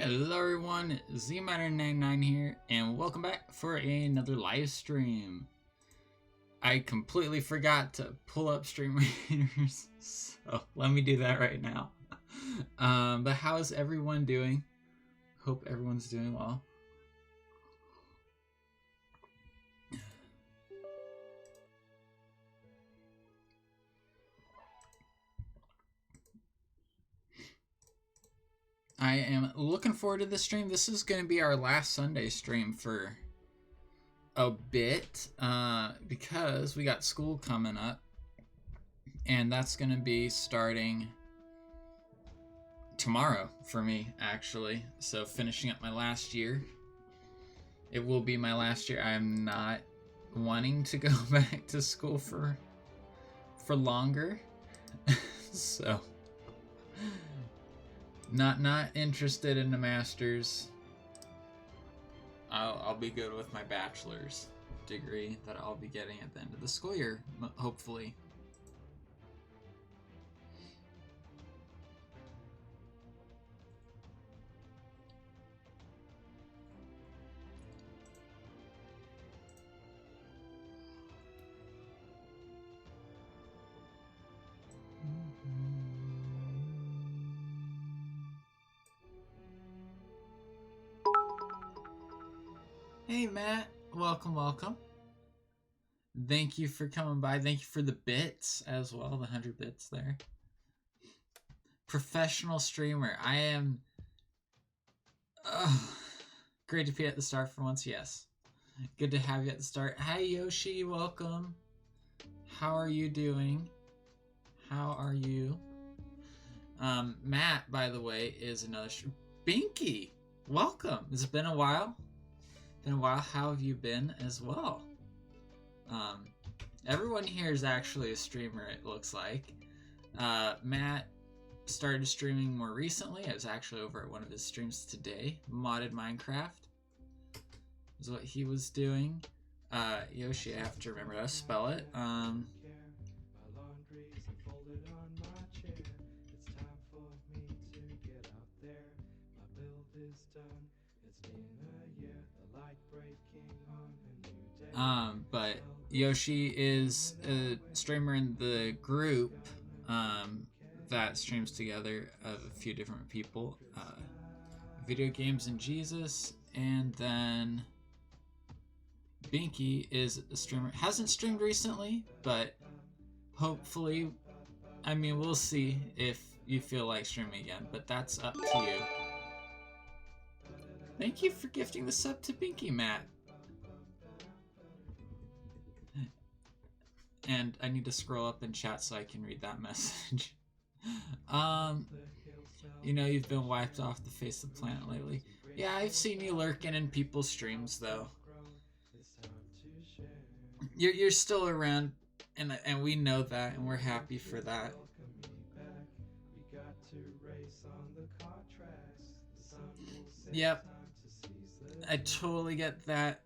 Hello everyone, ZMatter99 here, and welcome back for another live stream. I completely forgot to pull up Stream Raiders, so let me do that right now. But how is everyone doing? Hope everyone's doing well. I am looking forward to this stream. This is going to be our last Sunday stream for a bit because we got school coming up, and that's going to be starting tomorrow for me, actually. So finishing up my last year. It will be my last year. I'm not wanting to go back to school for longer. So not interested in a master's. I'll be good with my bachelor's degree that I'll be getting at the end of the school year, hopefully. Hey Matt, welcome. Thank you for coming by. Thank you for the bits as well, the 100 bits there. Professional streamer. I am... great to be at the start for once, yes. Good to have you at the start. Hi Yoshi, welcome. How are you doing? How are you? Matt, by the way, is another Binky, welcome. It's been a while. How have you been as well? Everyone here is actually a streamer, it looks like. Matt started streaming more recently. I was actually over at one of his streams today. Modded Minecraft is what he was doing. Yoshi, I have to remember how to spell it. But Yoshi is a streamer in the group that streams together of a few different people. Video Games and Jesus, and then Binky is a streamer. Hasn't streamed recently, but hopefully, I mean, we'll see if you feel like streaming again, but that's up to you. Thank you for gifting the sub to Binky, Matt. And I need to scroll up in chat so I can read that message. You know, you've been wiped off the face of the planet lately. Yeah, I've seen you lurking in people's streams, though. You're still around, and we know that, and we're happy for that. Yep. I totally get that.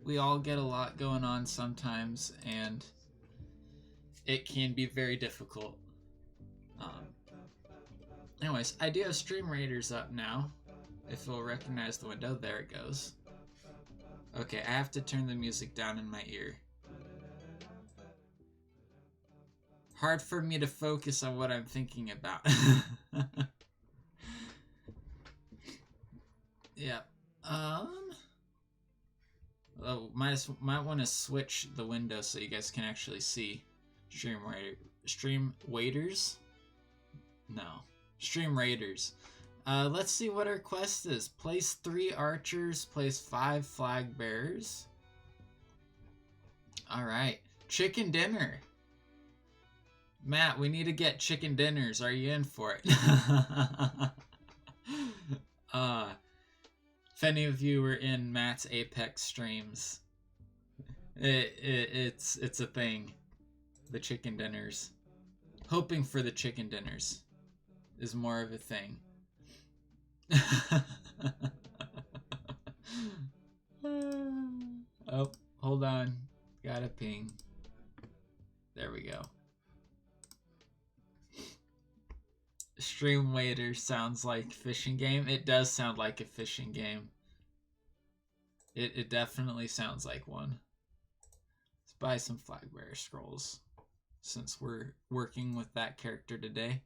We all get a lot going on sometimes, and it can be very difficult. Anyways, I do have Stream Raiders up now. If you'll recognize the window, there it goes. Okay, I have to turn the music down in my ear. Hard for me to focus on what I'm thinking about. Yeah. Oh, might want to switch the window so you guys can actually see Stream Waiters? No. Stream Raiders. Let's see what our quest is. Place 3 archers, place 5 flag bearers. Alright. Chicken dinner. Matt, we need to get chicken dinners. Are you in for it? If any of you were in Matt's Apex streams, it's a thing. The chicken dinners. Hoping for the chicken dinners is more of a thing. Oh, hold on. Got a ping. There we go. Stream waiter sounds like fishing game. It does sound like a fishing game. It definitely sounds like one. Let's buy some Flagbearer scrolls since we're working with that character today.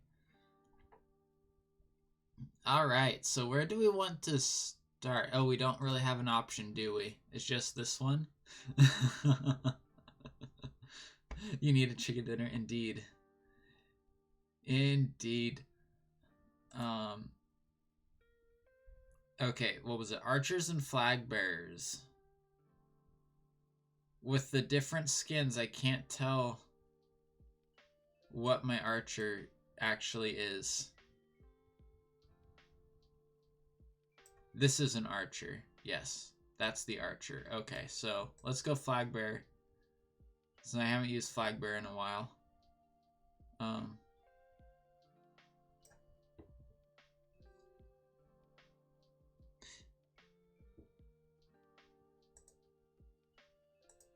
Alright, so where do we want to start? Oh, we don't really have an option, do we? It's just this one? You need a chicken dinner, indeed. Indeed. Okay, what was it? Archers and flag bearers. With the different skins, I can't tell what my archer actually is. This is an archer. Yes, that's the archer. Okay, so let's go flag bearer. So I haven't used flag bearer in a while.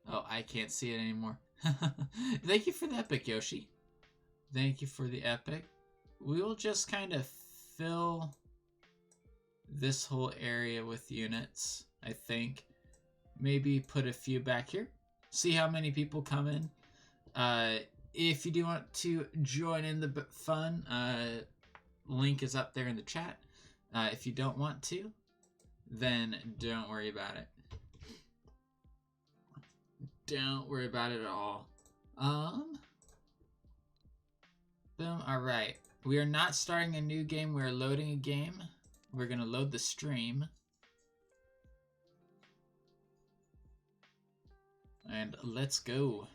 Oh, I can't see it anymore. Thank you for the epic, Yoshi. Thank you for the epic. We will just kind of fill this whole area with units, I think. Maybe put a few back here. See how many people come in. If you do want to join in the fun, link is up there in the chat. If you don't want to, then don't worry about it. Don't worry about it at all. Boom. Alright. We are not starting a new game. We're loading a game. We're going to load the stream. And let's go.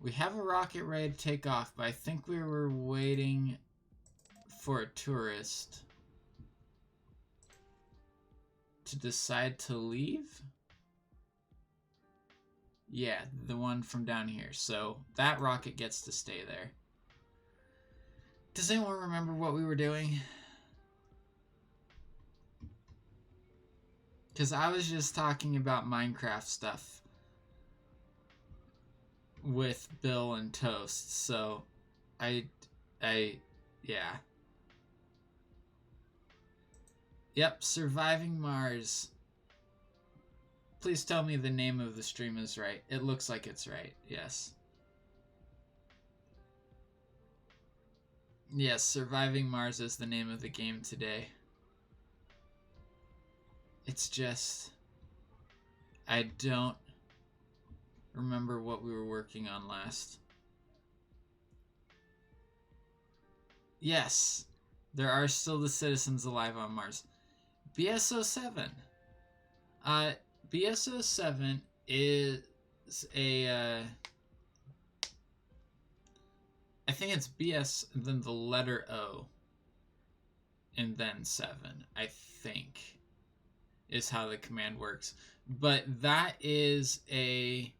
We have a rocket ready to take off, but I think we were waiting for a tourist to decide to leave. Yeah, the one from down here. So that rocket gets to stay there. Does anyone remember what we were doing? Because I was just talking about Minecraft stuff with Bill and Toast, so yeah. Yep, Surviving Mars. Please tell me the name of the stream is right. It looks like it's right, yes. Yes, Surviving Mars is the name of the game today. It's just... I don't remember what we were working on last. Yes, there are still the citizens alive on Mars. BS07. BS07 is a... I think it's BS and then the letter O. And then 7, I think, is how the command works. But that is a...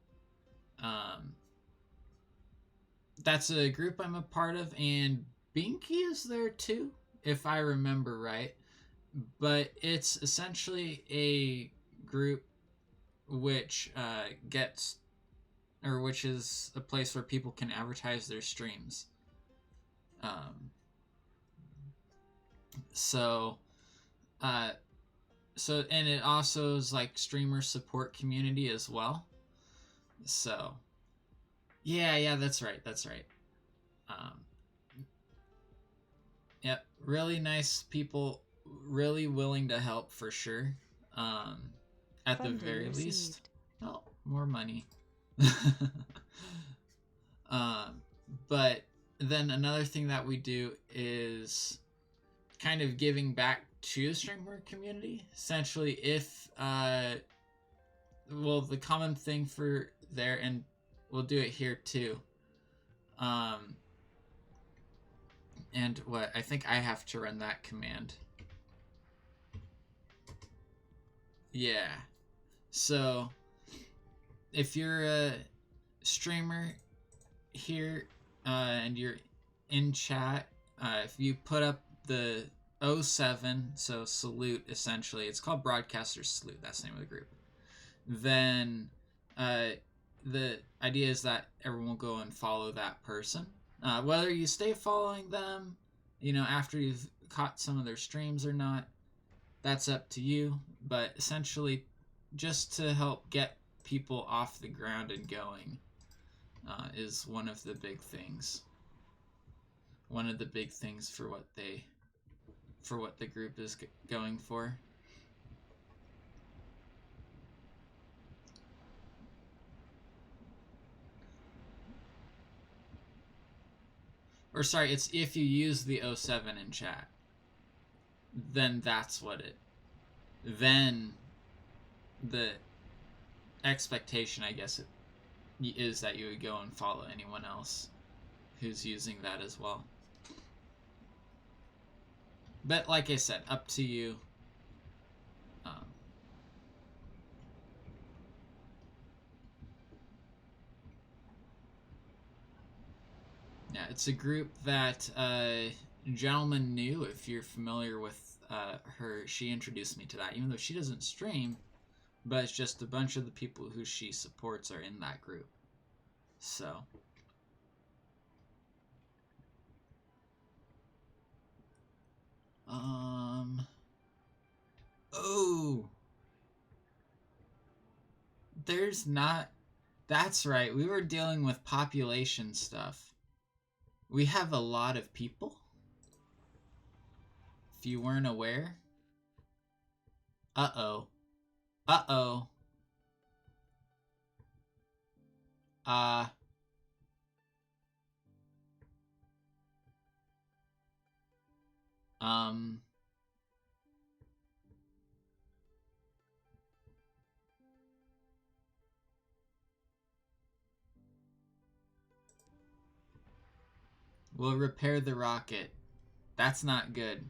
that's a group I'm a part of, and Binky is there too, if I remember right. But it's essentially a group which which is a place where people can advertise their streams. And it also is like streamer support community as well. So yeah, that's right. Yep, really nice people, really willing to help for sure. At the very least. Oh, more money. But then another thing that we do is kind of giving back to the streamer community. Essentially, if well, the common thing for there, and we'll do it here too. And what I think I have to run that command. Yeah. So if you're a streamer here and you're in chat, if you put up the 07, so salute essentially, it's called Broadcaster Salute, that's the name of the group, then the idea is that everyone will go and follow that person, Whether you stay following them, you know, after you've caught some of their streams or not, that's up to you. But essentially, just to help get people off the ground and going is one of the big things. One of the big things for what the group is going for. Or sorry, it's if you use the 07 in chat, then that's what it. Then the expectation, I guess, is that you would go and follow anyone else who's using that as well. But like I said, up to you. Yeah, it's a group that Gentleman knew. If you're familiar with her, she introduced me to that, even though she doesn't stream, but it's just a bunch of the people who she supports are in that group. So. Oh. There's not. That's right. We were dealing with population stuff. We have a lot of people. If you weren't aware. Uh-oh. Uh-oh. We'll repair the rocket. That's not good.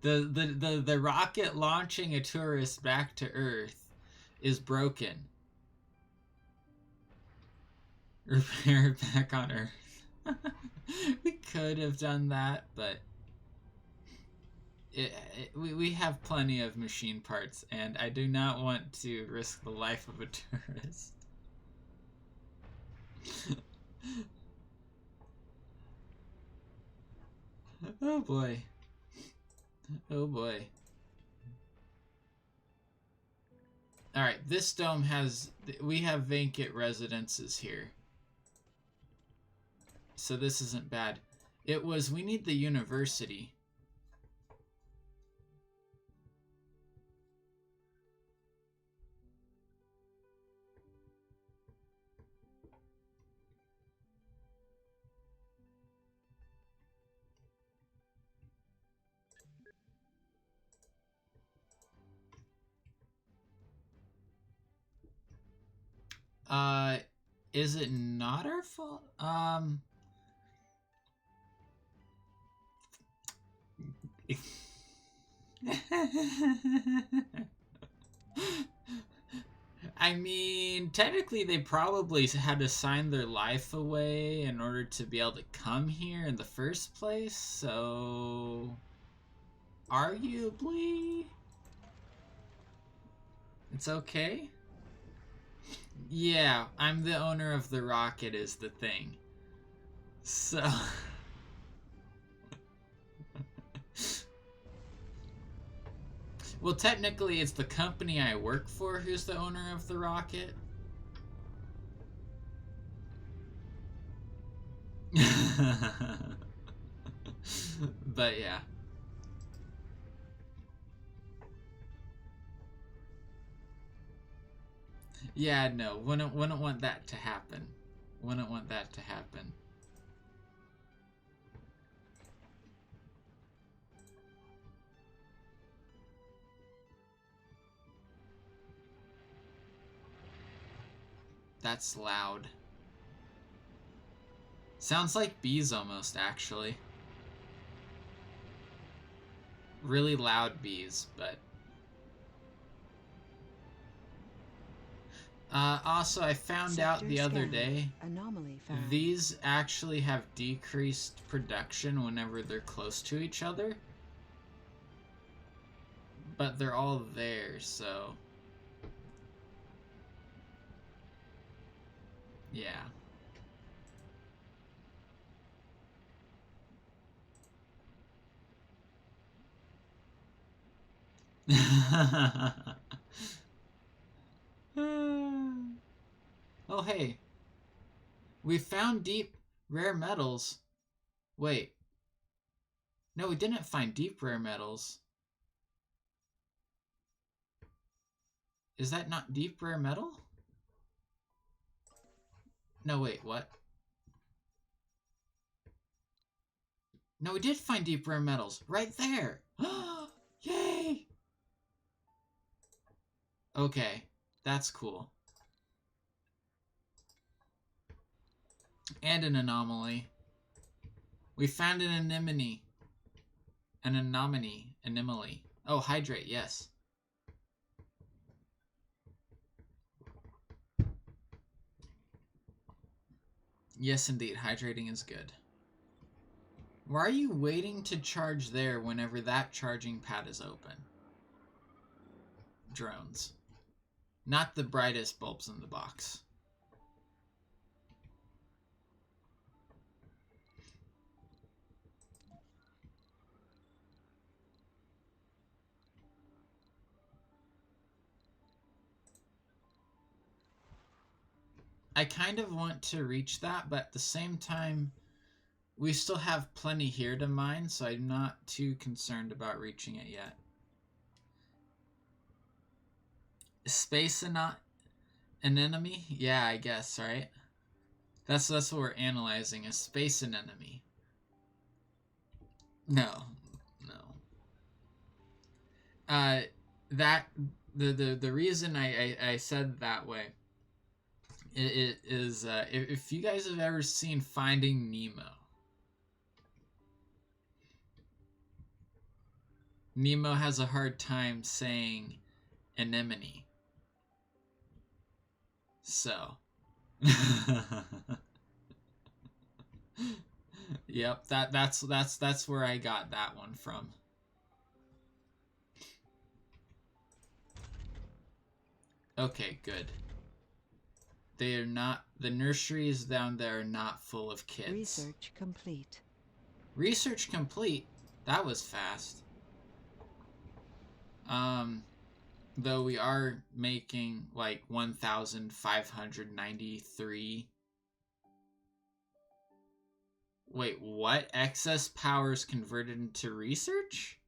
The rocket launching a tourist back to Earth is broken. Repair it back on Earth. We could have done that, but we have plenty of machine parts, and I do not want to risk the life of a tourist. Oh boy. Oh boy. Alright, this dome has... We have vacant residences here. So this isn't bad. It was... We need the university. Is it not our fault? I mean, technically they probably had to sign their life away in order to be able to come here in the first place, so... Arguably... It's okay? Yeah, I'm the owner of the rocket is the thing. So... Well, technically it's the company I work for who's the owner of the rocket. But yeah. Yeah, no, wouldn't want that to happen. Wouldn't want that to happen. That's loud. Sounds like bees almost, actually. Really loud bees, but... also, I found out the other day, these actually have decreased production whenever they're close to each other. But they're all there, so... Yeah. Oh, hey. We found deep rare metals. Wait. No, we didn't find deep rare metals. Is that not deep rare metal? No, wait, what? No, we did find deep rare metals. Right there. Yay! Okay, that's cool. And an anomaly. We found an anemone. An anomaly. Anomaly. Oh, hydrate, yes. Yes, indeed. Hydrating is good. Why are you waiting to charge there whenever that charging pad is open? Drones. Not the brightest bulbs in the box. I kind of want to reach that, but at the same time, we still have plenty here to mine, so I'm not too concerned about reaching it yet. Space and not an enemy? Yeah, I guess, right? That's what we're analyzing, a space anemone. No. That the reason I said that way it is if you guys have ever seen Finding Nemo. Nemo has a hard time saying anemone. So yep, that's where I got that one from. Okay, good. They are not, the nurseries down there are not full of kids. Research complete. Research complete? That was fast. Though we are making like 1,593. Wait, what? Excess power is converted into research?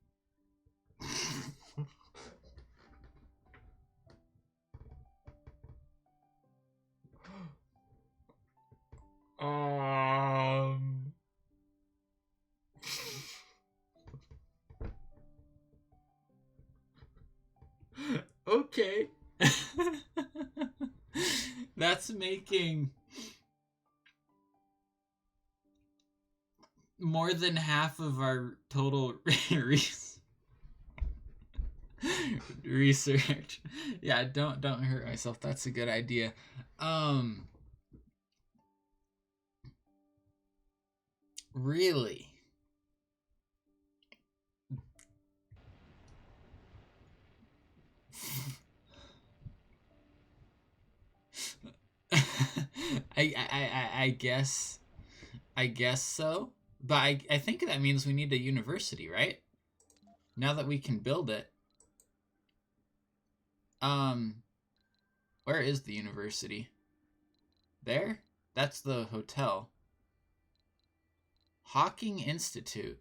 Okay. That's making more than half of our total research. Yeah, don't hurt myself. That's a good idea. Really? I guess so. But I think that means we need a university, right? Now that we can build it. Where is the university? There? That's the hotel. Hawking Institute.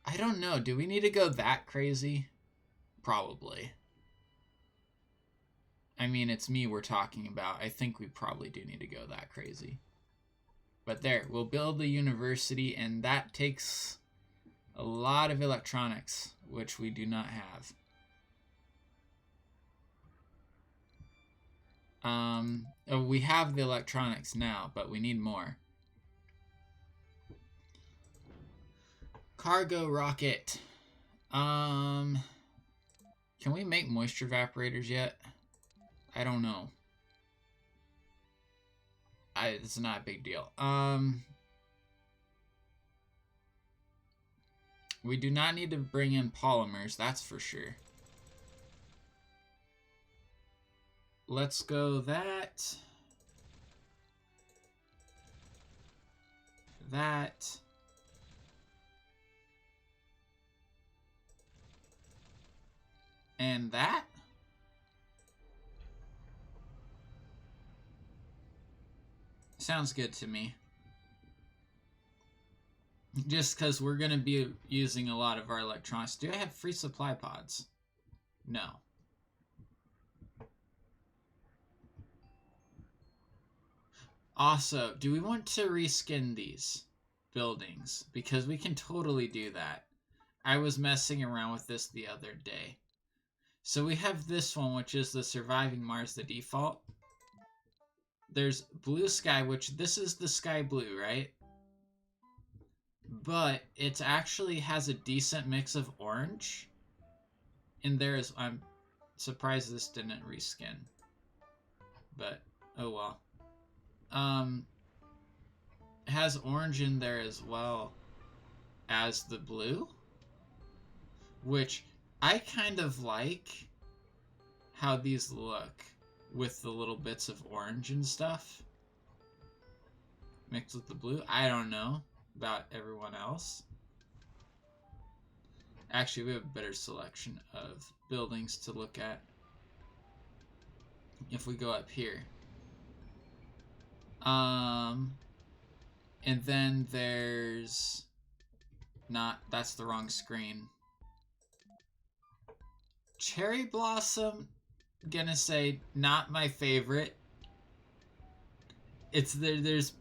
I don't know. Do we need to go that crazy? Probably. I mean, it's me we're talking about. I think we probably do need to go that crazy. But there, we'll build the university, and that takes a lot of electronics, which we do not have. We have the electronics now, but we need more. Cargo rocket. Can we make moisture evaporators yet? I don't know. It's not a big deal. We do not need to bring in polymers, that's for sure. Let's go that. That. And that? Sounds good to me. Just because we're going to be using a lot of our electronics. Do I have free supply pods? No. Also, do we want to reskin these buildings? Because we can totally do that. I was messing around with this the other day. So we have this one, which is the Surviving Mars, the default. There's Blue Sky, which this is the sky blue, right? But it actually has a decent mix of orange. And there's, I'm surprised this didn't reskin. But, oh well. It has orange in there as well as the blue. Which I kind of like how these look with the little bits of orange and stuff mixed with the blue. I don't know about everyone else. Actually, we have a better selection of buildings to look at if we go up here. And then there's that's the wrong screen. Cherry Blossom, gonna say not my favorite. It's there's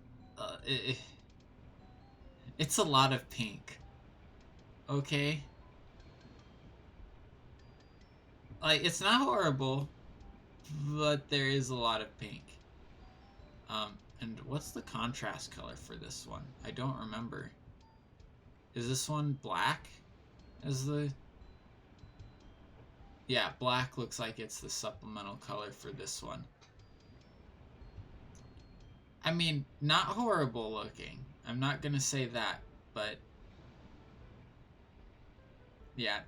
it's a lot of pink. Okay? Like, it's not horrible, but there is a lot of pink. And what's the contrast color for this one? I don't remember. Is this one black? As the... Yeah, black looks like it's the supplemental color for this one. I mean, not horrible looking. I'm not gonna say that, but... Yeah,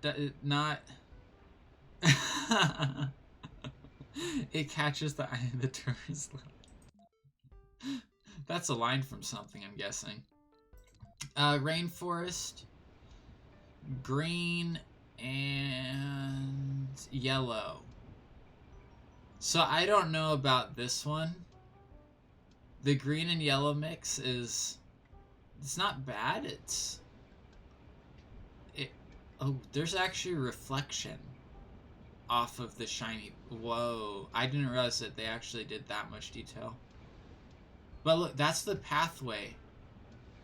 not... It catches the eye of the tourist. That's a line from something, I'm guessing. Rainforest, green, and yellow. So I don't know about this one. The green and yellow mix is... It's not bad. Oh, there's actually reflection off of the shiny... Whoa. I didn't realize that they actually did that much detail. But look, that's the pathway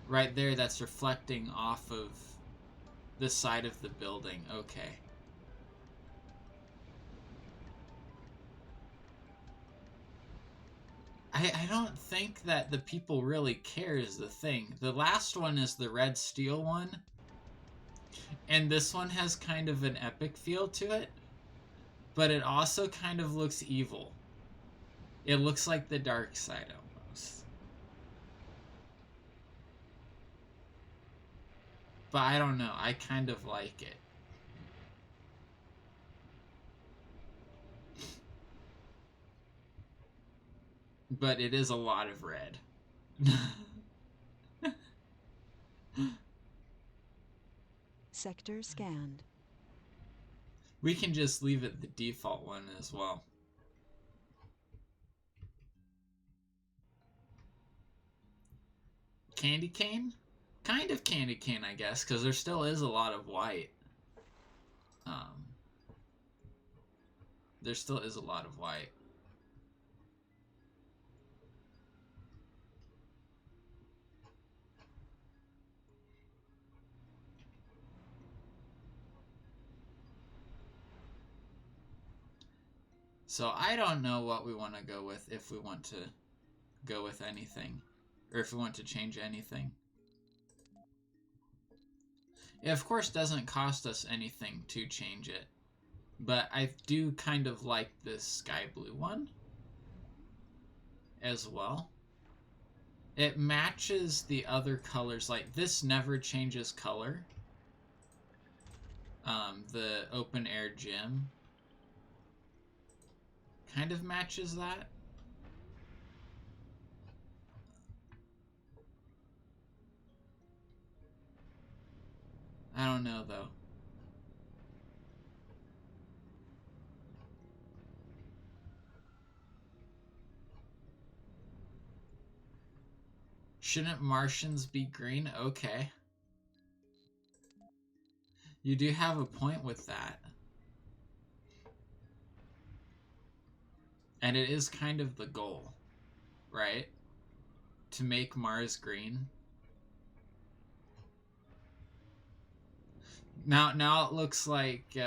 right there that's reflecting off of the side of the building. Okay. I don't think that the people really care is the thing. The last one is the red steel one. And this one has kind of an epic feel to it. But it also kind of looks evil. It looks like the dark side almost. But I don't know. I kind of like it. But it is a lot of red. Sector scanned. We can just leave it the default one as well. Candy cane? Kind of candy cane, I guess, because there still is a lot of white. There still is a lot of white. So I don't know what we want to go with, if we want to go with anything, or if we want to change anything. It of course doesn't cost us anything to change it, but I do kind of like this sky blue one as well. It matches the other colors, like this never changes color. The open air gym kind of matches that. I don't know though. Shouldn't Martians be green? Okay. You do have a point with that. And it is kind of the goal, right? To make Mars green. Now it looks like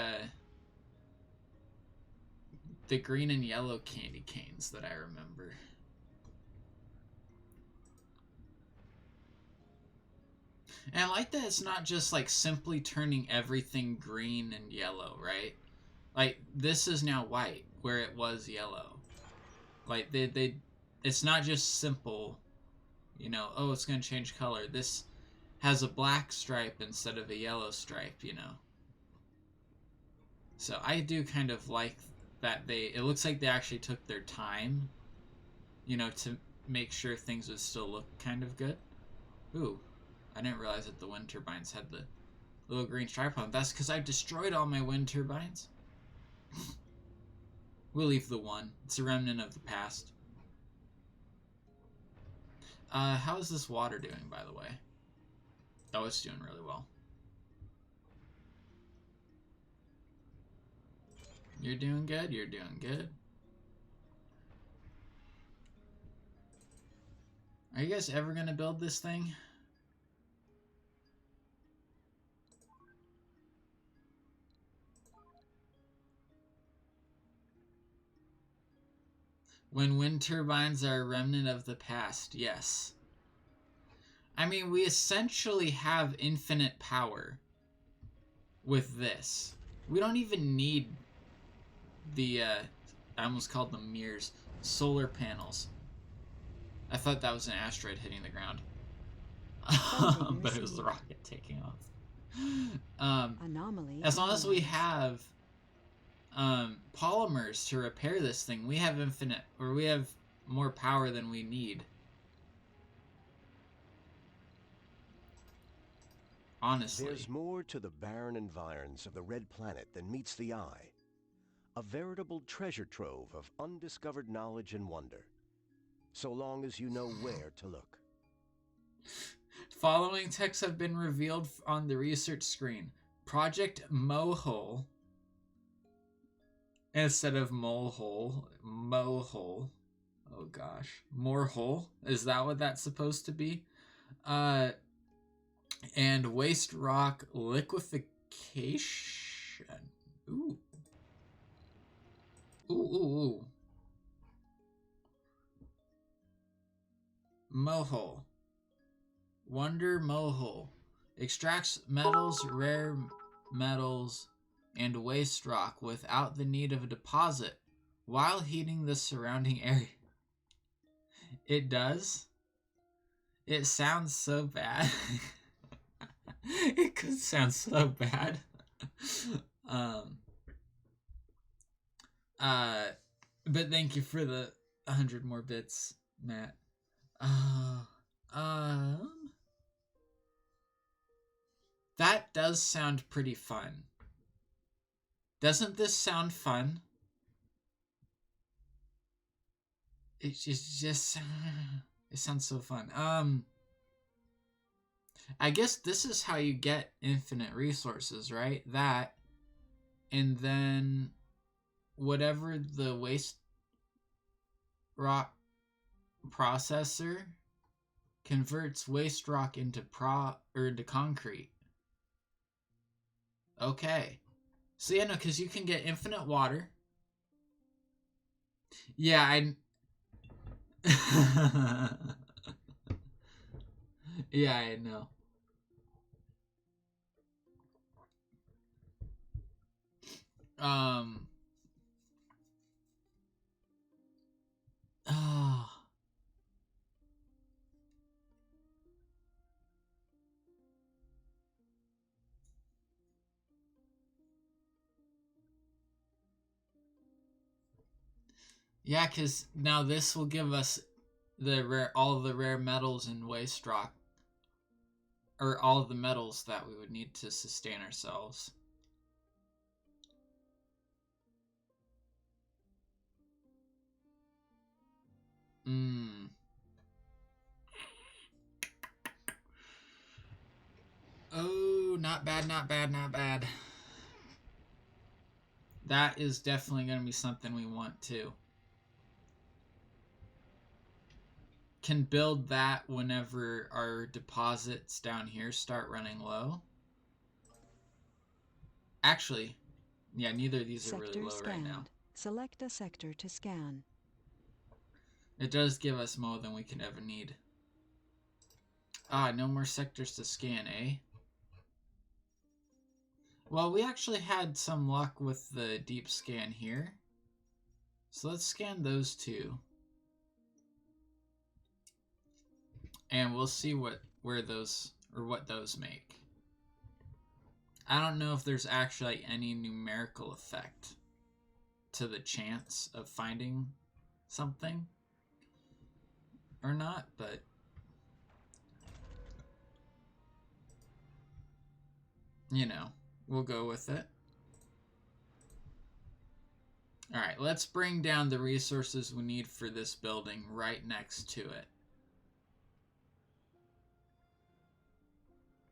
the green and yellow candy canes that I remember. And I like that it's not just like simply turning everything green and yellow, right? Like this is now white where it was yellow. Like they it's not just simple, you know, oh, it's going to change color. This has a black stripe instead of a yellow stripe, you know. So I do kind of like that it looks like they actually took their time, you know, to make sure things would still look kind of good. Ooh, I didn't realize that the wind turbines had the little green stripe on them. That's because I destroyed all my wind turbines. We'll leave the one. It's a remnant of the past. How is this water doing, by the way? Oh, it's doing really well. You're doing good, you're doing good. Are you guys ever gonna build this thing? When wind turbines are a remnant of the past, yes. I mean, we essentially have infinite power with this. We don't even need the, I almost called them mirrors, solar panels. I thought that was an asteroid hitting the ground. But it was the rocket taking off. Anomaly. As long as we have polymers to repair this thing, we have infinite, or we have more power than we need. Honestly. There's more to the barren environs of the Red Planet than meets the eye. A veritable treasure trove of undiscovered knowledge and wonder. So long as you know where to look. Following texts have been revealed on the research screen. Project Mohole, instead of Molehole, Mohole. Oh gosh, Morehole. Is that what that's supposed to be? And waste rock liquefaction. Ooh. Ooh. Mohole. Wonder Mohole. Extracts metals, rare metals, and waste rock without the need of a deposit while heating the surrounding area. It does? It sounds so bad. It could sound so bad. But thank you for the 100 more bits, Matt. That does sound pretty fun. Doesn't this sound fun? It just it sounds so fun. I guess this is how you get infinite resources, right? That, and then whatever the waste rock processor converts waste rock into concrete. Okay. So yeah, no, because you can get infinite water. Yeah, yeah, I know. Oh. Yeah, because now this will give us all of the rare metals and waste rock, or all of the metals that we would need to sustain ourselves. not bad, not bad, not bad. That is definitely going to be something we want to. Can build that whenever our deposits down here start running low. Actually, yeah, neither of these are really low right now. Select a sector to scan. It does give us more than we can ever need. Ah, no more sectors to scan, eh? Well, we actually had some luck with the deep scan here. So let's scan those two. And we'll see what those make. I don't know if there's actually any numerical effect to the chance of finding something or not, but you know, we'll go with it. All right, let's bring down the resources we need for this building right next to it.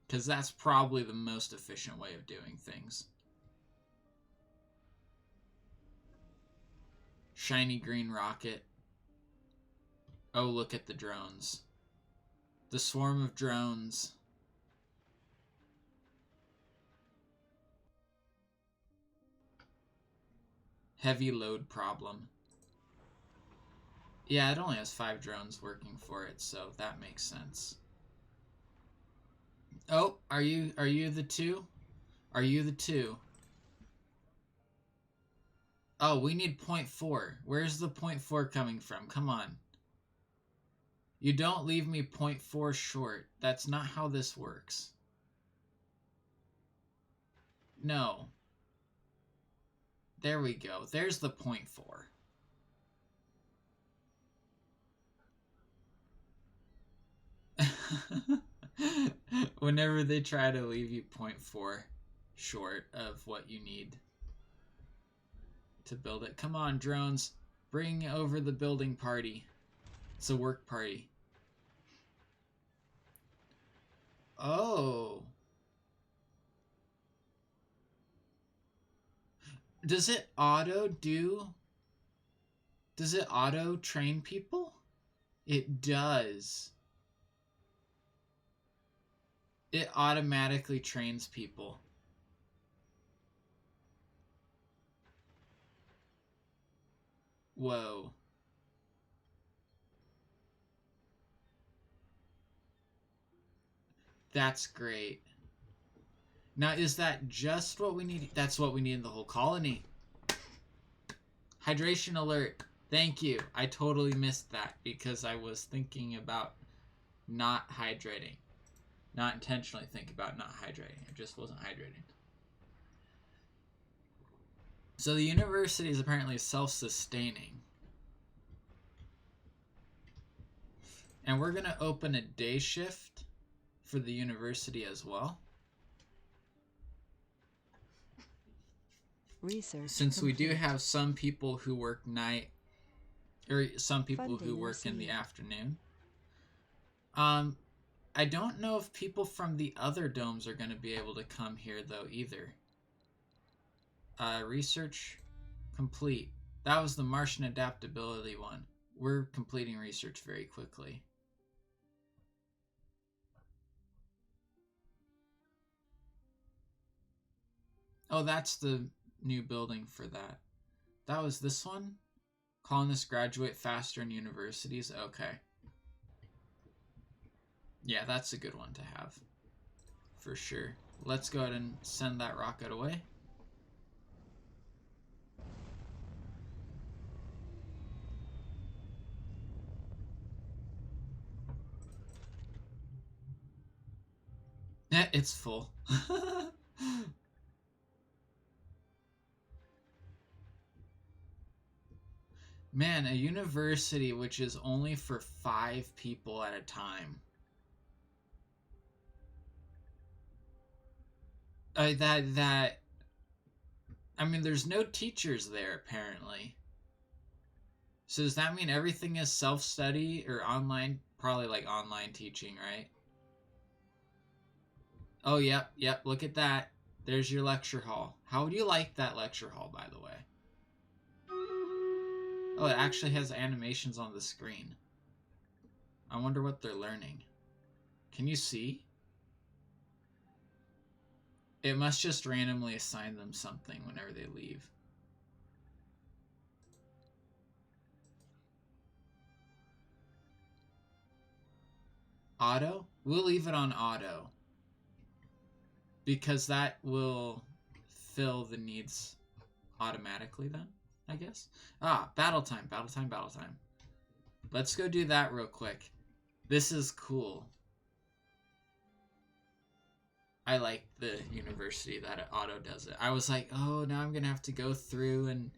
Because that's probably the most efficient way of doing things. Shiny green rocket. Oh, look at the drones. The swarm of drones. Heavy load problem. Yeah, it only has 5 drones working for it, so that makes sense. Oh, are you the 2? Are you the 2? Oh, we need 0.4. Where's the 0.4 coming from? Come on. You don't leave me 0.4 short. That's not how this works. No. There we go. There's the 0.4. Whenever they try to leave you 0.4 short of what you need to build it. Come on, drones. Bring over the building party. It's a work party. Oh. Does it auto train people? It does. It automatically trains people. Whoa. That's great. Now, is that just what we need? That's what we need in the whole colony. Hydration alert. Thank you. I totally missed that because I was thinking about not hydrating. Not intentionally think about not hydrating. I just wasn't hydrating. So the university is apparently self-sustaining. And we're going to open a day shift for the university as well. Research Since complete. we do have some people who work night, or some people Funding who work in the received. afternoon. I don't know if people from the other domes are going to be able to come here though either. Research complete. That was the Martian adaptability one. We're completing research very quickly. Oh, that's the new building for that. That was this one? Colonists graduate faster in universities? Okay. Yeah, that's a good one to have. For sure. Let's go ahead and send that rocket away. It's full. Man, a university which is only for 5 people at a time. I mean, there's no teachers there apparently. So does that mean everything is self-study or online? Probably like online teaching, right? Oh, yep, yep, look at that. There's your lecture hall. How would you like that lecture hall, by the way? Oh, it actually has animations on the screen. I wonder what they're learning. Can you see? It must just randomly assign them something whenever they leave. Auto? We'll leave it on auto. Because that will fill the needs automatically then, I guess. Ah, battle time, battle time, battle time. Let's go do that real quick. This is cool. I like the university that it auto does it. I was like, oh, now I'm going to have to go through and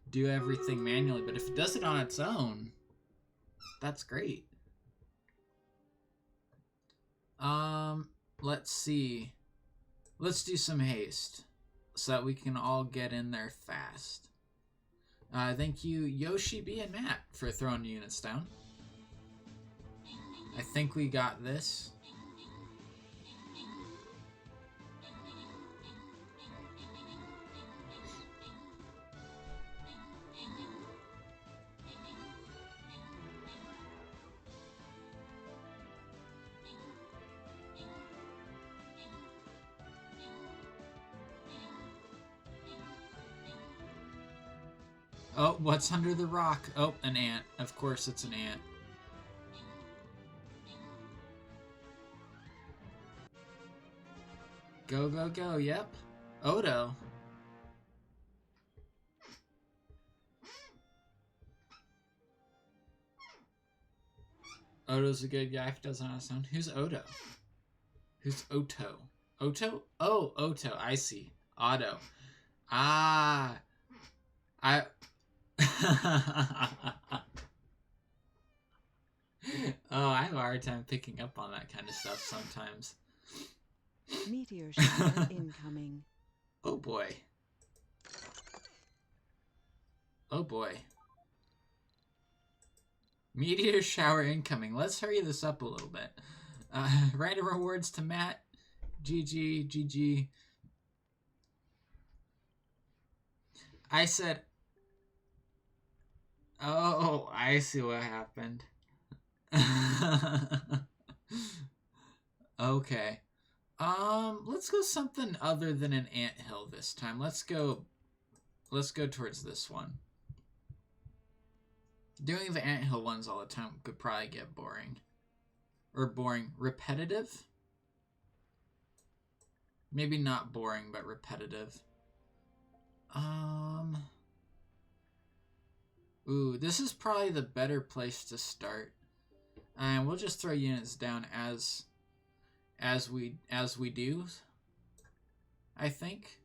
do everything manually. But if it does it on its own, that's great. Let's see. Let's do some haste so that we can all get in there fast. Thank you, Yoshi B and Matt, for throwing units down. I think we got this. Oh, what's under the rock? Oh, an ant. Of course it's an ant. Go, go, go. Yep. Odo. Odo's a good guy if he doesn't have a sound. Who's Odo? Who's Oto? Oto? Oh, Oto. I see. Otto. Ah. I... Oh, I have a hard time picking up on that kind of stuff sometimes. Meteor shower incoming. Oh boy. Oh boy. Meteor shower incoming. Let's hurry this up a little bit. Random rewards to Matt. GG, GG. I said... Oh, I see what happened. Okay. Let's go something other than an anthill this time. Let's go towards this one. Doing the anthill ones all the time could probably get boring. Or boring. Repetitive? Maybe not boring, but repetitive. Ooh, this is probably the better place to start. And we'll just throw units down as we do. I think.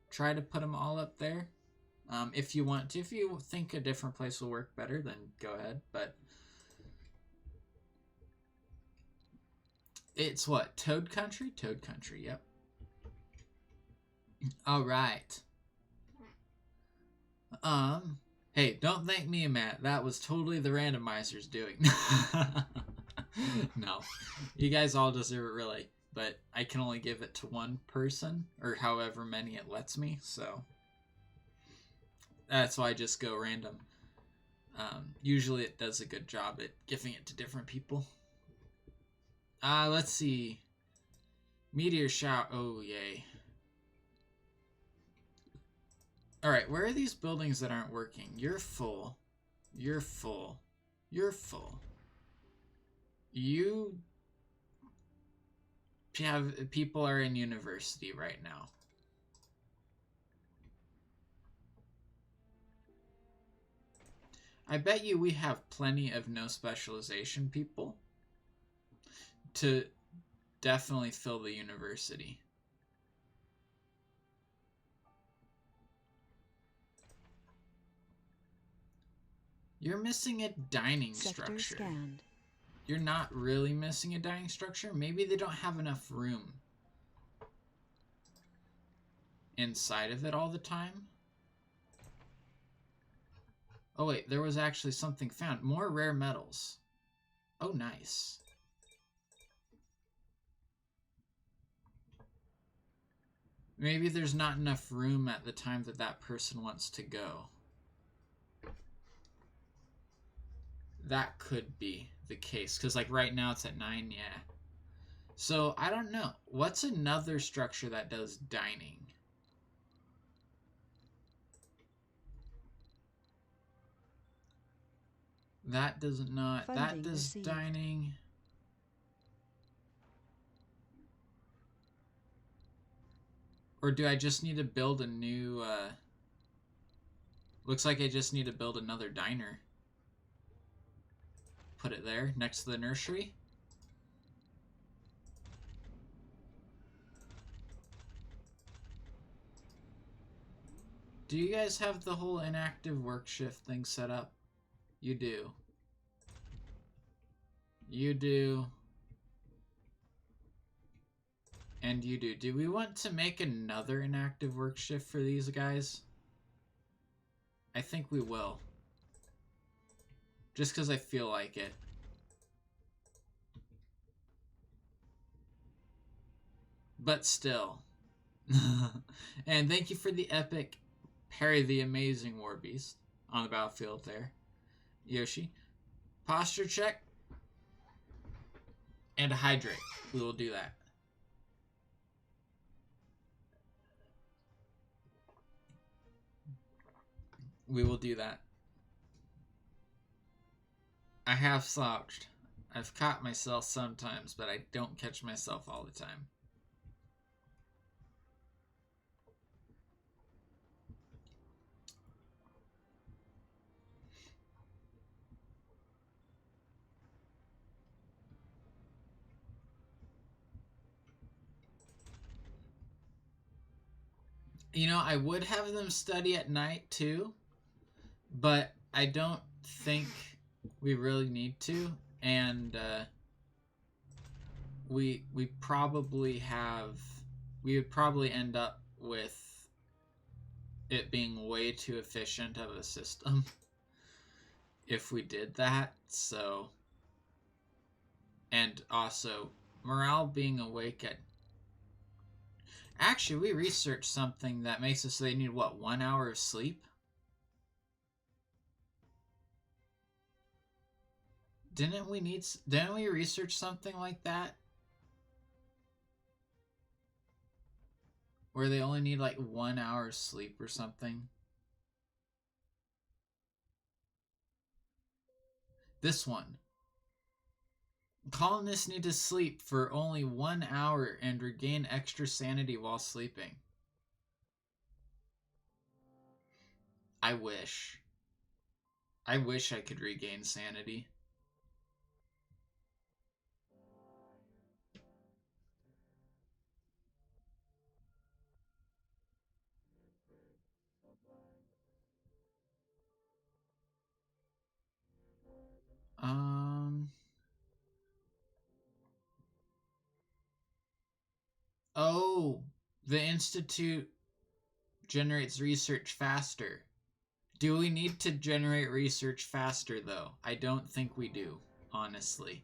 Try to put them all up there. If you want to. If you think a different place will work better, then go ahead. But it's what? Toad Country? Toad Country, yep. Alright. Hey, don't thank me, Matt. That was totally the randomizers doing. No. You guys all deserve it, really. But I can only give it to one person, or however many it lets me, so... That's why I just go random. Usually it does a good job at giving it to different people. Let's see. Meteor shower. Oh, yay. Alright, where are these buildings that aren't working? You're full. You're full. You're full. You have... People are in university right now. I bet you we have plenty of no specialization people to definitely fill the university. You're missing a dining Sector structure. scanned. You're not really missing a dining structure. Maybe they don't have enough room inside of it all the time. Oh wait, there was actually something found. More rare metals. Oh, nice. Maybe there's not enough room at the time that that person wants to go. That could be the case. Because, like, right now it's at 9, yeah. So, I don't know. What's another structure that does dining? That does not. That Funding does received. dining. Or do I just need to build a new, looks like I just need to build another diner. Put it there, next to the nursery. Do you guys have the whole inactive work shift thing set up? You do. You do. And you do. Do we want to make another inactive work shift for these guys? I think we will. Just because I feel like it. But still. And thank you for the epic Perry the Amazing Warbeast on the battlefield there. Yoshi. Posture check. And hydrate. We will do that. We will do that. I have slouched. I've caught myself sometimes, but I don't catch myself all the time. You know, I would have them study at night too, but I don't think we really need to, and we probably we would probably end up with it being way too efficient of a system if we did that. So, and also morale being awake at. Actually, we researched something that makes it so they need, what, 1 hour of sleep? Didn't we research something like that? Where they only need, like, 1 hour of sleep or something? This one. Colonists need to sleep for only 1 hour and regain extra sanity while sleeping. I wish. I wish I could regain sanity. Oh, the Institute generates research faster. Do we need to generate research faster, though? I don't think we do, honestly.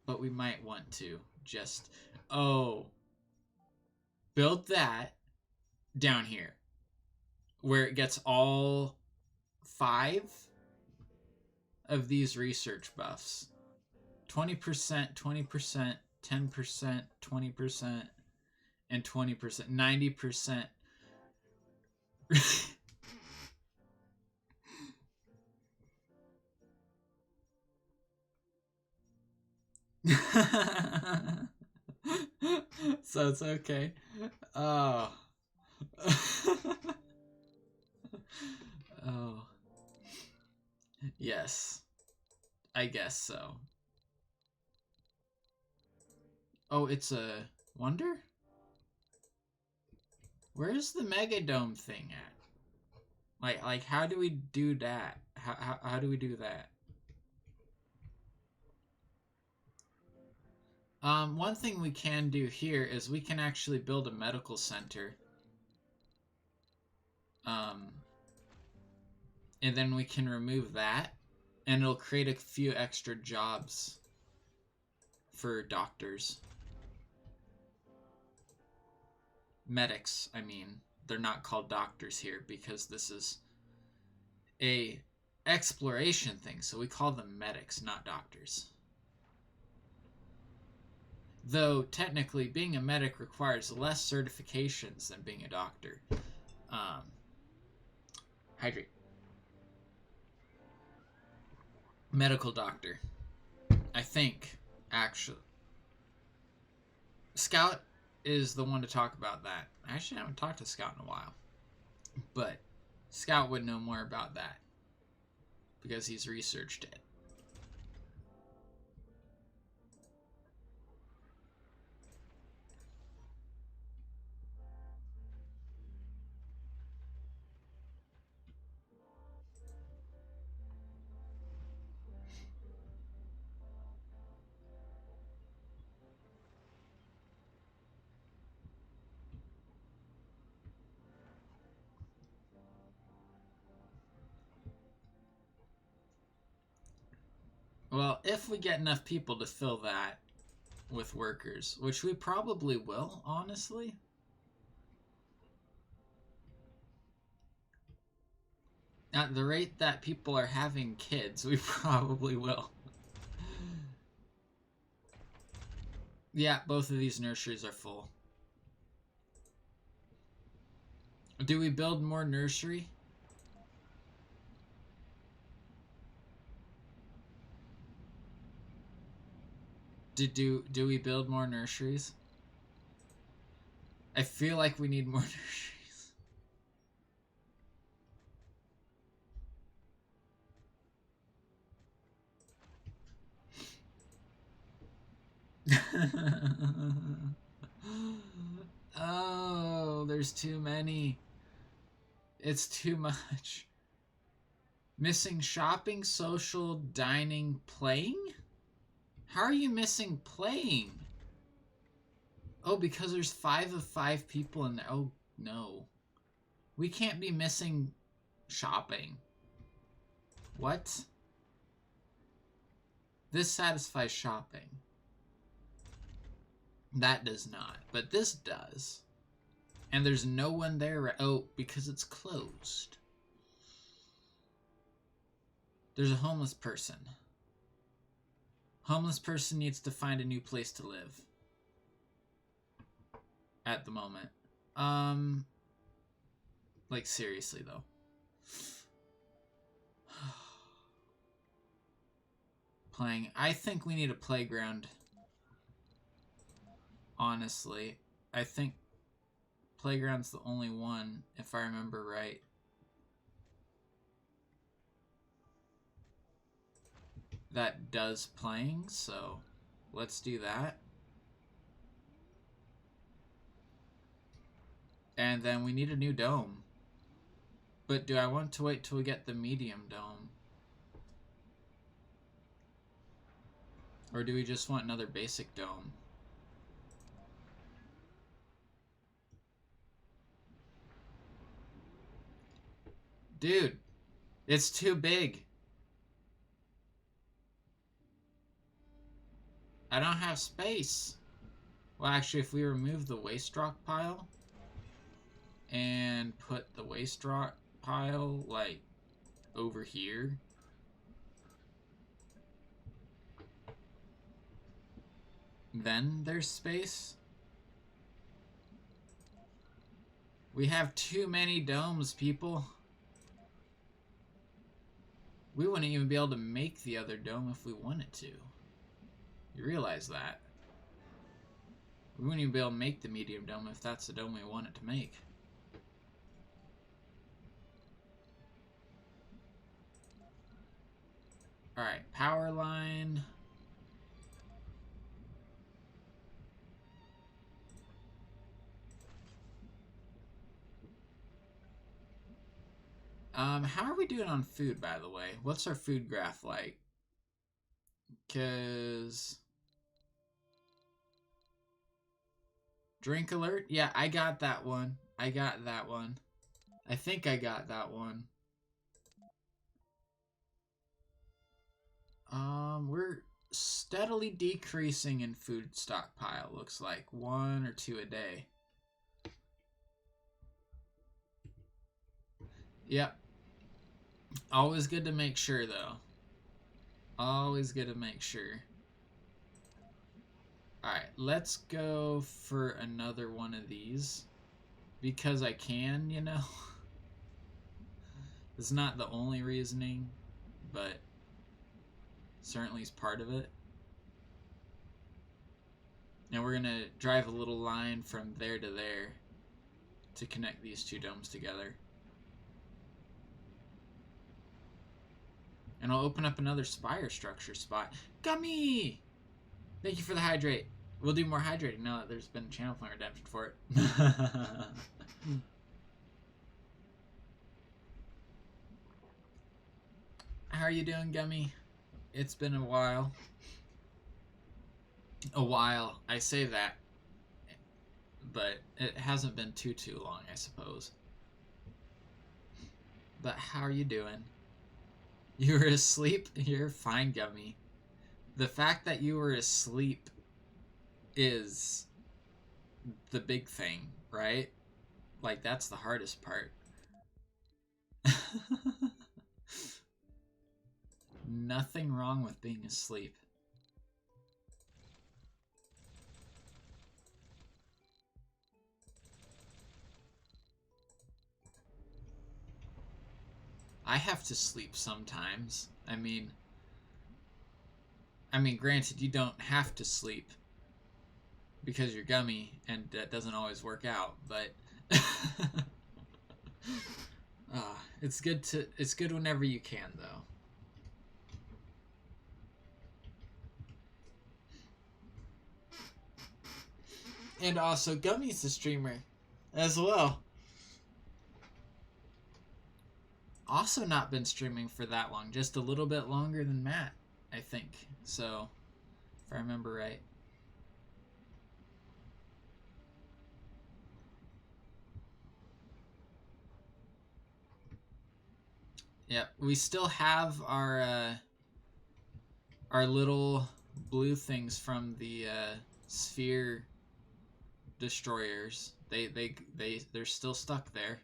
But we might want to. Just, oh. Build that down here. Where it gets all 5 of these research buffs. 20%, 20%, 10%, 20%, and 20%. 90%. So it's okay. Oh. Oh. Yes. I guess so. Oh, it's a wonder? Where's the Megadome thing at? Like how do we do that? How do we do that? One thing we can do here is we can actually build a medical center. And then we can remove that, and it'll create a few extra jobs for doctors. medics, I mean. They're not called doctors here because this is a exploration thing, so we call them medics, not doctors. Though, technically, being a medic requires less certifications than being a doctor. Hydrate. Medical doctor. I think, actually. Scout is the one to talk about that. I actually haven't talked to Scout in a while. But Scout would know more about that because he's researched it. Well, if we get enough people to fill that with workers, which we probably will, honestly. At the rate that people are having kids, we probably will. Yeah, both of these nurseries are full. Do we build more nursery? Do we build more nurseries? I feel like we need more nurseries. Oh, there's too many. It's too much. Missing shopping, social, dining, playing? How are you missing playing? Oh, because there's 5 of 5 people in there. Oh, no. We can't be missing shopping. What? This satisfies shopping. That does not, but this does. And there's no one there. Oh, because it's closed. There's a homeless person. Homeless person needs to find a new place to live. At the moment. Like, seriously, though. Playing. I think we need a playground. Honestly. I think playground's the only one, if I remember right. That does playing, so let's do that. And then we need a new dome. But do I want to wait till we get the medium dome? Or do we just want another basic dome? Dude, it's too big. I don't have space. Well, actually, if we remove the waste rock pile and put the waste rock pile, like, over here. Then there's space. We have too many domes, people. We wouldn't even be able to make the other dome if we wanted to. You realize that? We wouldn't even be able to make the medium dome if that's the dome we wanted to make. Alright, power line. How are we doing on food, by the way? What's our food graph like? Because... Drink alert? Yeah, I got that one. I got that one. I think I got that one. We're steadily decreasing in food stockpile, looks like. 1 or 2 a day. Yep. Always good to make sure, though. Always good to make sure. Alright, let's go for another one of these. Because I can, you know? It's not the only reasoning, but certainly is part of it. And we're going to drive a little line from there to there to connect these two domes together. And I'll open up another spire structure spot. Gummy! Thank you for the hydrate. We'll do more hydrating now that there's been channel point redemption for it. How are you doing, Gummy? It's been a while. A while. I say that. But it hasn't been too long, I suppose. But how are you doing? You were asleep? You're fine, Gummy. The fact that you were asleep is the big thing, right? Like, that's the hardest part. Nothing wrong with being asleep. I have to sleep sometimes. I mean, granted, you don't have to sleep because you're Gummy, and that doesn't always work out, but it's good whenever you can, though. And also, Gummy's the streamer as well. Also not been streaming for that long, just a little bit longer than Matt, I think. So, if I remember right. Yep, we still have our little blue things from the sphere destroyers. They're still stuck there.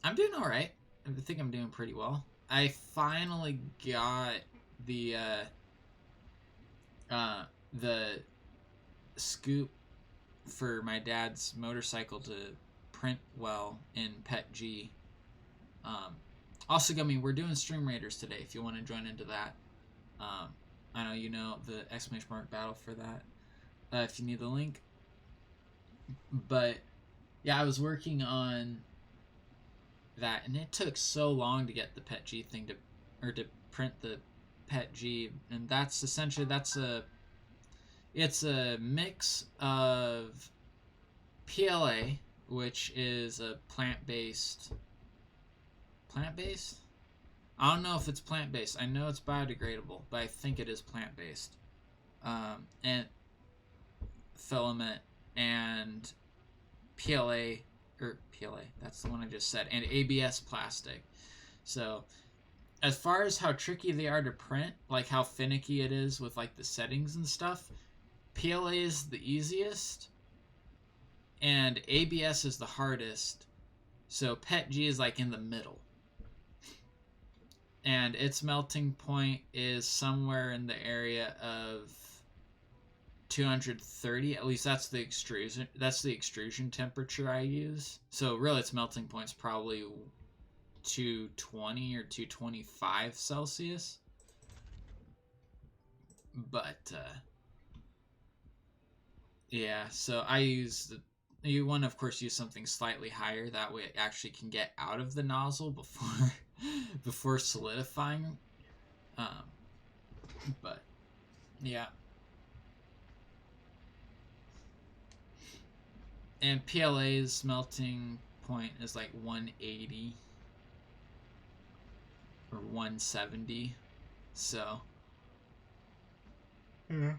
I'm doing all right. I think I'm doing pretty well. I finally got the scoop for my dad's motorcycle to print well in PETG. Also, Gummy, we're doing Stream Raiders today if you want to join into that. I know you know the exclamation mark battle for that. If you need the link. But yeah, I was working on that, and it took so long to get the PETG thing to print the PETG, and that's essentially it's a mix of PLA, which is a plant-based. I don't know if it's plant-based. I know it's biodegradable, but I think it is plant-based. And filament and PLA, that's the one I just said, and ABS plastic. So as far as how tricky they are to print, like how finicky it is with like the settings and stuff, PLA is the easiest and ABS is the hardest. So PETG is like in the middle. And its melting point is somewhere in the area of 230. At least that's the extrusion temperature I use. So really its melting point's probably 220 or 225 Celsius. But yeah, so you want to of course use something slightly higher, that way it actually can get out of the nozzle before solidifying. But yeah. And PLA's melting point is like 180 or 170. So yeah.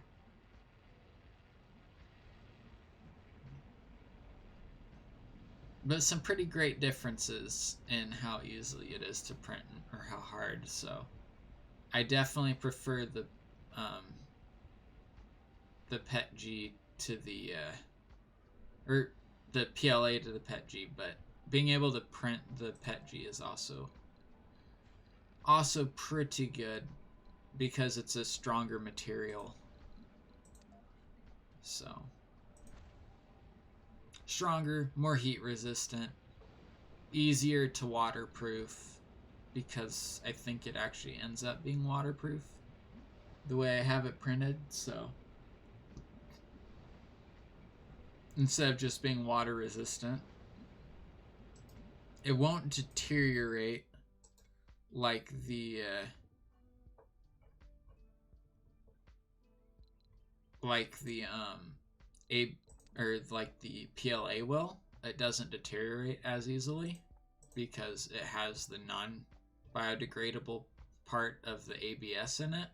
But some pretty great differences in how easily it is to print or how hard. So I definitely prefer the PETG to the or the PLA to the PETG, but being able to print the PETG is also pretty good because it's a stronger material. So stronger, more heat resistant, easier to waterproof because I think it actually ends up being waterproof the way I have it printed. So instead of just being water resistant, it won't deteriorate like the PLA will. It doesn't deteriorate as easily because it has the non-biodegradable part of the ABS in it.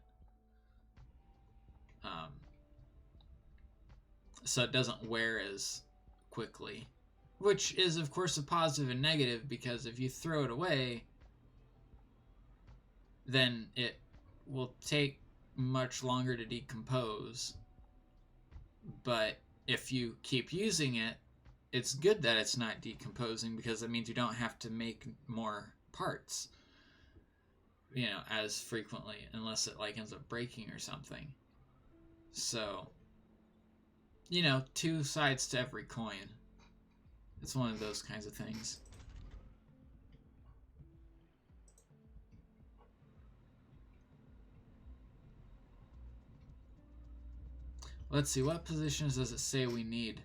So it doesn't wear as quickly, which is of course a positive and negative, because if you throw it away, then it will take much longer to decompose. But if you keep using it, it's good that it's not decomposing, because it means you don't have to make more parts, you know, as frequently, unless it like ends up breaking or something. So, you know, two sides to every coin. It's one of those kinds of things. Let's see, what positions does it say we need?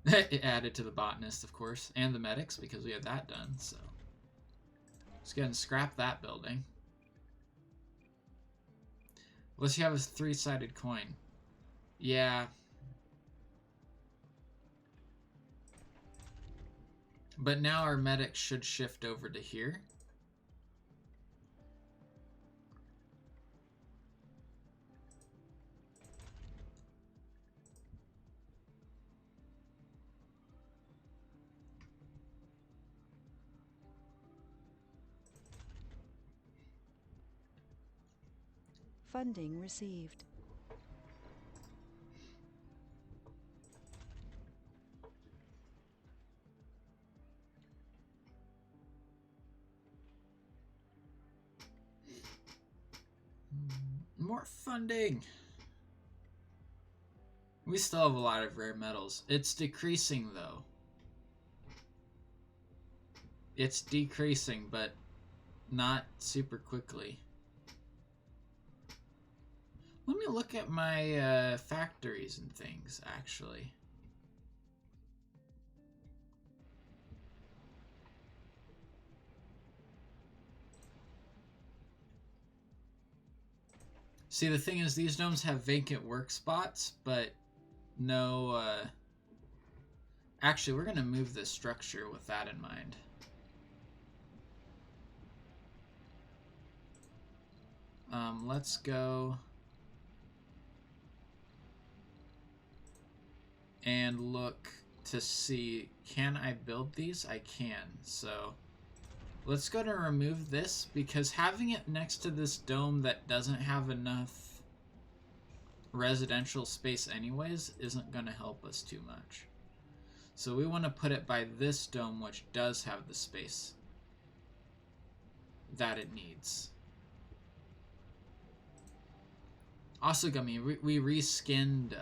It added to the botanist, of course, and the medics, because we had that done, so. Let's go ahead and scrap that building. Unless you have a three-sided coin. Yeah. But now our medics should shift over to here. Funding received. More funding! We still have a lot of rare metals. It's decreasing, though. It's decreasing, but not super quickly. Let me look at my factories and things, actually. See, the thing is, these domes have vacant work spots, but no, actually, we're going to move this structure with that in mind. Let's go and look to see, can I build these? I can, so let's go to remove this, because having it next to this dome that doesn't have enough residential space anyways isn't going to help us too much. So we want to put it by this dome, which does have the space that it needs. Also, Gummy, we reskinned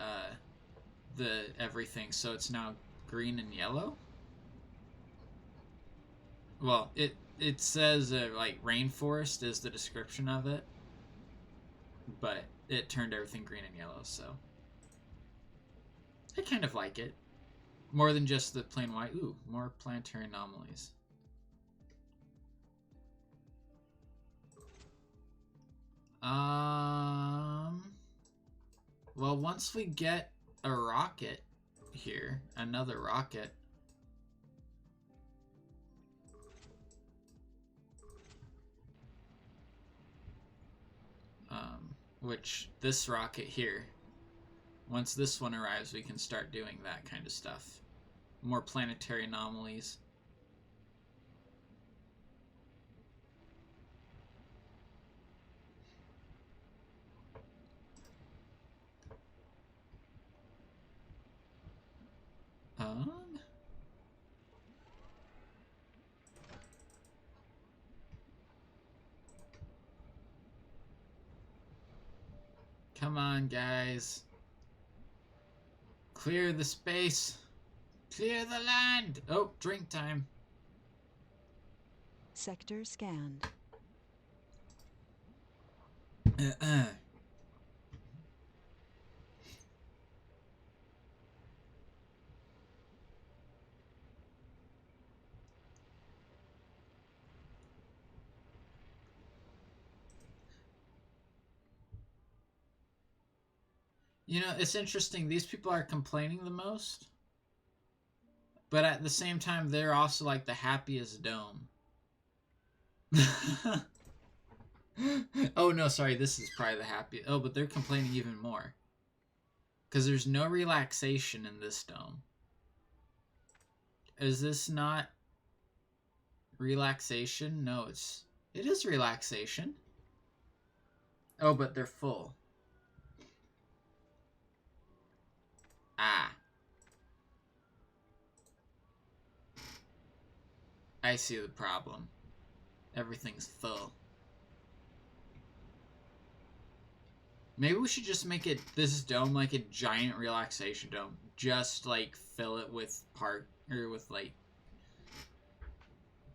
the everything, so it's now green and yellow. Well, it says like rainforest is the description of it, but it turned everything green and yellow, so I kind of like it more than just the plain white. Ooh, more planetary anomalies. Well, once we get a rocket here, another rocket, which this rocket here, once this one arrives, we can start doing that kind of stuff. More planetary anomalies. Come on, guys. Clear the space. Clear the land. Oh, drink time. Sector scanned. You know, it's interesting. These people are complaining the most. But at the same time, they're also like the happiest dome. Oh, no, sorry. This is probably the happiest. Oh, but they're complaining even more. Because there's no relaxation in this dome. Is this not relaxation? No, it is relaxation. Oh, but they're full. Ah. I see the problem. Everything's full. Maybe we should just make this dome like a giant relaxation dome. Just like fill it with with like,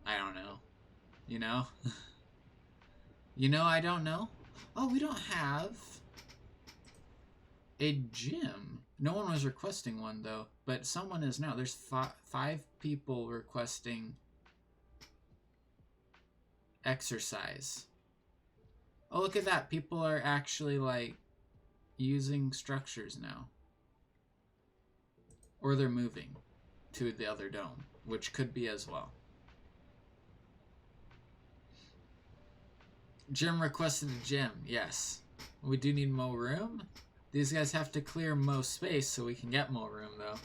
I don't know. You know? You know, I don't know. Oh, we don't have a gym. No one was requesting one though, but someone is now. There's five people requesting exercise. Oh, look at that. People are actually, like, using structures now. Or they're moving to the other dome, which could be as well. Gym requested a gym. Yes. We do need more room. These guys have to clear most space so we can get more room, though.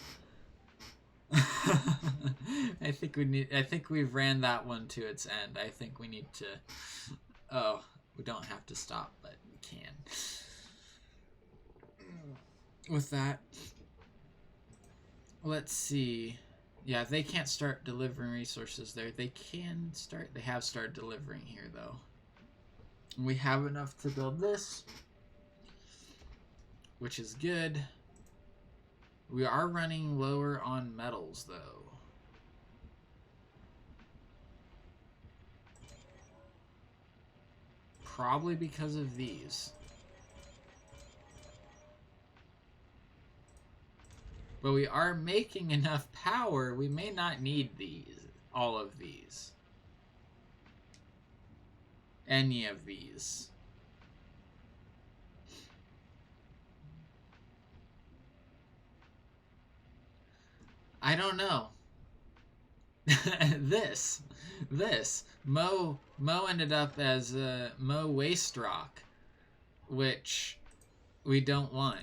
I think we've ran that one to its end. I think we need to... Oh, we don't have to stop, but we can. With that, let's see. Yeah, they can't start delivering resources there. They have started delivering here, though. We have enough to build this, which is good. We are running lower on metals, though. Probably because of these. But we are making enough power. We may not need all of these. Any of these. I don't know. This. Mo ended up as Mo Waste Rock, which we don't want.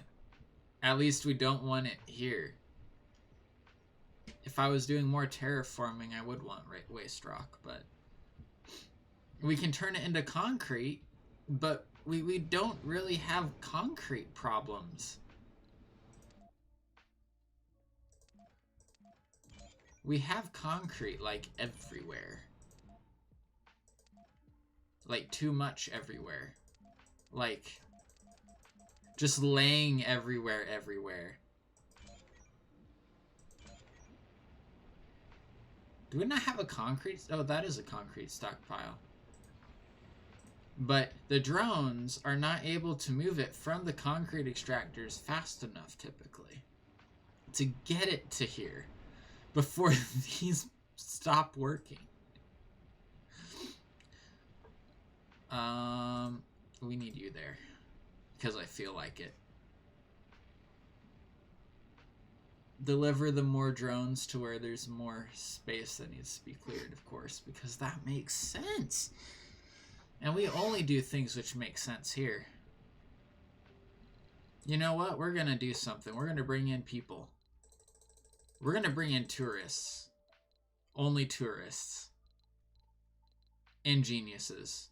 At least we don't want it here. If I was doing more terraforming, I would want Waste Rock, but we can turn it into concrete, but we don't really have concrete problems. We have concrete, like, everywhere. Like, too much everywhere. Like, just laying everywhere. Do we not have a concrete? Oh, that is a concrete stockpile. But the drones are not able to move it from the concrete extractors fast enough, typically, to get it to here before these stop working. We need you there because I feel like it. Deliver the more drones to where there's more space that needs to be cleared, of course, because that makes sense. And we only do things which make sense here. You know what? We're gonna do something. We're gonna bring in people. We're gonna bring in tourists. Only tourists. And geniuses.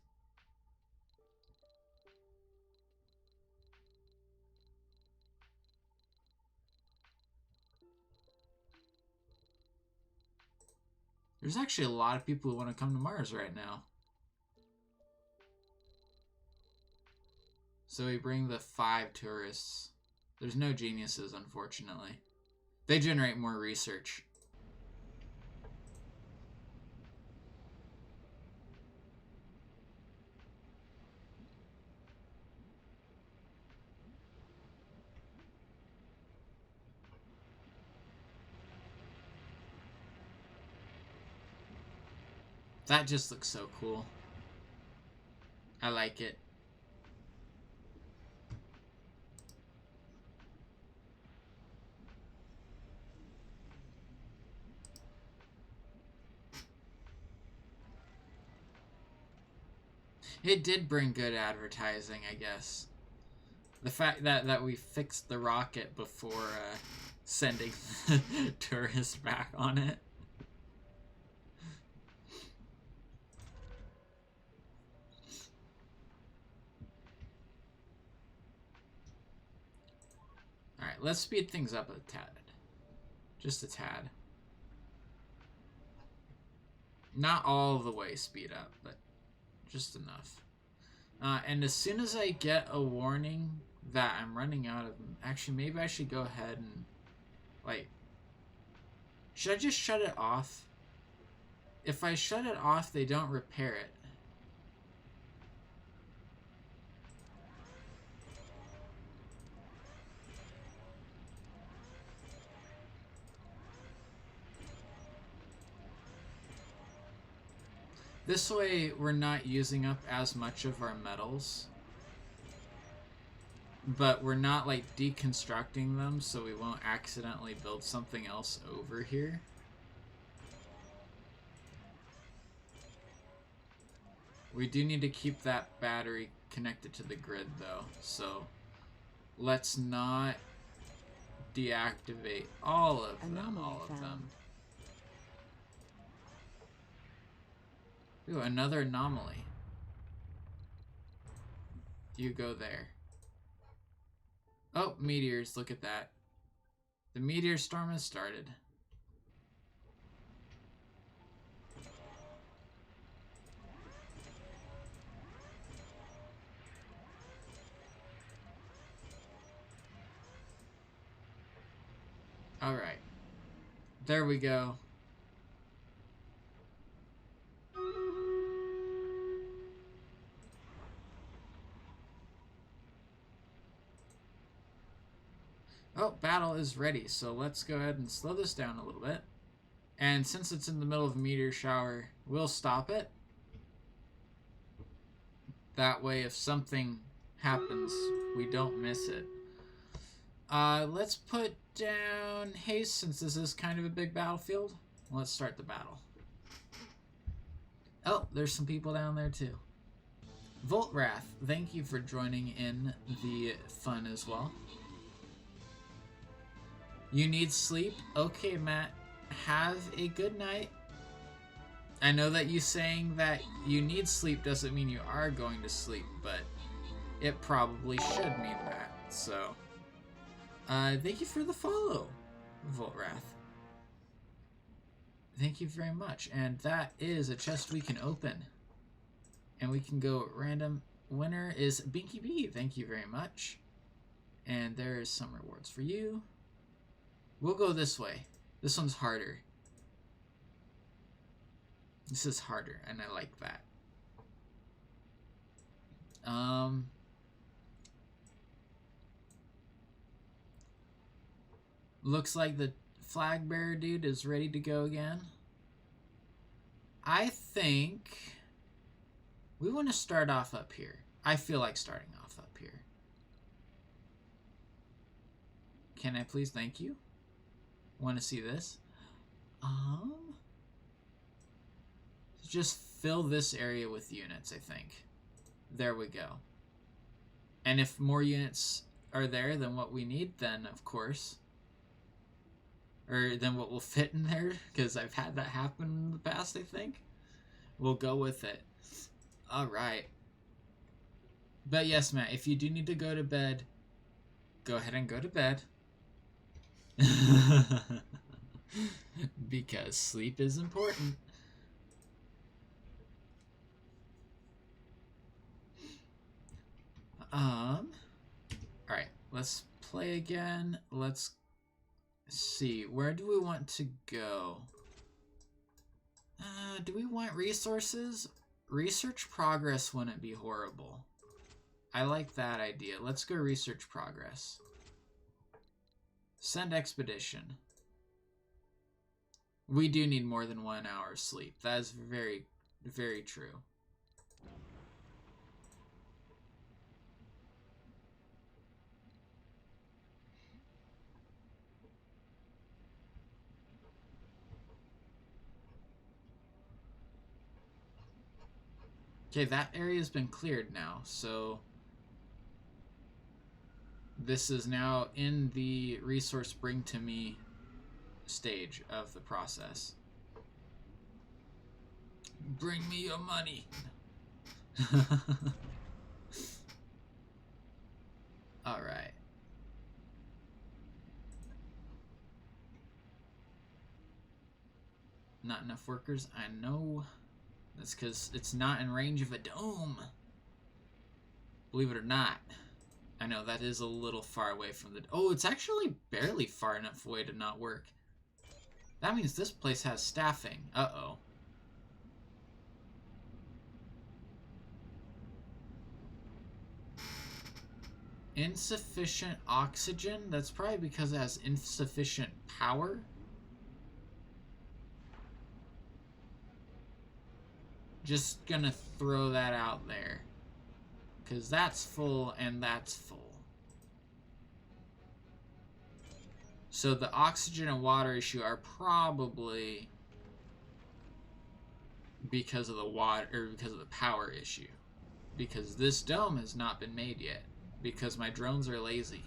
There's actually a lot of people who want to come to Mars right now. So we bring the 5 tourists. There's no geniuses, unfortunately. They generate more research. That just looks so cool. I like it. It did bring good advertising, I guess. The fact that we fixed the rocket before sending the tourists back on it. Alright, let's speed things up a tad. Just a tad. Not all the way speed up, but just enough. And as soon as I get a warning that I'm running out of... Actually, maybe I should go ahead and... Like... Should I just shut it off? If I shut it off, they don't repair it. This way, we're not using up as much of our metals. But we're not, like, deconstructing them, so we won't accidentally build something else over here. We do need to keep that battery connected to the grid, though, so let's not deactivate all of them. Ooh, another anomaly. You go there. Oh, meteors, look at that. The meteor storm has started. Alright. There we go. Oh, battle is ready, so let's go ahead and slow this down a little bit. And since it's in the middle of a meteor shower, we'll stop it. That way, if something happens, we don't miss it. Let's put down haste, since this is kind of a big battlefield. Let's start the battle. Oh, there's some people down there too. Voltrath, thank you for joining in the fun as well. You need sleep? Okay, Matt. Have a good night. I know that you saying that you need sleep doesn't mean you are going to sleep, but it probably should mean that. So, thank you for the follow, Voltrath. Thank you very much. And that is a chest we can open. And we can go random. Winner is Binky B. Thank you very much. And there's some rewards for you. We'll go this way. This one's harder. This is harder, and I like that. Looks like the flag bearer dude is ready to go again. I think we want to start off up here. I feel like starting off up here. Can I please? Thank you. Want to see this? Just fill this area with units, I think. There we go. And if more units are there than what we need, then of course. Or than what will fit in there, because I've had that happen in the past, I think. We'll go with it. Alright. But yes, Matt, if you do need to go to bed, go ahead and go to bed. Because sleep is important. let's play again. Let's see. Where do we want to go? Do we want resources? Research progress wouldn't be horrible. I like that idea. Let's go research progress. Send expedition. We do need more than 1 hour sleep. That is very, very true. Okay, that area's been cleared now, so this is now in the resource bring to me stage of the process. Bring me your money. All right. Not enough workers, I know. That's because it's not in range of a dome. Believe it or not. I know, that is a little far away from the... Oh, it's actually barely far enough away to not work. That means this place has staffing. Uh-oh. Insufficient oxygen? That's probably because it has insufficient power. Just gonna throw that out there. Because that's full and that's full. So the oxygen and water issue are probably because of the water, or because of the power issue. Because this dome has not been made yet. Because my drones are lazy.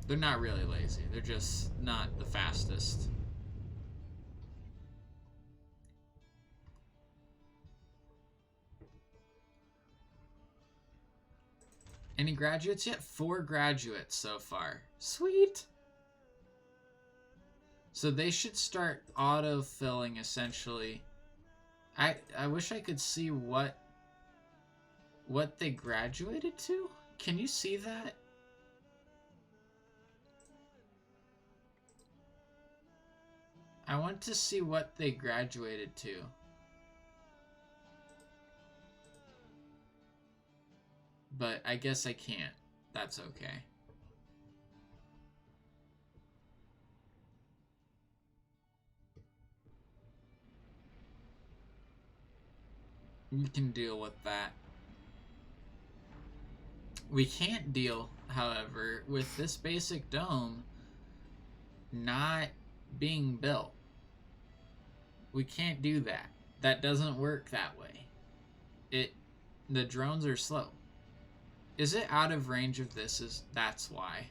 They're not really lazy. They're just not the fastest. Any graduates yet? 4 graduates so far. Sweet! So they should start auto-filling, essentially. I wish I could see what they graduated to. Can you see that? I want to see what they graduated to. But I guess I can't. That's okay. We can deal with that. We can't deal, however, with this basic dome not being built. We can't do that. That doesn't work that way. The drones are slow. Is it out of range of this? That's why.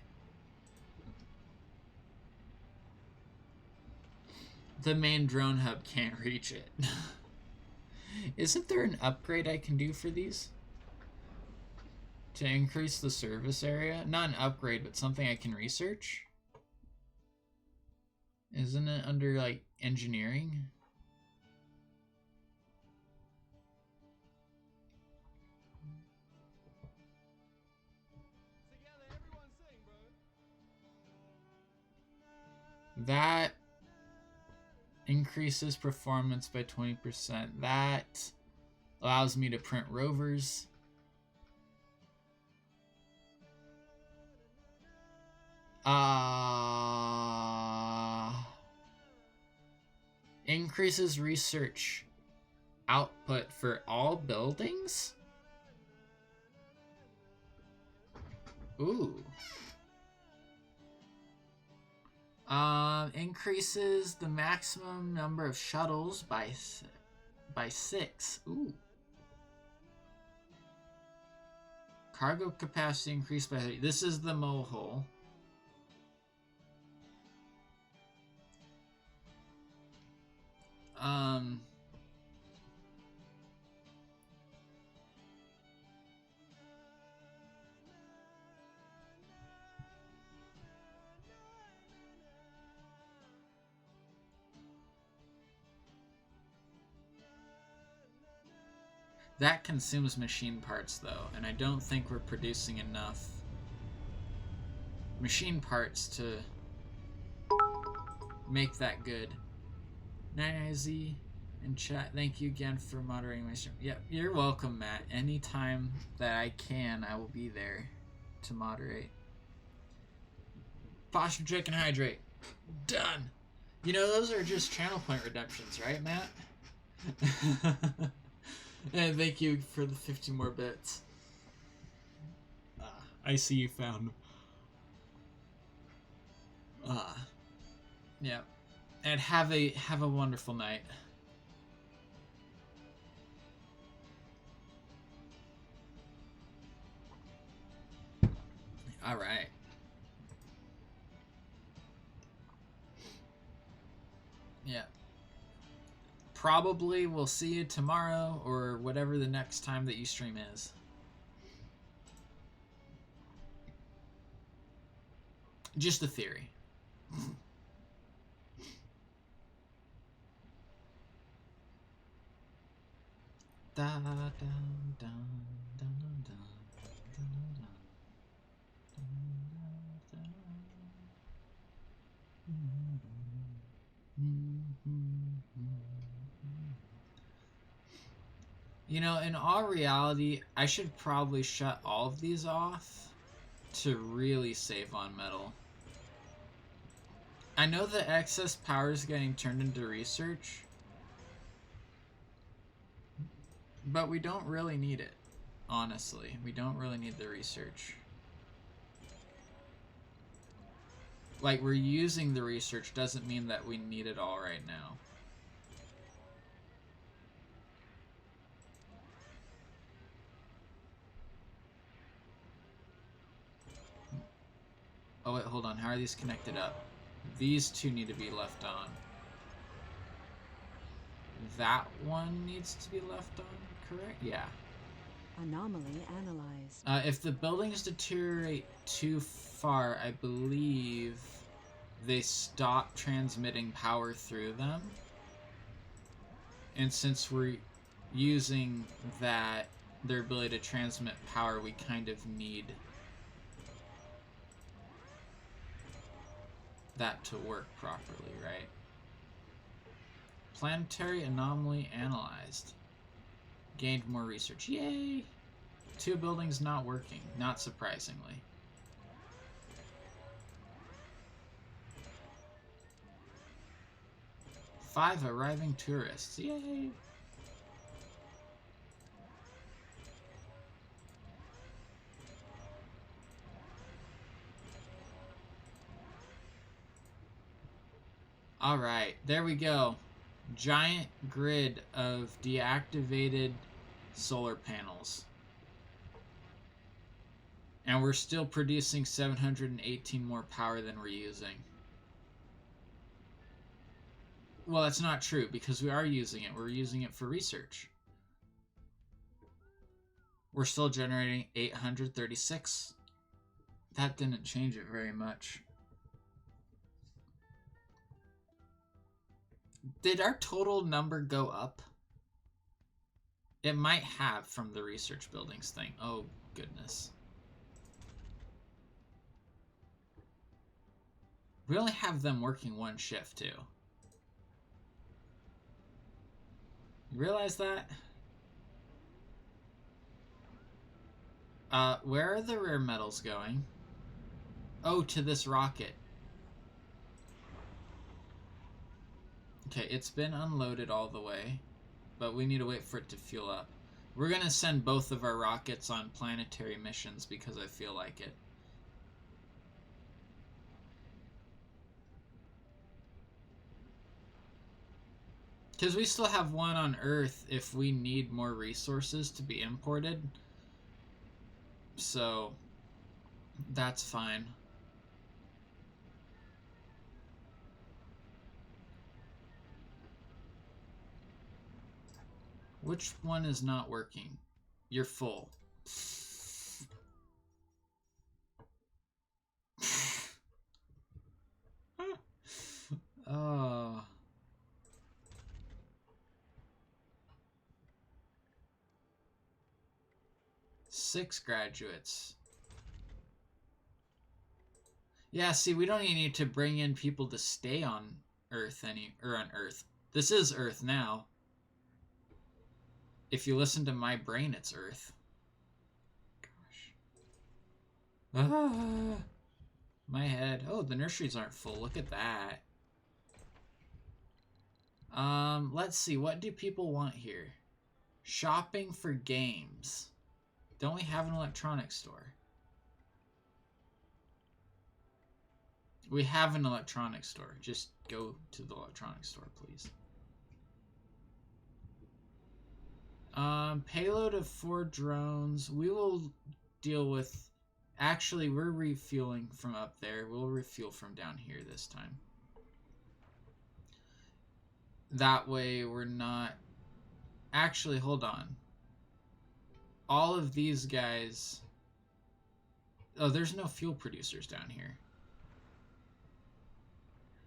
The main drone hub can't reach it. Isn't there an upgrade I can do for these? To increase the service area? Not an upgrade, but something I can research? Isn't it under, like, engineering? That increases performance by 20%. That allows me to print rovers. Increases research output for all buildings? Ooh. Increases the maximum number of shuttles by 6. Ooh. Cargo capacity increased by 30. This is the mohole. That consumes machine parts, though, and I don't think we're producing enough machine parts to make that good. Z in chat, thank you again for moderating my stream. Yep, you're welcome, Matt. Anytime that I can, I will be there to moderate. Posture, check, and hydrate. Done. You know, those are just channel point redemptions, right, Matt? And thank you for the 50 more bits. I see you found. Yeah. And have a wonderful night. All right. Yeah. Probably we'll see you tomorrow or whatever the next time that you stream is. Just a theory. Da, da, da, da, da, da, You know, in all reality, I should probably shut all of these off to really save on metal. I know the excess power is getting turned into research, but we don't really need it, honestly. We don't really need the research. Like, we're using the research doesn't mean that we need it all right now. Oh wait, hold on. How are these connected up? These two need to be left on. That one needs to be left on, correct? Yeah. Anomaly analyzed. If the buildings deteriorate too far, I believe they stop transmitting power through them. And since we're using that, their ability to transmit power, we kind of need that to work properly, right? Planetary anomaly analyzed. Gained more research. Yay! 2 buildings not working, not surprisingly. Five arriving tourists. Yay! Alright, there we go. Giant grid of deactivated solar panels. And we're still producing 718 more power than we're using. Well, that's not true, because we are using it. We're using it for research. We're still generating 836. That didn't change it very much. Did our total number go up? It might have from the research buildings thing. Oh, goodness. We only have them working one shift, too. You realize that? Where are the rare metals going? Oh, to this rocket. Okay, it's been unloaded all the way, but we need to wait for it to fuel up. We're gonna send both of our rockets on planetary missions because I feel like it. Because we still have one on Earth if we need more resources to be imported. So, that's fine. Which one is not working? You're full. Oh. 6 graduates. Yeah, see, we don't even need to bring in people to stay on Earth on Earth. This is Earth now. If you listen to my brain, it's Earth. Gosh. Ah, my head. Oh, the nurseries aren't full. Look at that. Let's see. What do people want here? Shopping for games. Don't we have an electronics store? We have an electronics store. Just go to the electronics store, please. Payload of 4 drones. We will deal with... Actually, we're refueling from up there. We'll refuel from down here this time. That way we're not... Actually, hold on. All of these guys... Oh, there's no fuel producers down here.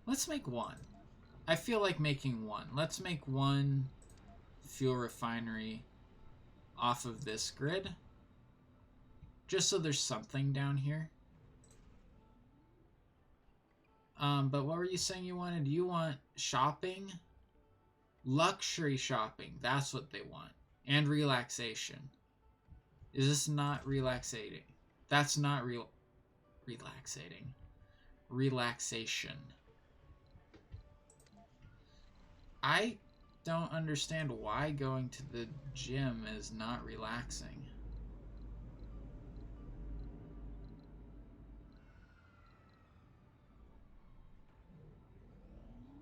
Let's make one. I feel like making one. Let's make one fuel refinery off of this grid. Just so there's something down here. But what were you saying you wanted? You want shopping? Luxury shopping. That's what they want. And relaxation. Is this not relaxating? That's not relaxating. Relaxation. I don't understand why going to the gym is not relaxing.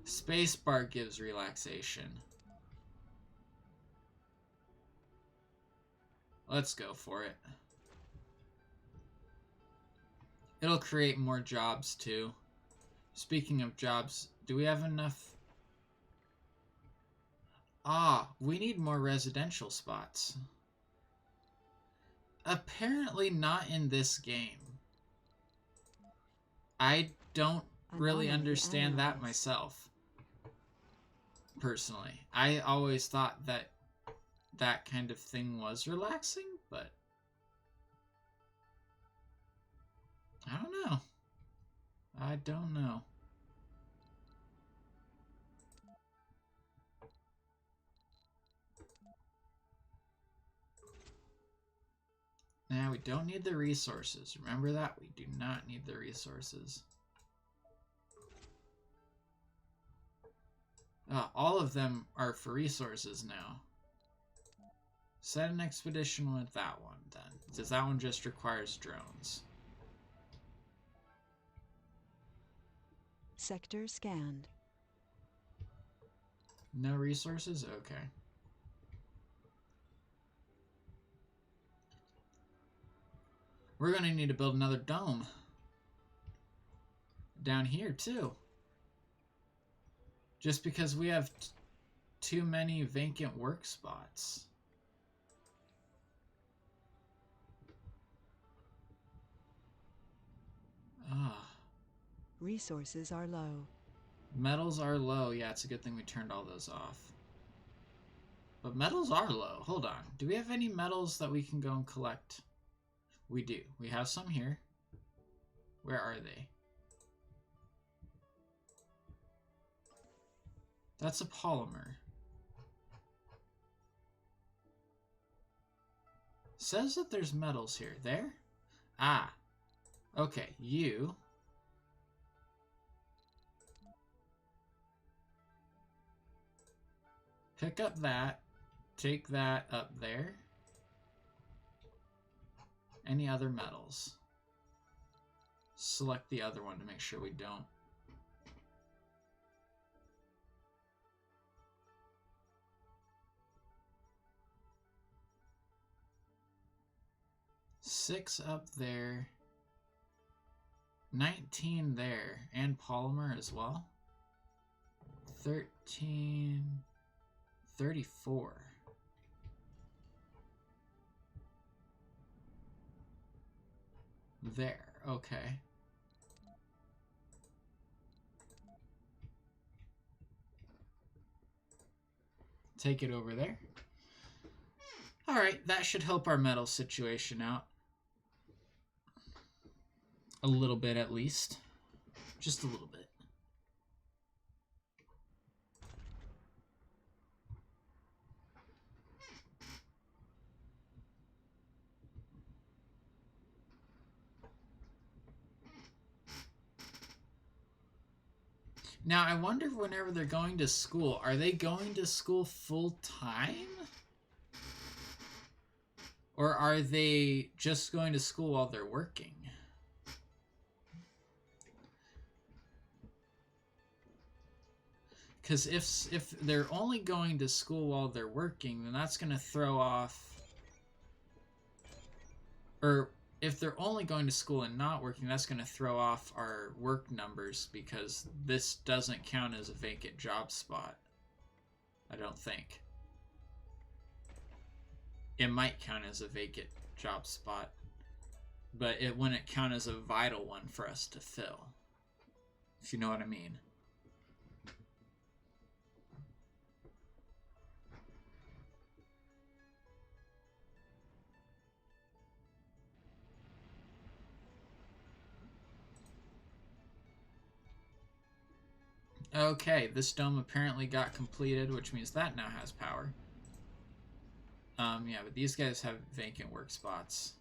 Spacebar gives relaxation. Let's go for it. It'll create more jobs too. Speaking of jobs, do we have enough? Ah, we need more residential spots. Apparently not in this game. I don't really understand that myself. Personally. I always thought that that kind of thing was relaxing, but I don't know. I don't know. Now, we don't need the resources. Remember that? We do not need the resources. All of them are for resources now. Set an expedition with that one, then. Because that one just requires drones. Sector scanned. No resources? Okay. We're going to need to build another dome. Down here, too. Just because we have too many vacant work spots. Resources are low. Metals are low. Yeah, it's a good thing we turned all those off. But metals are low. Hold on. Do we have any metals that we can go and collect? We do. We have some here. Where are they? That's a polymer. Says that there's metals here. There? Ah. Okay, you. Pick up that. Take that up there. Any other metals? Select the other one to make sure we don't. Six up there. 19 there. And polymer as well. 13. 34. There. Okay. Take it over there. Alright, that should help our metal situation out. A little bit, at least. Just a little bit. Now, I wonder whenever they're going to school, are they going to school full time? Or are they just going to school while they're working? Because if they're only going to school while they're working, then that's going to throw off... Or if they're only going to school and not working, that's going to throw off our work numbers, because this doesn't count as a vacant job spot. I don't think. It might count as a vacant job spot, but it wouldn't count as a vital one for us to fill, if you know what I mean. Okay, this dome apparently got completed, which means that now has power. Yeah, but these guys have vacant work spots.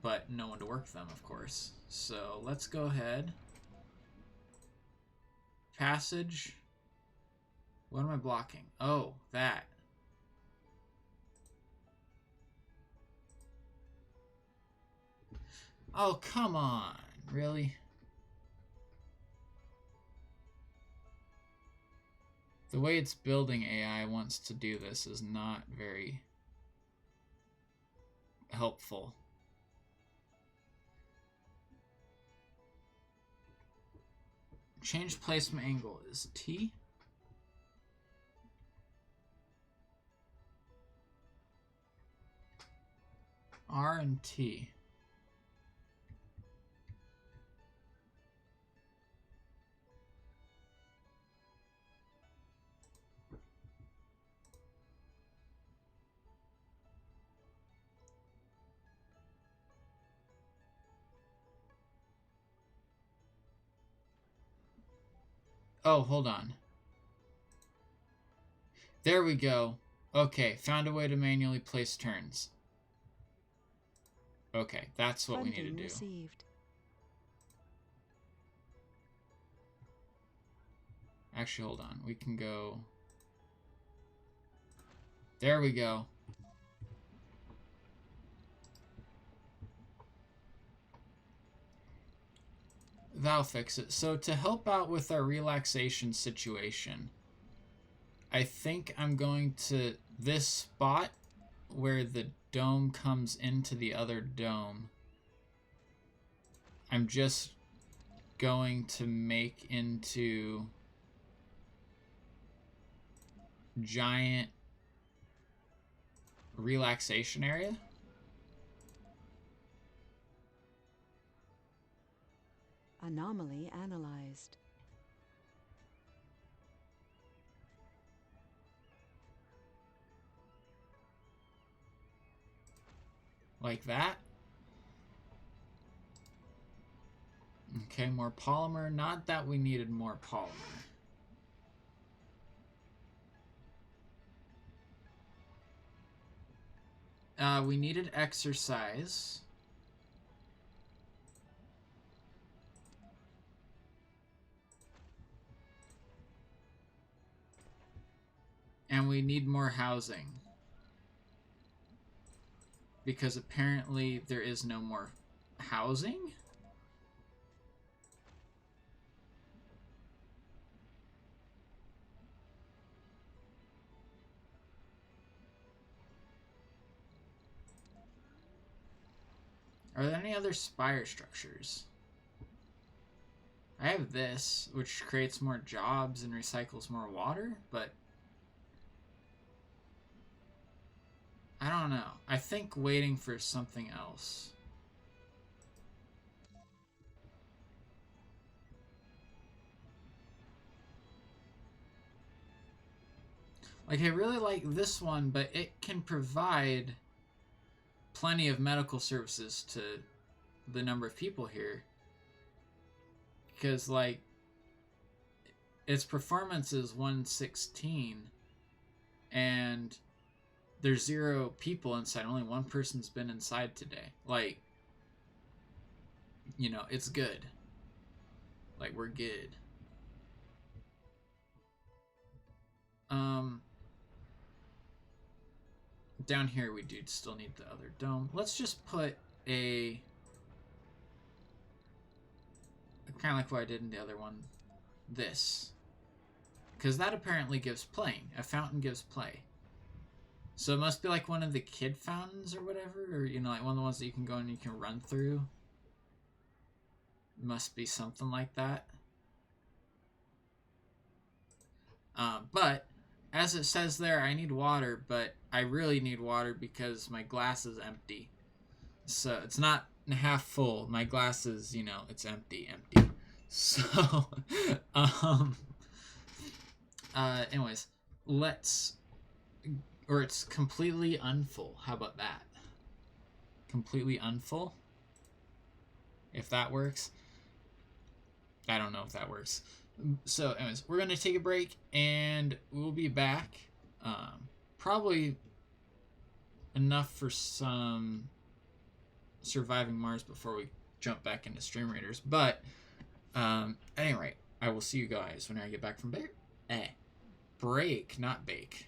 But no one to work them, of course. So let's go ahead. Passage. What am I blocking? Oh, that. Oh, come on. Really? The way it's building AI wants to do this is not very helpful. Change placement angle is T. R and T. Oh, hold on. There we go. Okay, found a way to manually place turns. Okay, that's what we need to do. Received. Actually, hold on. We can go... There we go. That'll fix it. So to help out with our relaxation situation, I think I'm going to this spot where the dome comes into the other dome. I'm just going to make into giant relaxation area. Anomaly analyzed. Like that. Okay, more polymer. Not that we needed more polymer. We needed exercise. And we need more housing. Because apparently there is no more housing? Are there any other spire structures? I have this, which creates more jobs and recycles more water, but I don't know. I think waiting for something else. Like, I really like this one, but it can provide plenty of medical services to the number of people here. Because, like, its performance is 116, and there's 0 people inside. Only 1 person's been inside today. Like, you know, it's good. Like, we're good. Down here we do still need the other dome. Let's just put a... kind of like what I did in the other one. This. Because that apparently gives playing. A fountain gives play. So it must be like one of the kid fountains or whatever. Or, you know, like one of the ones that you can go and you can run through. Must be something like that. But, as it says there, I need water, but I really need water because my glass is empty. So, it's not half full. My glass is, you know, it's empty. So, anyways, or it's completely unfull. How about that? Completely unfull? If that works. I don't know if that works. So, anyways, we're going to take a break, and we'll be back. Probably enough for some surviving Mars before we jump back into Stream Raiders. But, at any rate, I will see you guys when I get back from break, not bake.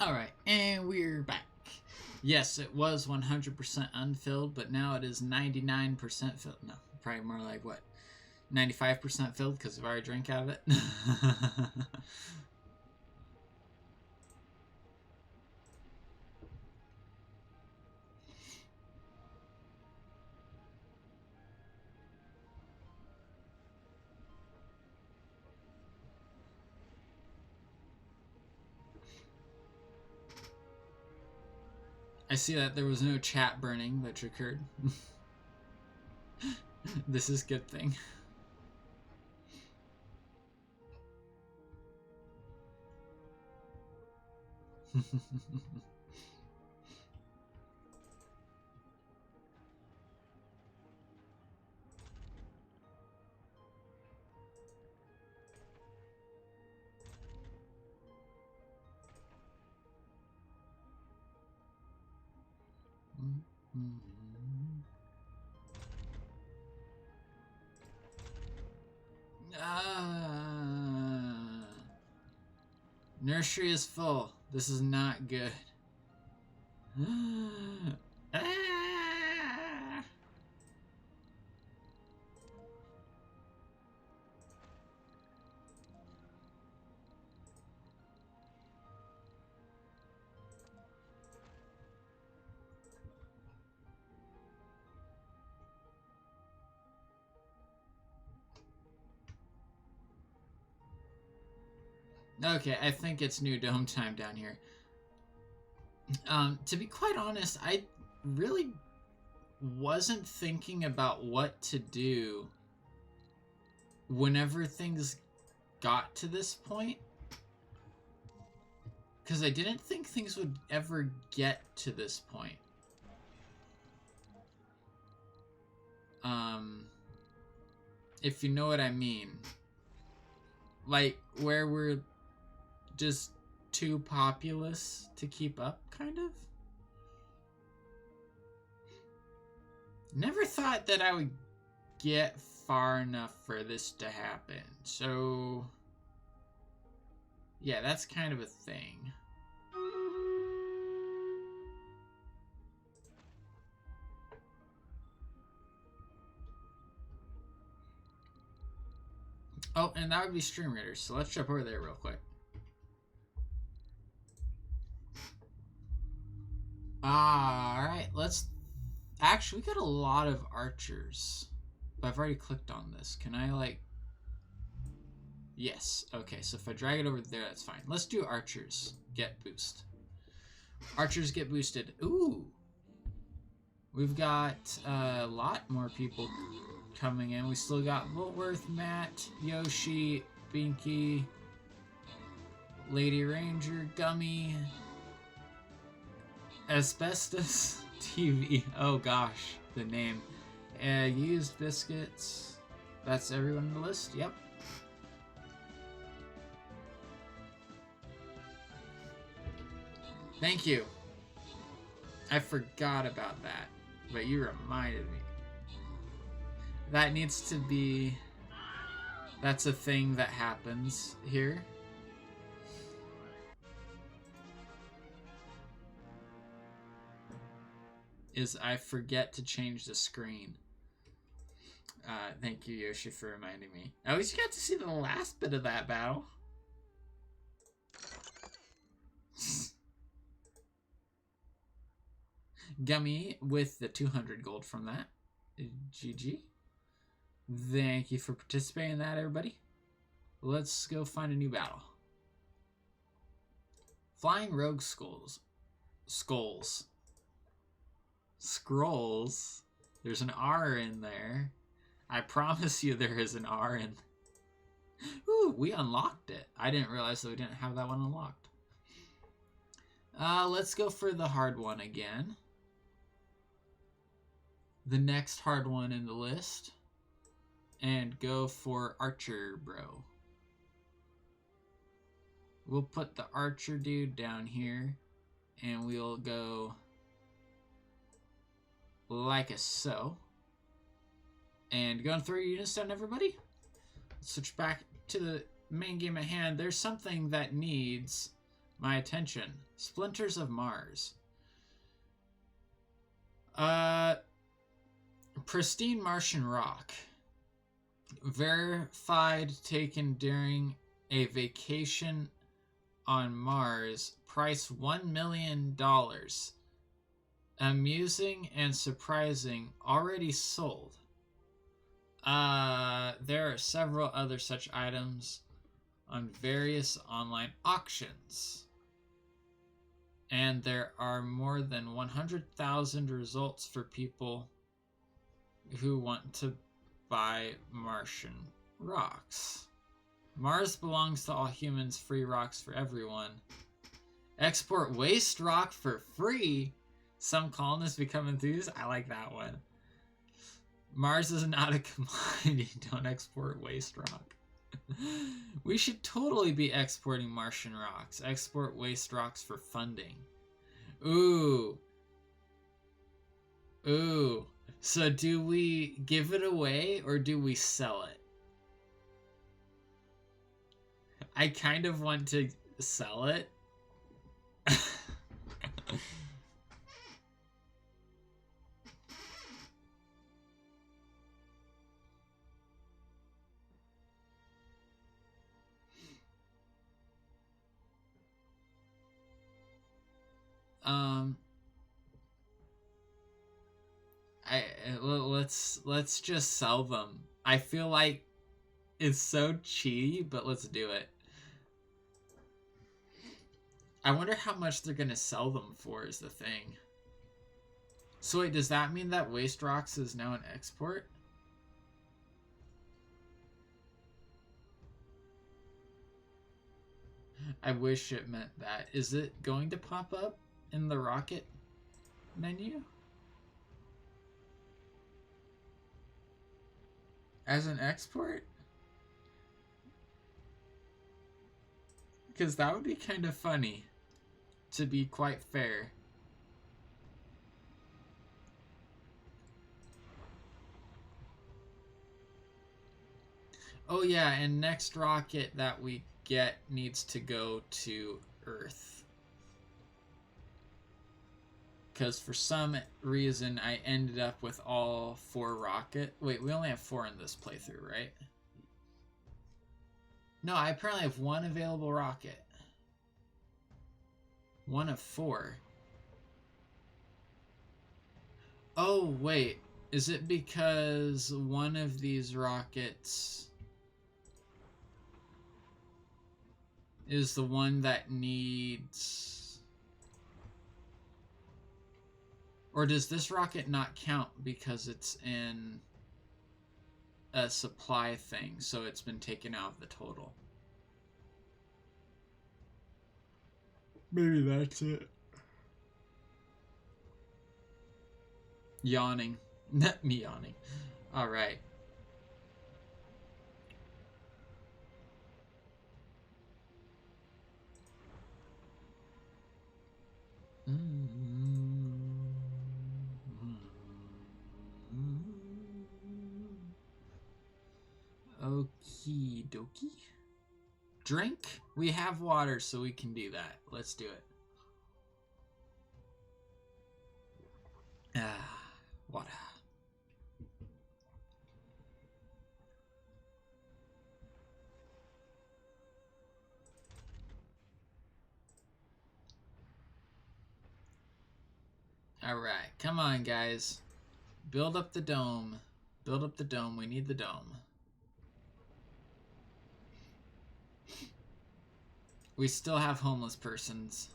Alright, and we're back. Yes, it was 100% unfilled, but now it is 99% filled. No, probably more like, what, 95% filled because I've already drank out of it. I see that there was no chat burning that occurred. This is a good thing. Nursery is full. This is not good. Okay, I think it's new dome time down here. To be quite honest, I really wasn't thinking about what to do whenever things got to this point. Because I didn't think things would ever get to this point. If you know what I mean. Like, where we're just too populous to keep up, kind of? Never thought that I would get far enough for this to happen. So, yeah, that's kind of a thing. Oh, and that would be Stream Raiders, so let's jump over there real quick. Alright, let's... Actually, we got a lot of archers. But I've already clicked on this. Can I, like... Yes. Okay, so if I drag it over there, that's fine. Let's do archers. Get boost. Archers get boosted. Ooh! We've got a lot more people coming in. We still got Wiltworth, Matt, Yoshi, Binky, Lady Ranger, Gummy, Asbestos TV. Oh gosh, the name. Used Biscuits. That's everyone on the list? Yep. Thank you. I forgot about that, but you reminded me. That needs to be... That's a thing that happens here. Is I forget to change the screen. Thank you, Yoshi, for reminding me. At least you got to see the last bit of that battle. Gummy with the 200 gold from that. GG. Thank you for participating in that, everybody. Let's go find a new battle. Flying Rogue Skulls. Skulls. Scrolls. There's an R in there. I promise you there is an R in. Ooh, we unlocked it. I didn't realize that we didn't have that one unlocked. Let's go for the hard one again. The next hard one in the list. And go for Archer Bro. We'll put the Archer dude down here. And we'll go like a so. And go and throw your units down, everybody. Switch back to the main game at hand. There's something that needs my attention. Splinters of Mars. Pristine Martian rock. Verified taken during a vacation on Mars. Price $1 million. Amusing and surprising. Already sold. There are several other such items on various online auctions. And there are more than 100,000 results for people who want to buy Martian rocks. Mars belongs to all humans, free rocks for everyone. Export waste rock for free. Some colonists become enthused. I like that one. Mars is not a commodity. Don't export waste rock. We should totally be exporting Martian rocks. Export waste rocks for funding. Ooh. Ooh. So do we give it away or do we sell it? I kind of want to sell it. Let's just sell them. I feel like it's so cheaty, but let's do it. I wonder how much they're gonna sell them for is the thing. So wait, does that mean that waste rocks is now an export? I wish it meant that. Is it going to pop up in the rocket menu? As an export? Because that would be kind of funny, to be quite fair. Oh yeah, and next rocket that we get needs to go to Earth. Because for some reason I ended up with all 4 rocket. Wait, we only have 4 in this playthrough, right? No, I apparently have 1 available rocket. 1 of 4. Oh, wait. Is it because one of these rockets is the one that needs... Or does this rocket not count because it's in a supply thing, so it's been taken out of the total? Maybe that's it. Yawning. Not me yawning. Alright. Okie dokie. Drink? We have water, so we can do that. Let's do it. Ah, water. Alright, come on, guys. Build up the dome. Build up the dome. We need the dome. We still have homeless persons.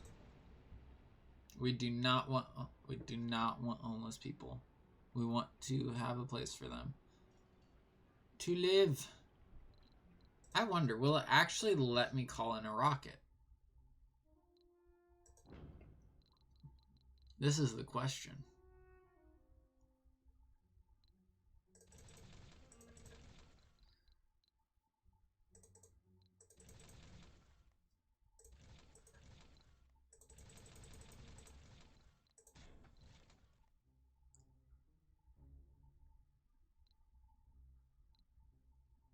We do not want homeless people. We want to have a place for them to live. I wonder, will it actually let me call in a rocket? This is the question.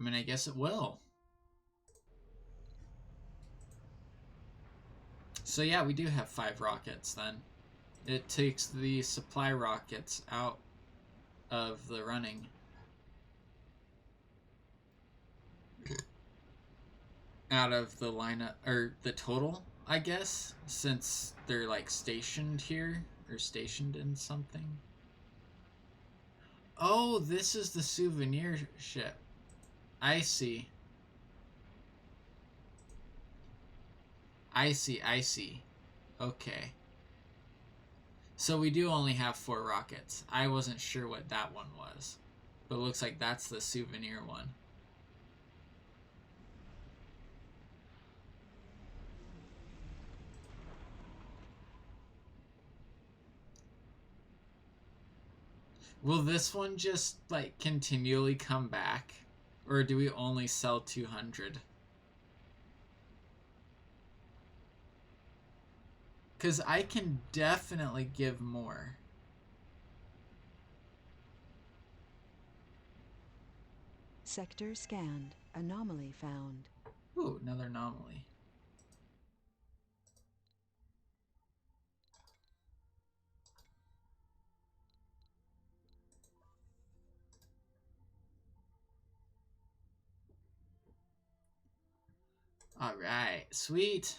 I mean, I guess it will. So yeah, we do have 5 rockets then. It takes the supply rockets out of the running. Out of the lineup, or the total, I guess, since they're like stationed here, or stationed in something. Oh, this is the souvenir ship. I see. I see. Okay. So we do only have 4 rockets. I wasn't sure what that one was. But it looks like that's the souvenir one. Will this one just, like, continually come back? Or do we only sell 200? Because I can definitely give more. Sector scanned. Anomaly found. Ooh, another anomaly. Alright, sweet.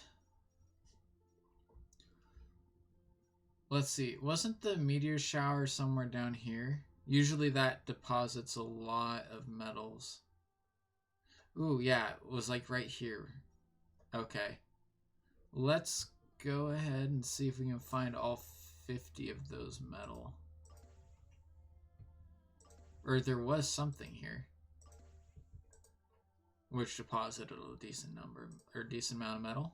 Let's see, wasn't the meteor shower somewhere down here? Usually that deposits a lot of metals. Ooh, yeah, it was like right here. Okay. Let's go ahead and see if we can find all 50 of those metal. Or there was something here. Which deposited a decent number, or decent amount of metal.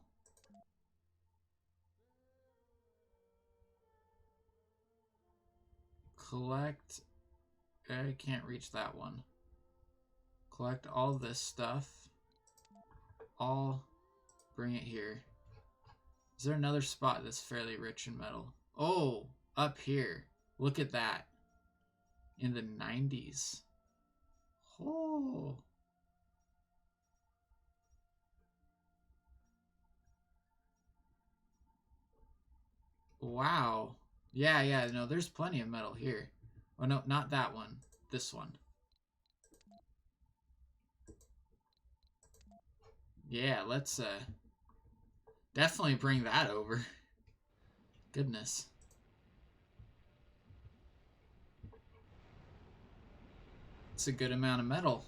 Collect. I can't reach that one. Collect all this stuff. All. Bring it here. Is there another spot that's fairly rich in metal? Oh, up here. Look at that. In the 90s. Oh. Wow. Yeah, no, there's plenty of metal here. Oh, no, not that one. This one. Yeah, let's, definitely bring that over. Goodness. It's a good amount of metal.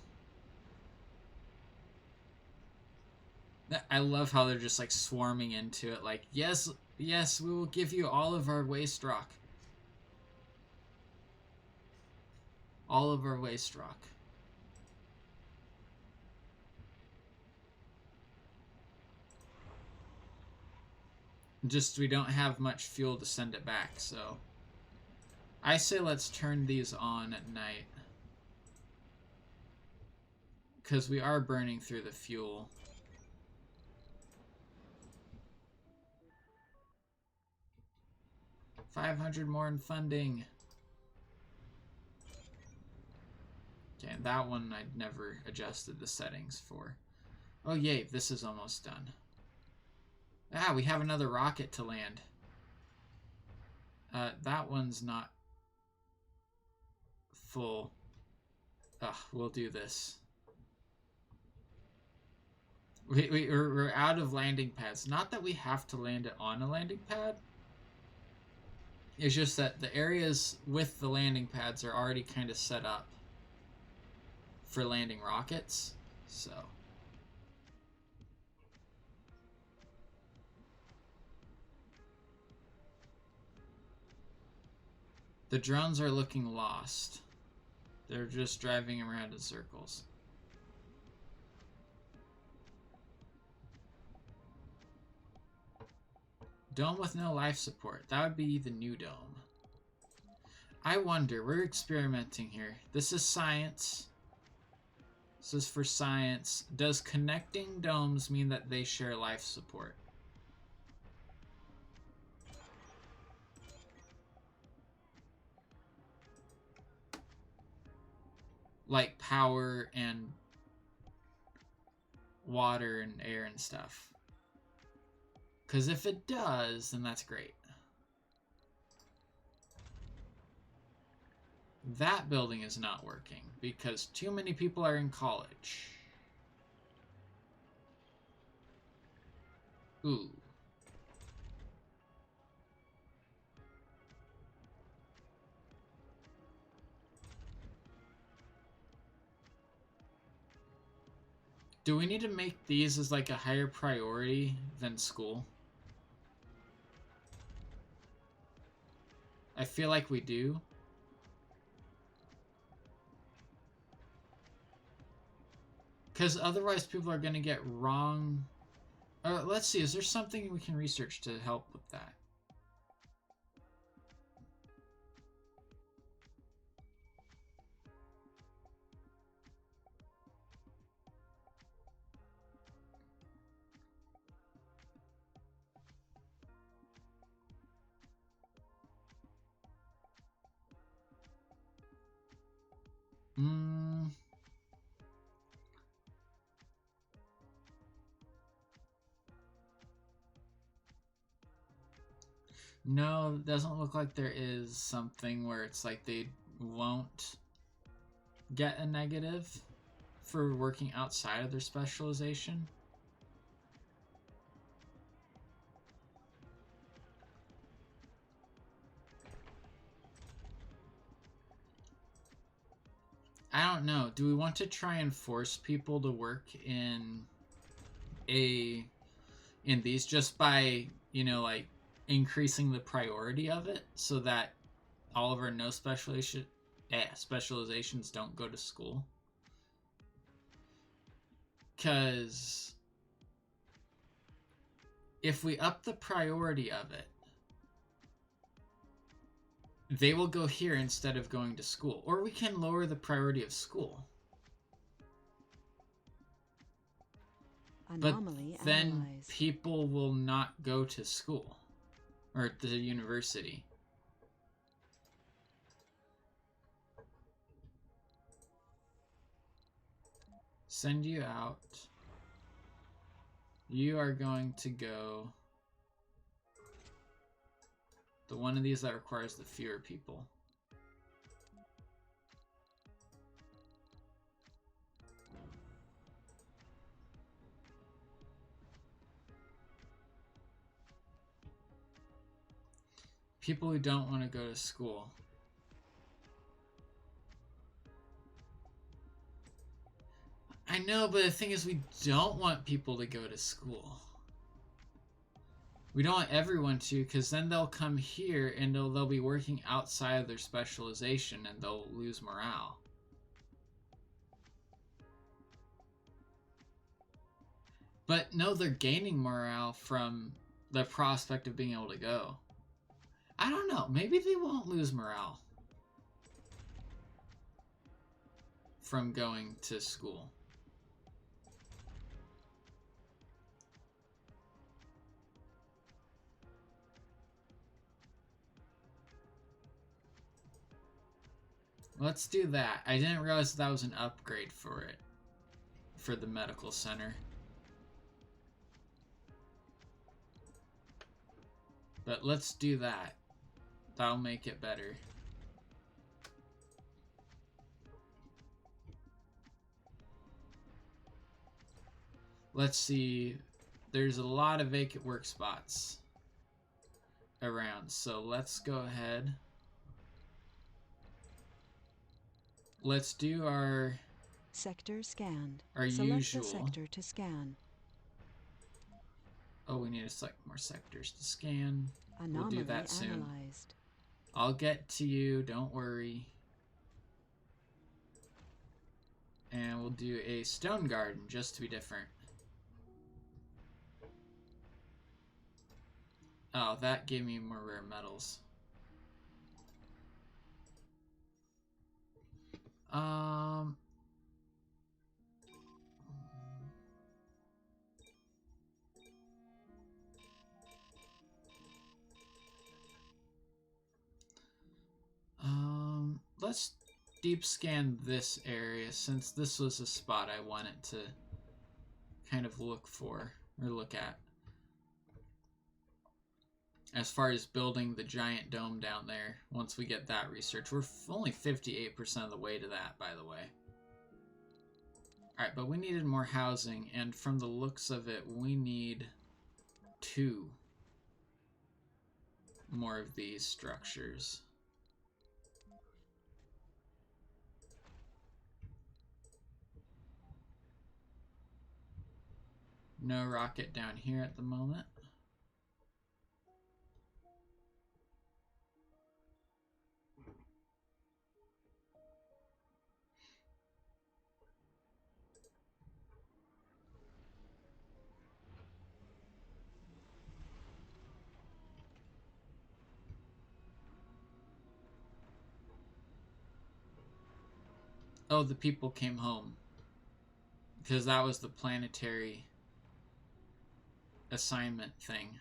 I love how they're just, like, swarming into it. Like, yes, yes, we will give you all of our waste rock. All of our waste rock. Just, we don't have much fuel to send it back, so... I say let's turn these on at night. Because we are burning through the fuel. $500 more in funding. Okay, that one I'd never adjusted the settings for. Oh yay, this is almost done. Ah, we have another rocket to land. That one's not full. Ugh, we'll do this. We're out of landing pads. Not that we have to land it on a landing pad. It's just that the areas with the landing pads are already kind of set up for landing rockets, so... The drones are looking lost. They're just driving around in circles. Dome with no life support. That would be the new dome. I wonder, we're experimenting here. This is science. This is for science. Does connecting domes mean that they share life support? Like power and water and air and stuff. Because if it does, then that's great. That building is not working because too many people are in college. Ooh. Do we need to make these as like a higher priority than school? I feel like we do. Because otherwise people are going to get wrong. Let's see, is there something we can research to help with that? No, it doesn't look like there is something where it's like they won't get a negative for working outside of their specialization. I don't know. Do we want to try and force people to work in these just by, you know, like increasing the priority of it so that all of our no specializations don't go to school? Because if we up the priority of it, they will go here instead of going to school. Or we can lower the priority of school. Anomaly but then analyzed. people will not go to school or the university. Send you out. You are going to go The one of these that requires the fewer people. People who don't want to go to school. I know, but the thing is we don't want people to go to school. We don't want everyone to, because then they'll come here and they'll be working outside of their specialization and they'll lose morale. But no, they're gaining morale from the prospect of being able to go. I don't know, maybe they won't lose morale from going to school. Let's do that. I didn't realize that was an upgrade for it. For the medical center. But let's do that. That'll make it better. Let's see. There's a lot of vacant work spots around. So let's go ahead. Let's do our Sector scanned. Select Select usual. the sector to scan. Oh, we need to select more sectors to scan. Anomaly We'll do that soon. analyzed. I'll get to you, don't worry. And we'll do a stone garden just to be different. Oh, that gave me more rare metals. Let's deep scan this area since this was a spot I wanted to kind of look for or look at. As far as building the giant dome down there, once we get that research, we're only 58% of the way to that, by the way. Alright, but we needed more housing, and from the looks of it, we need 2 more of these structures. No rocket down here at the moment. Oh, the people came home. Because that was the planetary assignment thing.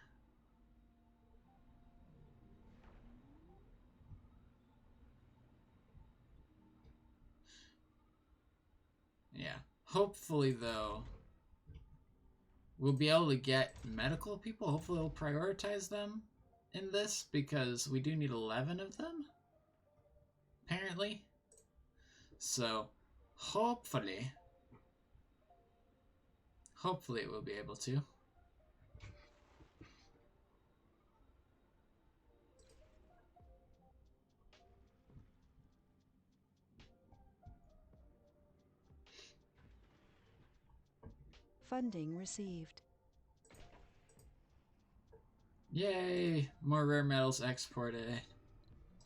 Yeah. Hopefully, though, we'll be able to get medical people. Hopefully, we'll prioritize them in this, because we do need 11 of them, apparently. So, hopefully we'll be able to. Funding received. Yay! More rare metals exported.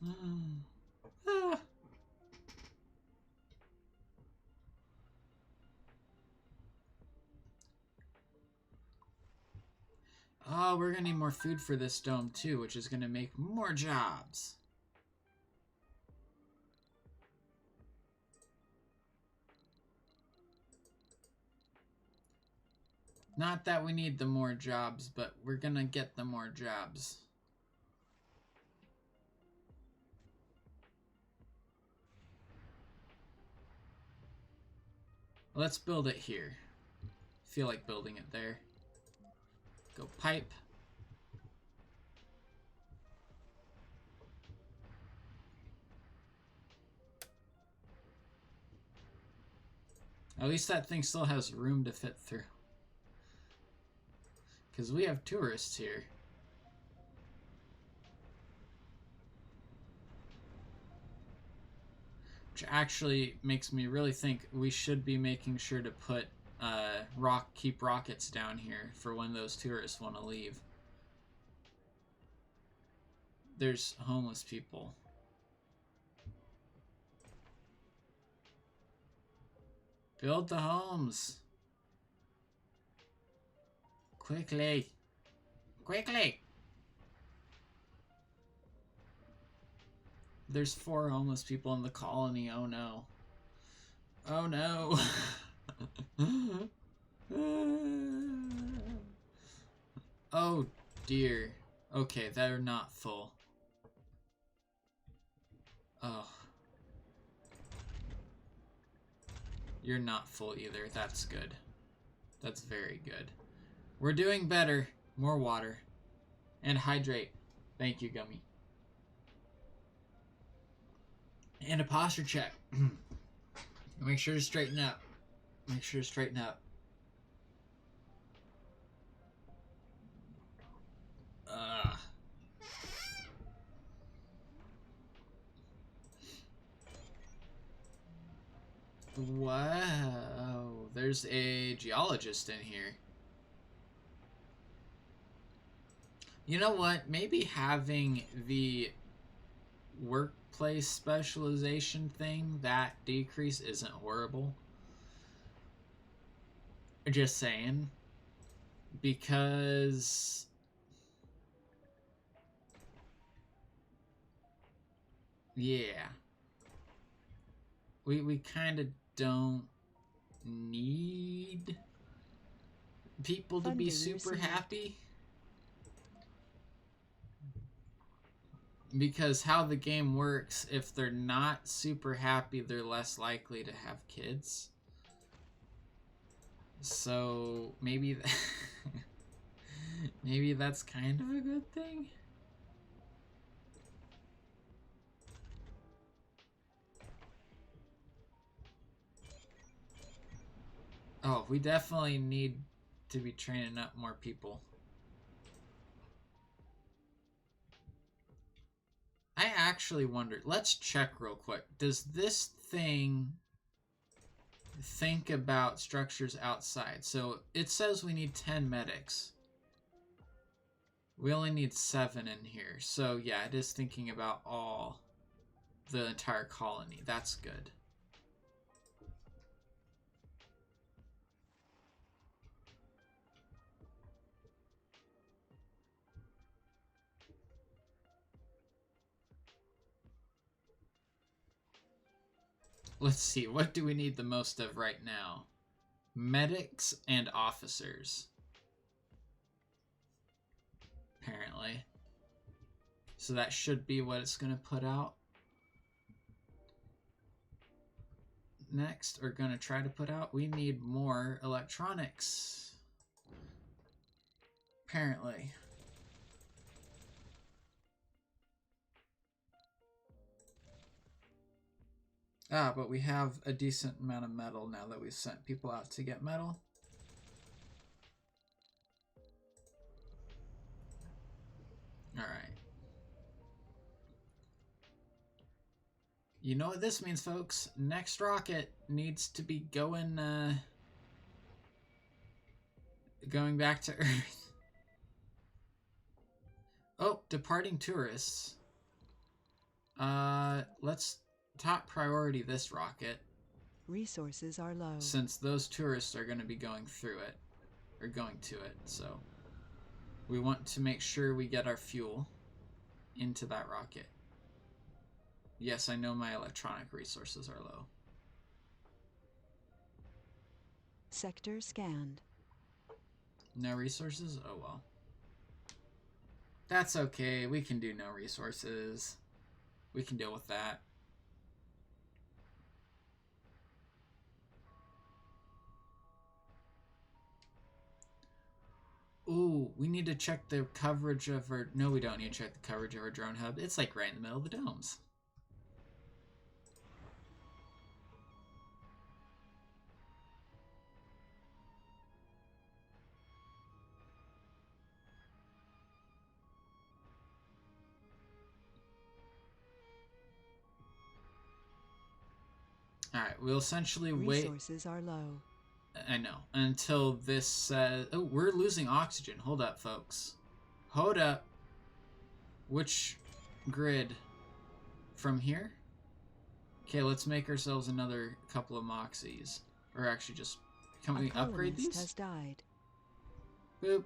Ah. Oh, we're gonna need more food for this dome too, which is gonna make more jobs. Not that we need the more jobs, but we're gonna get the more jobs. Let's build it here. Feel like building it there. Go pipe. At least that thing still has room to fit through. Because we have tourists here. Which actually makes me really think we should be making sure to put keep rockets down here for when those tourists want to leave. There's homeless people. Build the homes. Quickly. Quickly. There's 4 homeless people in the colony. Oh no. Oh no. Oh dear. Okay, they're not full. Oh. You're not full either. That's good. That's very good. We're doing better. More water. And hydrate. Thank you, Gummy. And a posture check. Make sure to straighten up. Make sure to straighten up. Wow. There's a geologist in here. You know what? Maybe having the workplace specialization thing, that decrease isn't horrible. Just saying. Because yeah. We kind of don't need people to be super happy. Because how the game works, if they're not super happy, they're less likely to have kids. So maybe maybe that's kind of a good thing. Oh, we definitely need to be training up more people. I actually wondered, let's check real quick. Does this thing think about structures outside? So it says we need 10 medics. We only need 7 in here. So yeah, it is thinking about the entire colony. That's good. Let's see, what do we need the most of right now? Medics and officers. Apparently. So that should be what it's going to put out. Next, we're going to try to put out, we need more electronics. Apparently. Ah, but we have a decent amount of metal now that we've sent people out to get metal. Alright. You know what this means, folks? Next rocket needs to be going back to Earth. Oh, departing tourists. Let's top priority this rocket. Resources are low. Since those tourists are going to be going through it, or going to it, so we want to make sure we get our fuel into that rocket. Yes, I know my electronic resources are low. Sector scanned. No resources? Oh well. That's okay, we can do no resources. We can deal with that. Ooh, we need to check the coverage of our... No, we don't need to check the coverage of our drone hub. It's like right in the middle of the domes. Alright, we'll essentially wait. Resources are low. I know. Until this says... oh, we're losing oxygen. Hold up, folks. Hold up. Which grid? From here? Okay, let's make ourselves another couple of Moxies. Or actually just... can we upgrade these? Has died. Boop.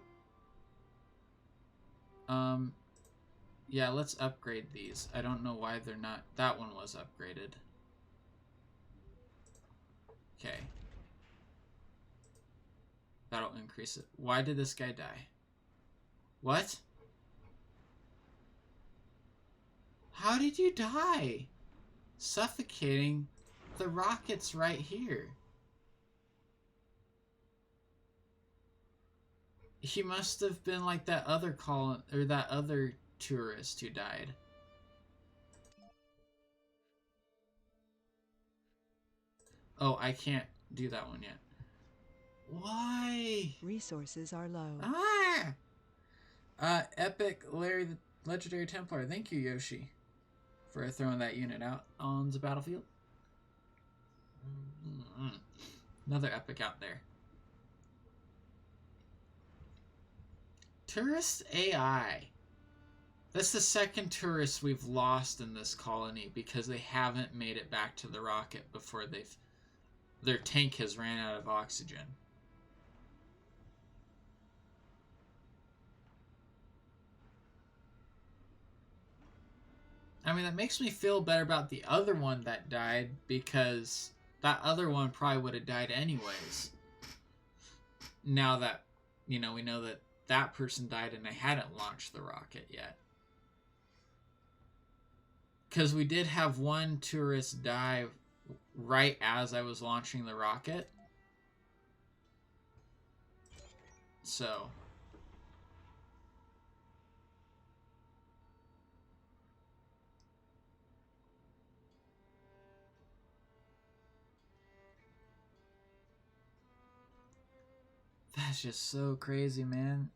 Yeah, let's upgrade these. I don't know why they're not... that one was upgraded. Okay. That'll increase it. Why did this guy die? What? How did you die? Suffocating? The rocket's right here. He must have been like that other or that other tourist who died. Oh, I can't do that one yet. Why? Resources are low. Epic Larry the Legendary Templar. Thank you, Yoshi, for throwing that unit out on the battlefield. Another epic out there. Tourist AI. That's the second tourist we've lost in this colony because they haven't made it back to the rocket before their tank has ran out of oxygen. I mean, that makes me feel better about the other one that died because that other one probably would have died anyways. Now that, you know, we know that that person died and they hadn't launched the rocket yet. Because we did have one tourist die right as I was launching the rocket. So... that's just so crazy, man.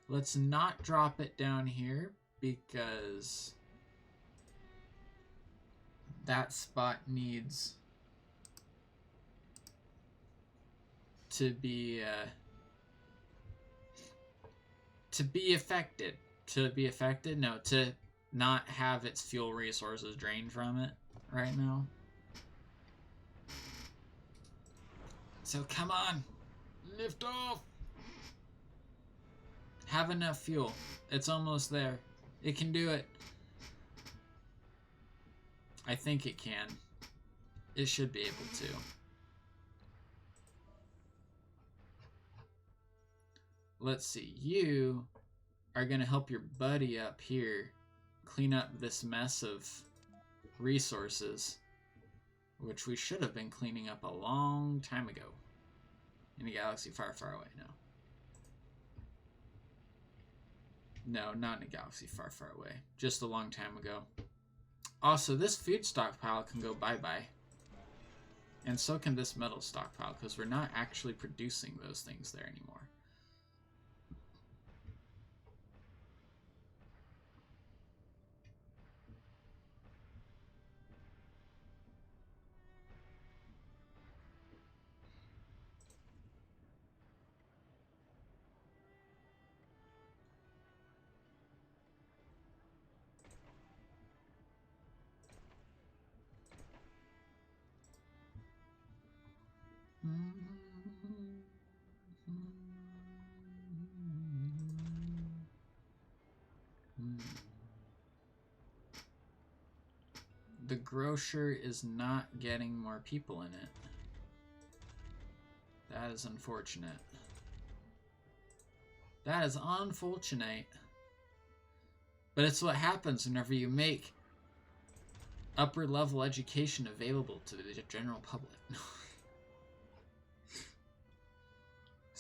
Let's not drop it down here because that spot needs to be affected. To be affected? No, to not have its fuel resources drained from it right now. So come on, lift off. Have enough fuel. It's almost there. It can do it. I think it can. It should be able to. Let's see. You are going to help your buddy up here clean up this mess of resources, which we should have been cleaning up a long time ago. In a galaxy far, far away. No, not in a galaxy far, far away. Just a long time ago. Also, this food stockpile can go bye-bye. And so can this metal stockpile, because we're not actually producing those things there anymore. The grocer is not getting more people in it. That is unfortunate. That is unfortunate. But it's what happens whenever you make upper level education available to the general public.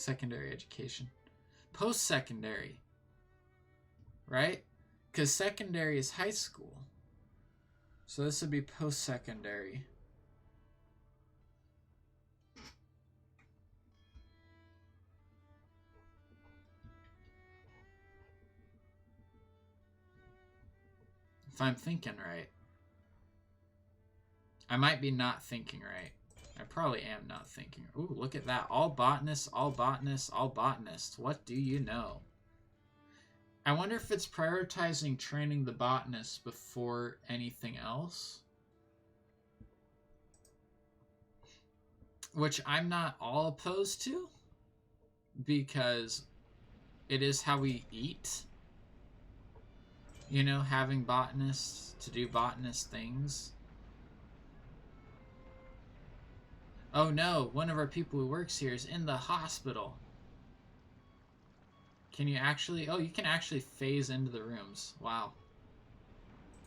Secondary education. Post-secondary. Right? Because secondary is high school. So this would be post-secondary. If I'm thinking right. I might be not thinking right. I probably am not thinking. Ooh, look at that. All botanists, all botanists, all botanists. What do you know? I wonder if it's prioritizing training the botanists before anything else. Which I'm not all opposed to. Because it is how we eat. You know, having botanists to do botanist things. Oh no, one of our people who works here is in the hospital. Can you actually... Oh, you can actually phase into the rooms. Wow.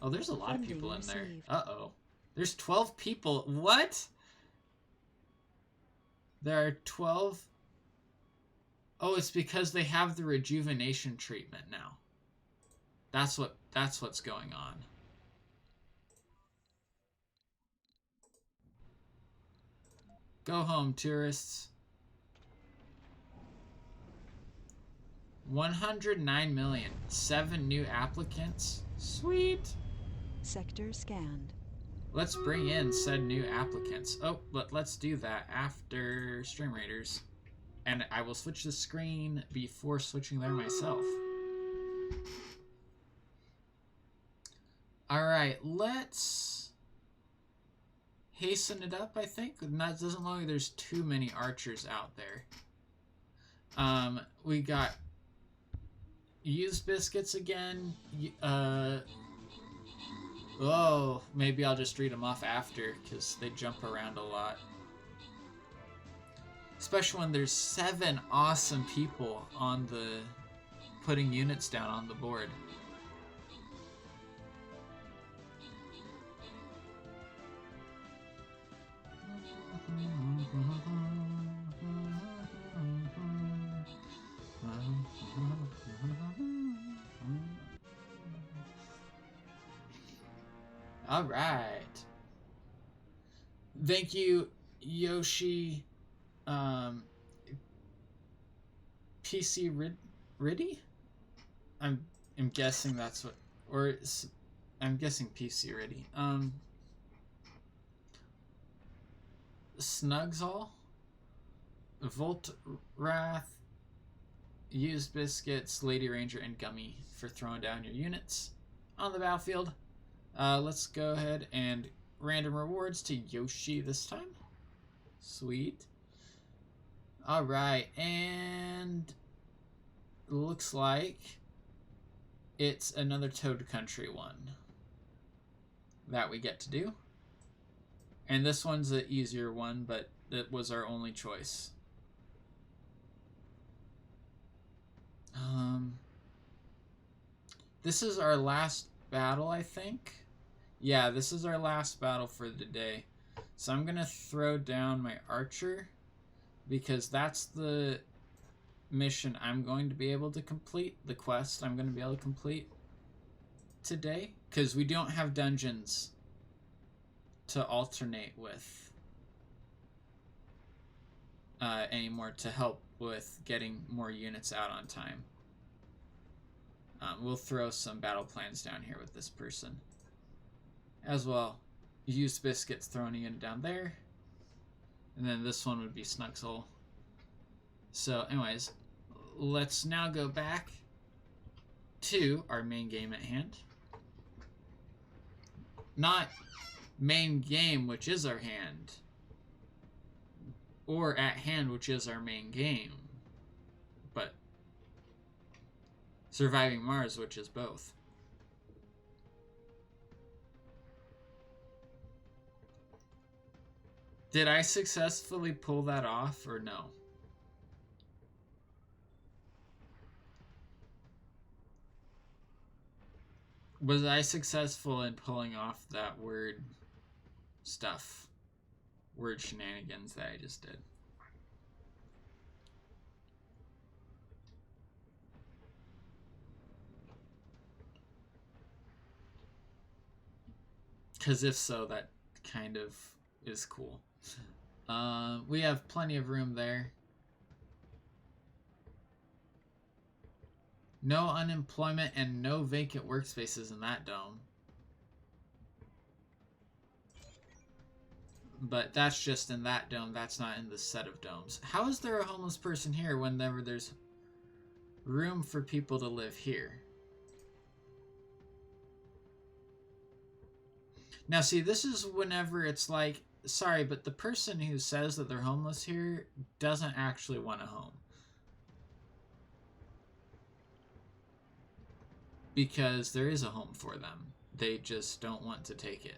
Oh, there's a lot of people in there. Uh-oh. There's 12 people. What? There are 12... Oh, it's because they have the rejuvenation treatment now. That's what's going on. Go home, tourists. 109 million. 7 new applicants. Sweet. Sector scanned. Let's bring in said new applicants. Oh, but let's do that after Stream Raiders. And I will switch the screen before switching there myself. Alright, let's hasten it up, I think. That doesn't look like there's too many archers out there. We got used biscuits again. Oh, maybe I'll just read them off after, because they jump around a lot. Especially when there's 7 awesome people on the... putting units down on the board. All right. Thank you, Yoshi. PC Riddy? I'm guessing that's what, or I'm guessing PC Riddy. Snugsall, Volt Wrath, Used Biscuits, Lady Ranger, and Gummy for throwing down your units on the battlefield. Let's go ahead and random rewards to Yoshi this time. Sweet. Alright, and looks like it's another Toad Country one that we get to do. And this one's an easier one, but it was our only choice. This is our last battle, I think. Yeah, this is our last battle for the day. So I'm going to throw down my archer, because that's the mission I'm going to be able to complete, the quest I'm going to be able to complete today, because we don't have dungeons to alternate with anymore to help with getting more units out on time. We'll throw some battle plans down here with this person as well. Used Biscuits throwing a unit down there, and then this one would be Snugsall. So anyways, let's now go back to our main game at hand. Not main game, which is our hand, or at hand, which is our main game, but Surviving Mars, which is both. Did I successfully pull that off, or no? Was I successful in pulling off that word stuff? Word shenanigans that I just did? Because if so, that kind of is cool. We have plenty of room there. No unemployment and no vacant workspaces in that dome. But that's just in that dome. That's not in the set of domes. How is there a homeless person here whenever there's room for people to live here? Now, see, this is whenever it's like, sorry, but the person who says that they're homeless here doesn't actually want a home. Because there is a home for them. They just don't want to take it.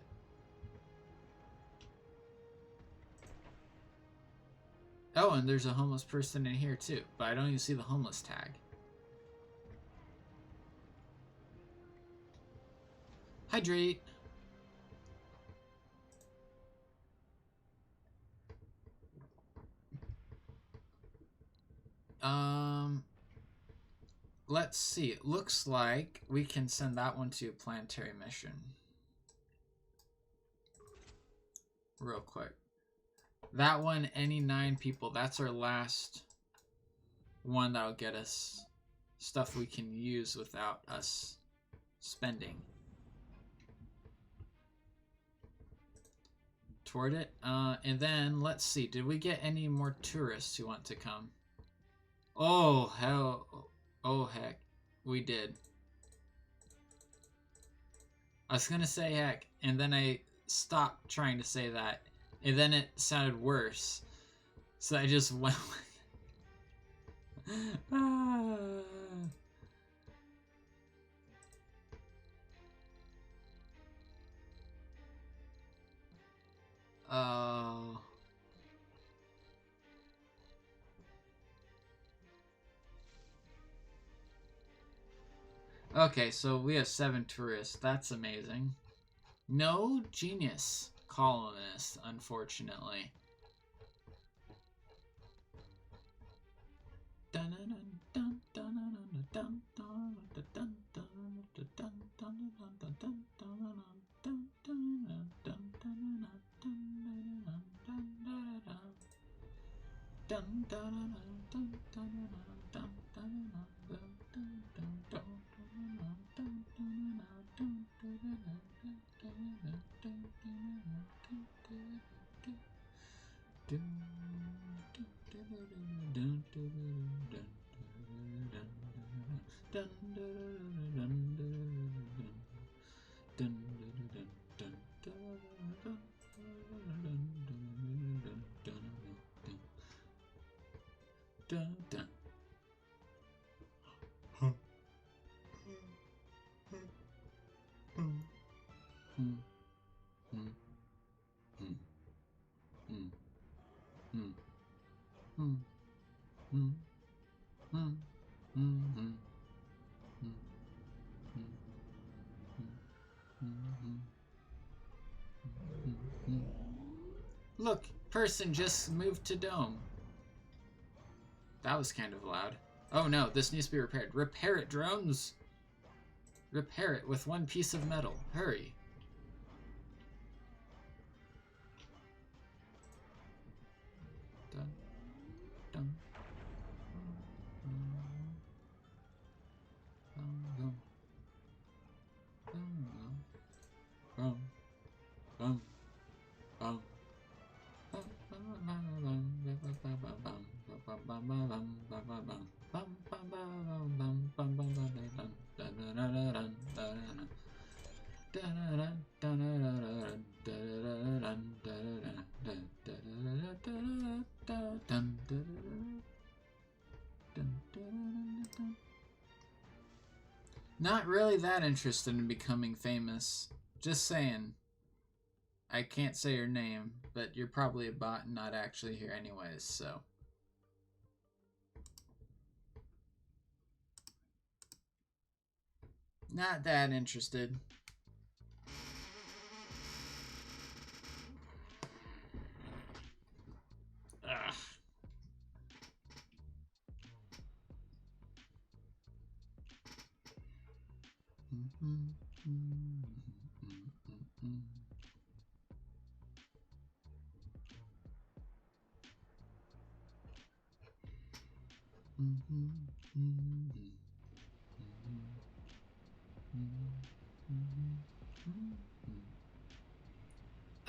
Oh, and there's a homeless person in here too, but I don't even see the homeless tag. Hydrate. Let's see. It looks like we can send that one to a planetary mission. Real quick. That one, any 9 people, that's our last one that'll get us stuff we can use without us spending toward it. And then, let's see, did we get any more tourists who want to come? Oh, hell. Oh, heck. We did. I was gonna say heck, and then I stopped trying to say that, and then it sounded worse. So I just went with it. Oh. Okay, so we have 7 tourists. That's amazing. No genius colonists, unfortunately. Look, person just moved to dome. That was kind of loud. Oh no, this needs to be repaired. Repair it, drones! Repair it with 1 piece of metal. Hurry. Dun, dun. Not really that interested in becoming famous. Just saying. I can't say your name, but you're probably a bot and not actually here anyways, so. Not that interested. Ugh.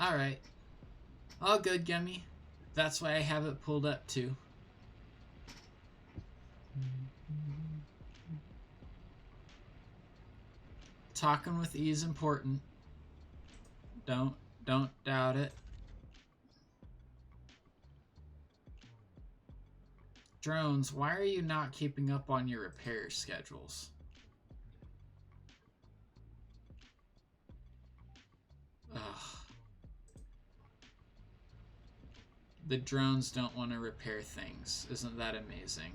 Alright. All good, Gummy. That's why I have it pulled up too. Talking with E is important. Don't doubt it. Drones, why are you not keeping up on your repair schedules? Ugh. The drones don't want to repair things. Isn't that amazing?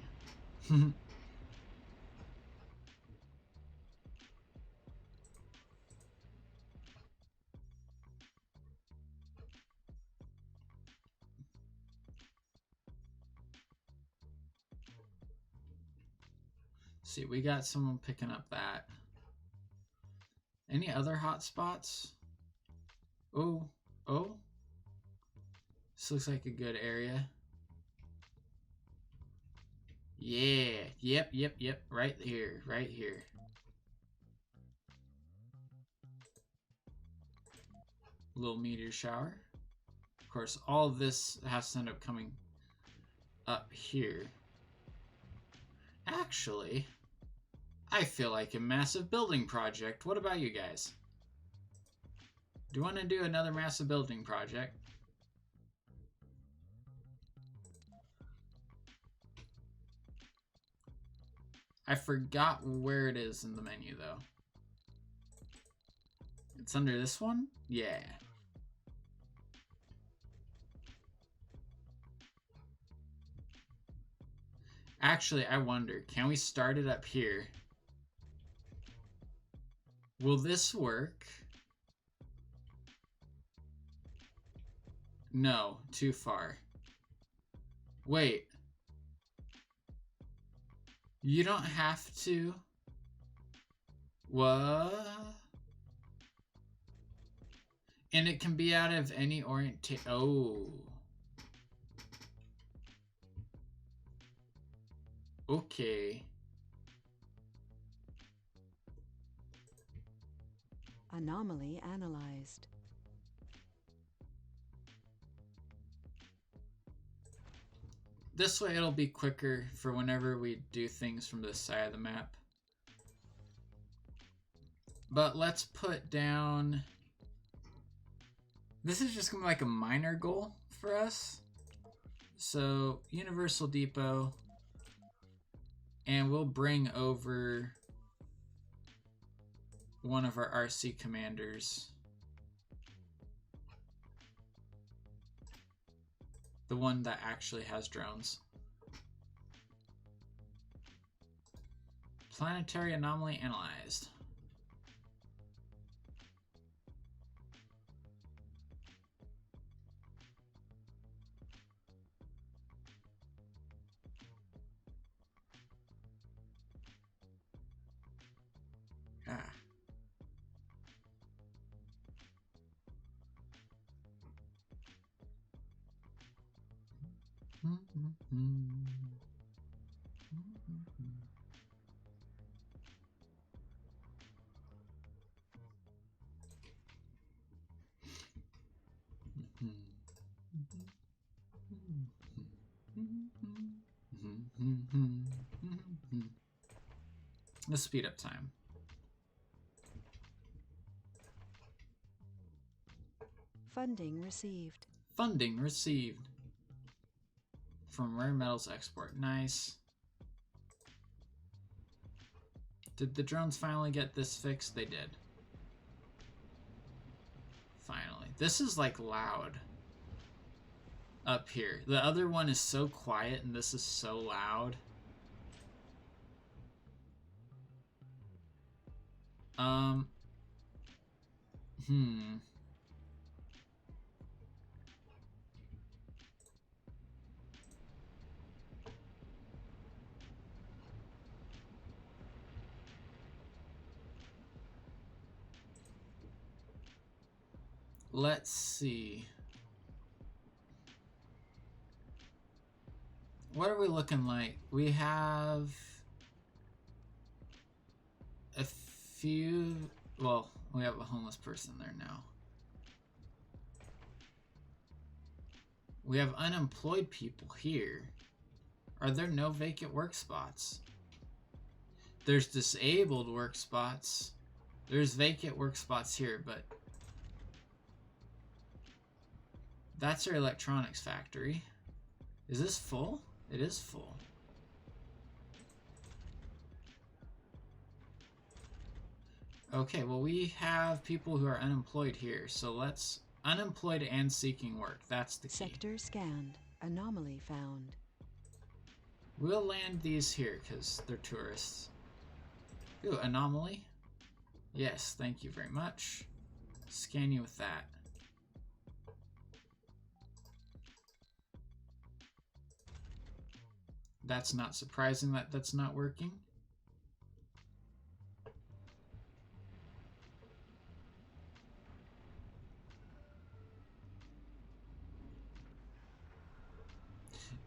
See, we got someone picking up that. Any other hotspots? Oh. This looks like a good area. Yeah. Yep. Right here. Little meteor shower. Of course, all of this has to end up coming up here. Actually, I feel like a massive building project. What about you guys? Do you want to do another massive building project? I forgot where it is in the menu, though. It's under this one? Yeah. Actually, I wonder, can we start it up here? Will this work? No, too far. Wait. You don't have to. What? And it can be out of any orientation. Oh. Okay. Anomaly analyzed. This way it'll be quicker for whenever we do things from this side of the map. But let's put down... This is just going to be like a minor goal for us. So, Universal Depot. And we'll bring over one of our RC commanders. The one that actually has drones. Planetary anomaly analyzed. Ah. Let's speed up time. Funding received. Funding received. From Rare Metals Export. Nice. Did the drones finally get this fixed? They did. Finally. This is like loud. Up here. The other one is so quiet and this is so loud. Let's see. what are we looking like? We have a few, well, we have a homeless person there now. We have unemployed people here. Are there no vacant work spots? There's disabled work spots. There's vacant work spots here, but that's our electronics factory. Is this full? It is full. Okay, well, we have people who are unemployed here, so let's... Unemployed and seeking work, that's the key. Sector scanned. Anomaly found. We'll land these here, because they're tourists. Ooh, anomaly? Yes, thank you very much. Scan you with that. That's not surprising that that's not working.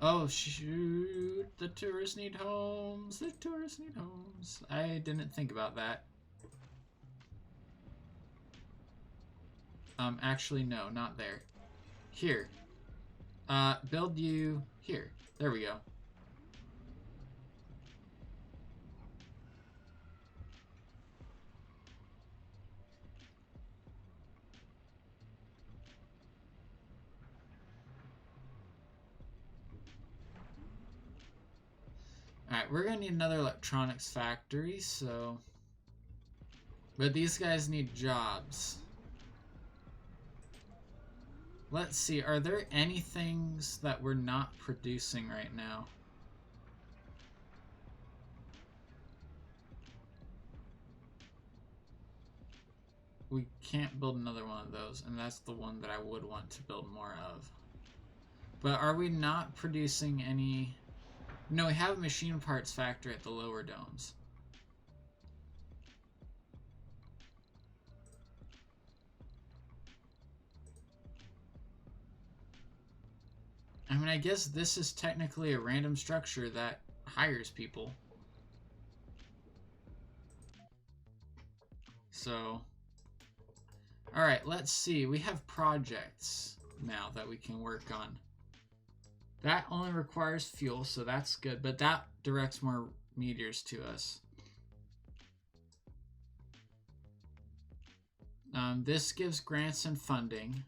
Oh shoot, the tourists need homes, the tourists need homes. I didn't think about that. Actually no, not there. Here. Build you here. There we go. Alright, we're gonna need another electronics factory, so... But these guys need jobs. Let's see, are there any things that we're not producing right now? We can't build another one of those, and that's the one that I would want to build more of. But are we not producing any... No, we have a machine parts factory at the lower domes. I mean, I guess this is technically a random structure that hires people. So, alright, let's see. We have projects now that we can work on. That only requires fuel, so that's good, but that directs more meteors to us. This gives grants and funding.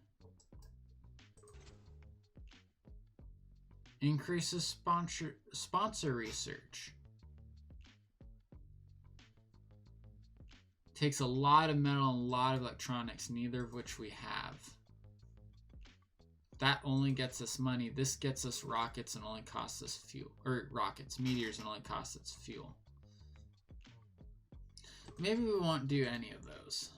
Increases sponsor research. Takes a lot of metal and a lot of electronics, neither of which we have. That only gets us money. This gets us rockets and only costs us fuel. Or rockets, meteors, and only costs us fuel. Maybe we won't do any of those.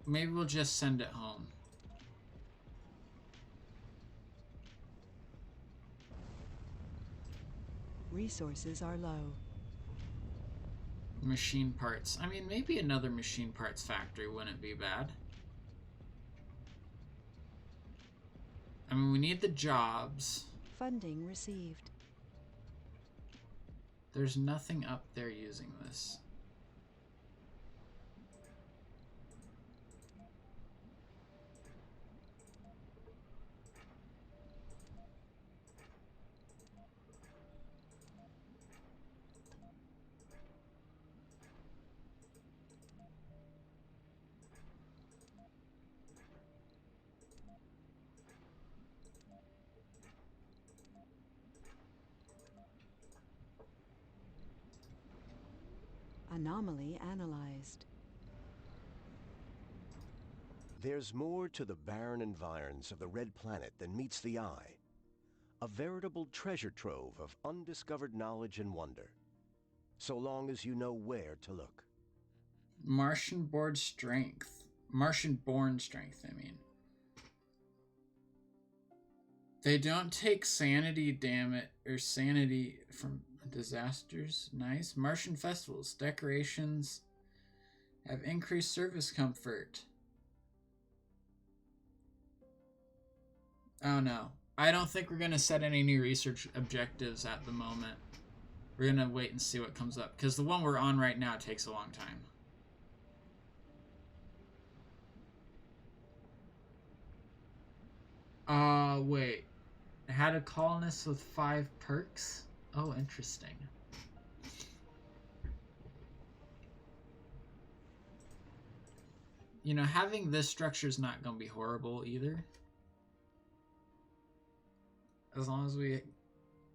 Maybe we'll just send it home. Resources are low. Machine parts. I mean, maybe another machine parts factory wouldn't be bad. I mean, we need the jobs. Funding received. There's nothing up there using this. Anomaly analyzed. There's more to the barren environs of the Red Planet than meets the eye. A veritable treasure trove of undiscovered knowledge and wonder. So long as you know where to look. Martian-born strength. Martian-born strength, I mean. They don't take sanity damage or sanity from disasters. Nice. Martian festivals. Decorations have increased service comfort. Oh no. I don't think we're going to set any new research objectives at the moment. We're going to wait and see what comes up. Because the one we're on right now takes a long time. Wait. Had a colonist with 5 perks? Oh, interesting. You know, having this structure is not going to be horrible either. As long as we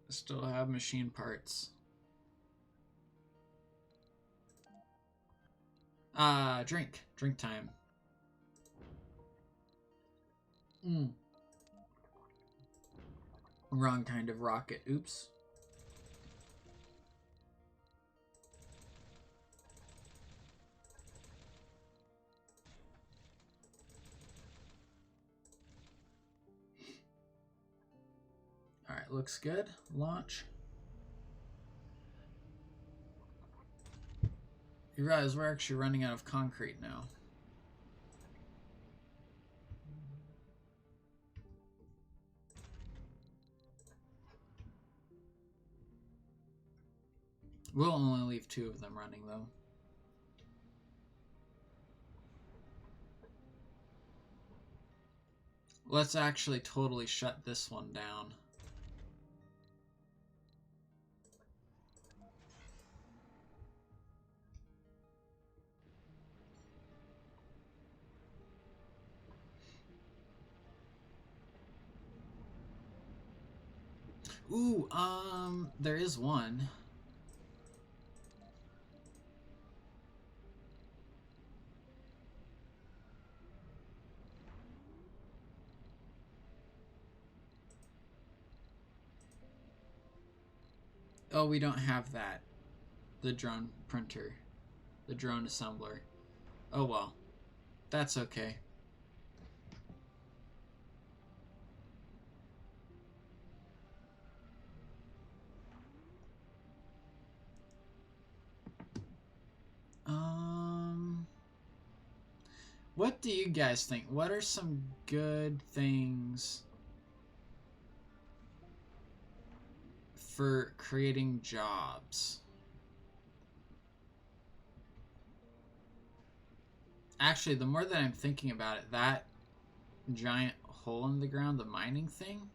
still have machine parts. Drink. Drink time. Wrong kind of rocket. Oops. Alright, looks good. Launch. You realize we're actually running out of concrete now. We'll only leave 2 of them running, though. Let's actually totally shut this one down. Ooh, there is one. Oh, we don't have that. The drone printer. The drone assembler. Oh well. That's okay. What do you guys think? What are some good things for creating jobs? Actually, the more that I'm thinking about it, that giant hole in the ground, the mining thing,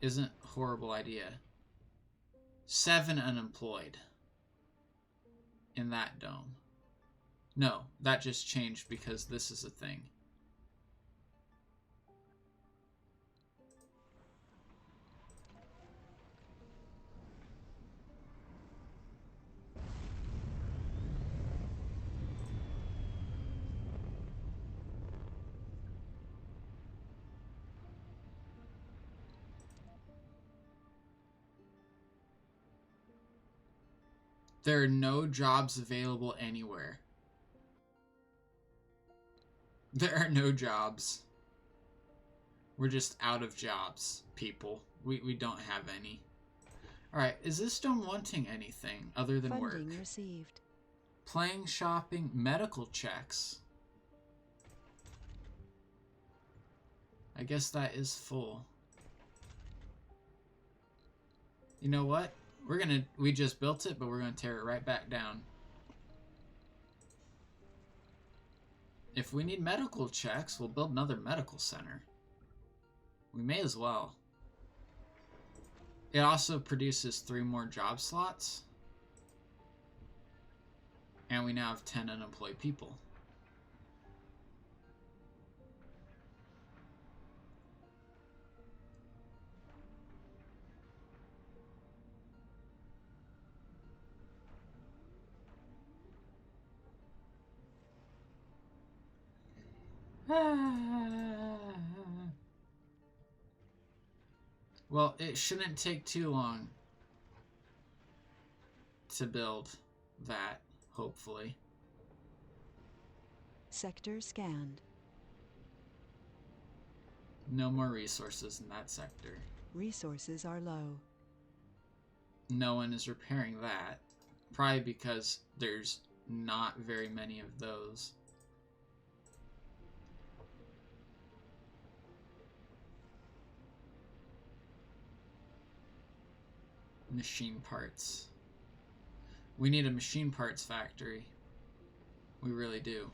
isn't a horrible idea. 7 unemployed in that dome. No, that just changed because this is a thing. There are no jobs available anywhere. There are no jobs. We're just out of jobs, people. We don't have any. Alright, is this dome wanting anything other than work? Funding received. Playing, shopping, medical checks. I guess that is full. You know what? We just built it, but we're gonna tear it right back down. If we need medical checks, we'll build another medical center. We may as well. It also produces 3 more job slots. And we now have 10 unemployed people. Well, it shouldn't take too long to build that, hopefully. Sector scanned. No more resources in that sector. Resources are low. No one is repairing that. Probably because there's not very many of those. machine parts. We need a machine parts factory. We really do.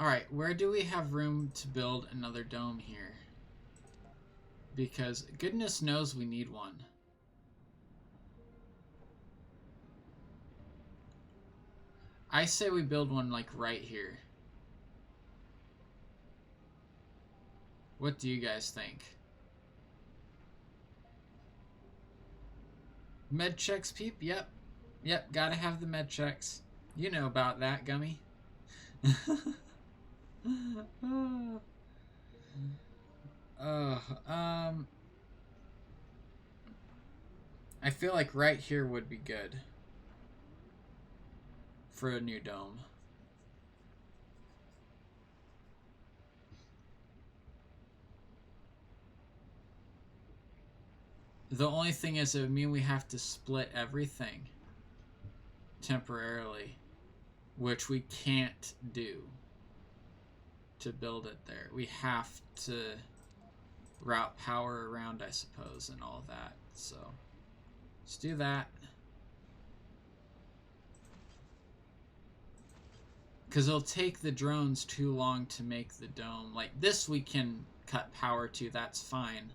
Alright, where do we have room to build another dome here? Because goodness knows we need one. I say we build one like right here. What do you guys think? Med checks, peep? Yep. Yep, gotta have the med checks. You know about that, Gummy. I feel like right here would be good for a new dome. The only thing is it would mean we have to split everything temporarily, which we can't do to build it there. We have to route power around, I suppose, and all that. So let's do that. Because it'll take the drones too long to make the dome. Like this we can cut power to, that's fine.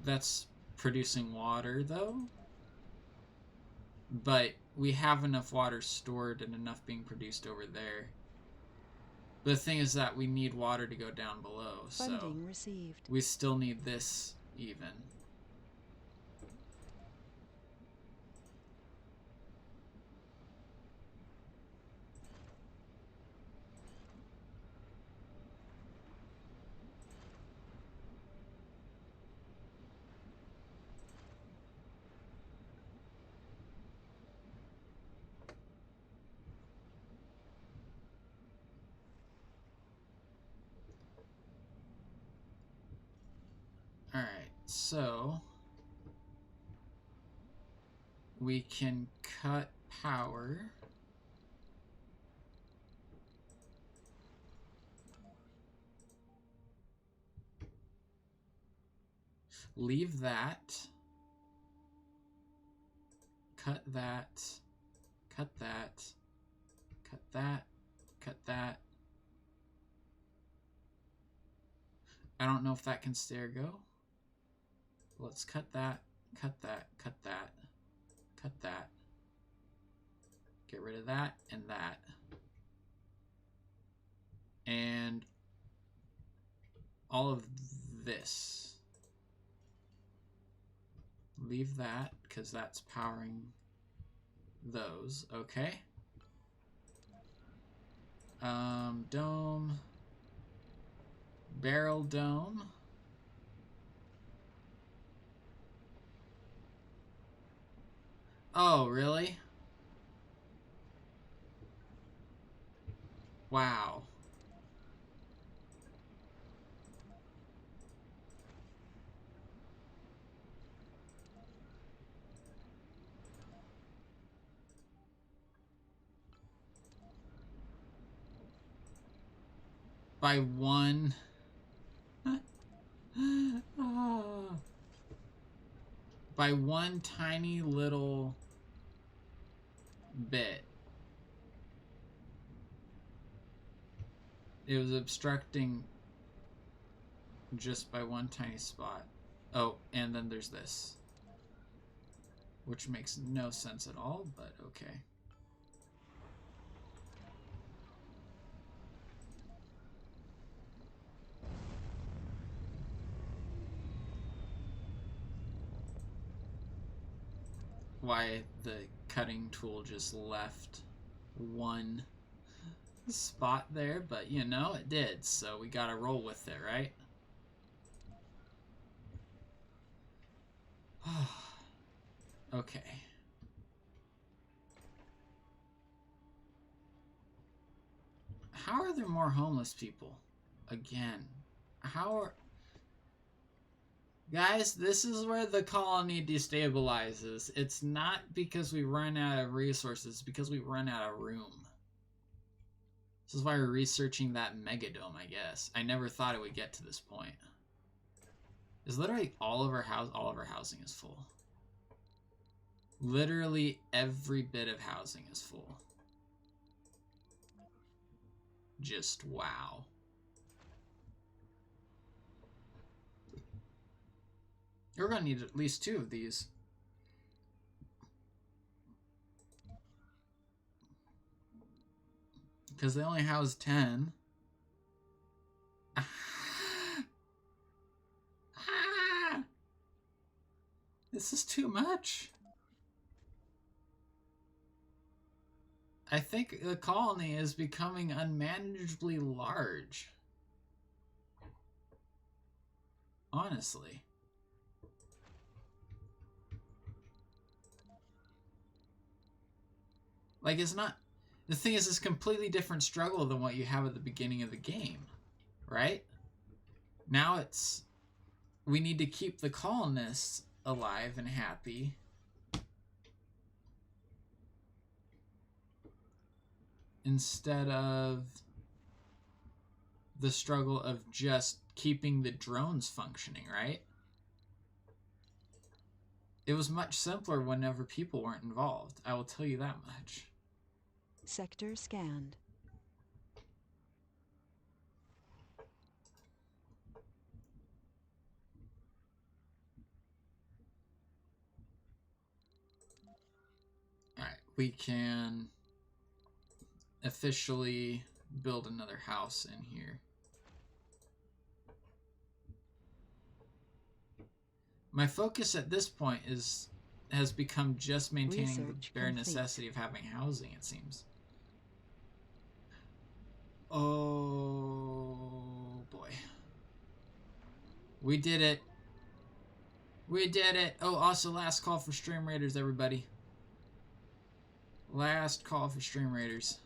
That's producing water though. But we have enough water stored and enough being produced over there. The thing is that we need water to go down below, Funding received. we still need this even. Alright, so we can cut power. Leave that. Cut that. Cut that. Cut that. Cut that. I don't know if that can stay or go. Let's cut that, cut that, cut that, cut that. Get rid of that and that. And all of this. Leave that, because that's powering those. Okay. Dome. Barrel dome. Oh, really? Wow. By one. By one tiny little bit. It was obstructing just by one tiny spot. Oh, and then there's this. Which makes no sense at all, but okay. Why the cutting tool just left one spot there, but you know, it did, so we gotta roll with it, right? Okay. How are there more homeless people? Again. How are... Guys, this is where the colony destabilizes. It's not because we run out of resources, it's because we run out of room. This is why we're researching that megadome, I guess. I never thought it would get to this point. Is literally all of our housing is full. Literally every bit of housing is full. Just wow. We're gonna need at least 2 of these. Because they only house 10. This is too much. I think the colony is becoming unmanageably large. Honestly. Like, it's not... The thing is, it's a completely different struggle than what you have at the beginning of the game. Right? Now it's... We need to keep the colonists alive and happy. Instead of the struggle of just keeping the drones functioning, right? It was much simpler whenever people weren't involved. I will tell you that much. Sector scanned. Alright, we can officially build another house in here. My focus at this point has become just maintaining Research the bare complete. necessity of having housing, it seems. Oh boy. We did it. We did it. Oh, also last call for Stream Raiders, everybody. Last call for Stream Raiders.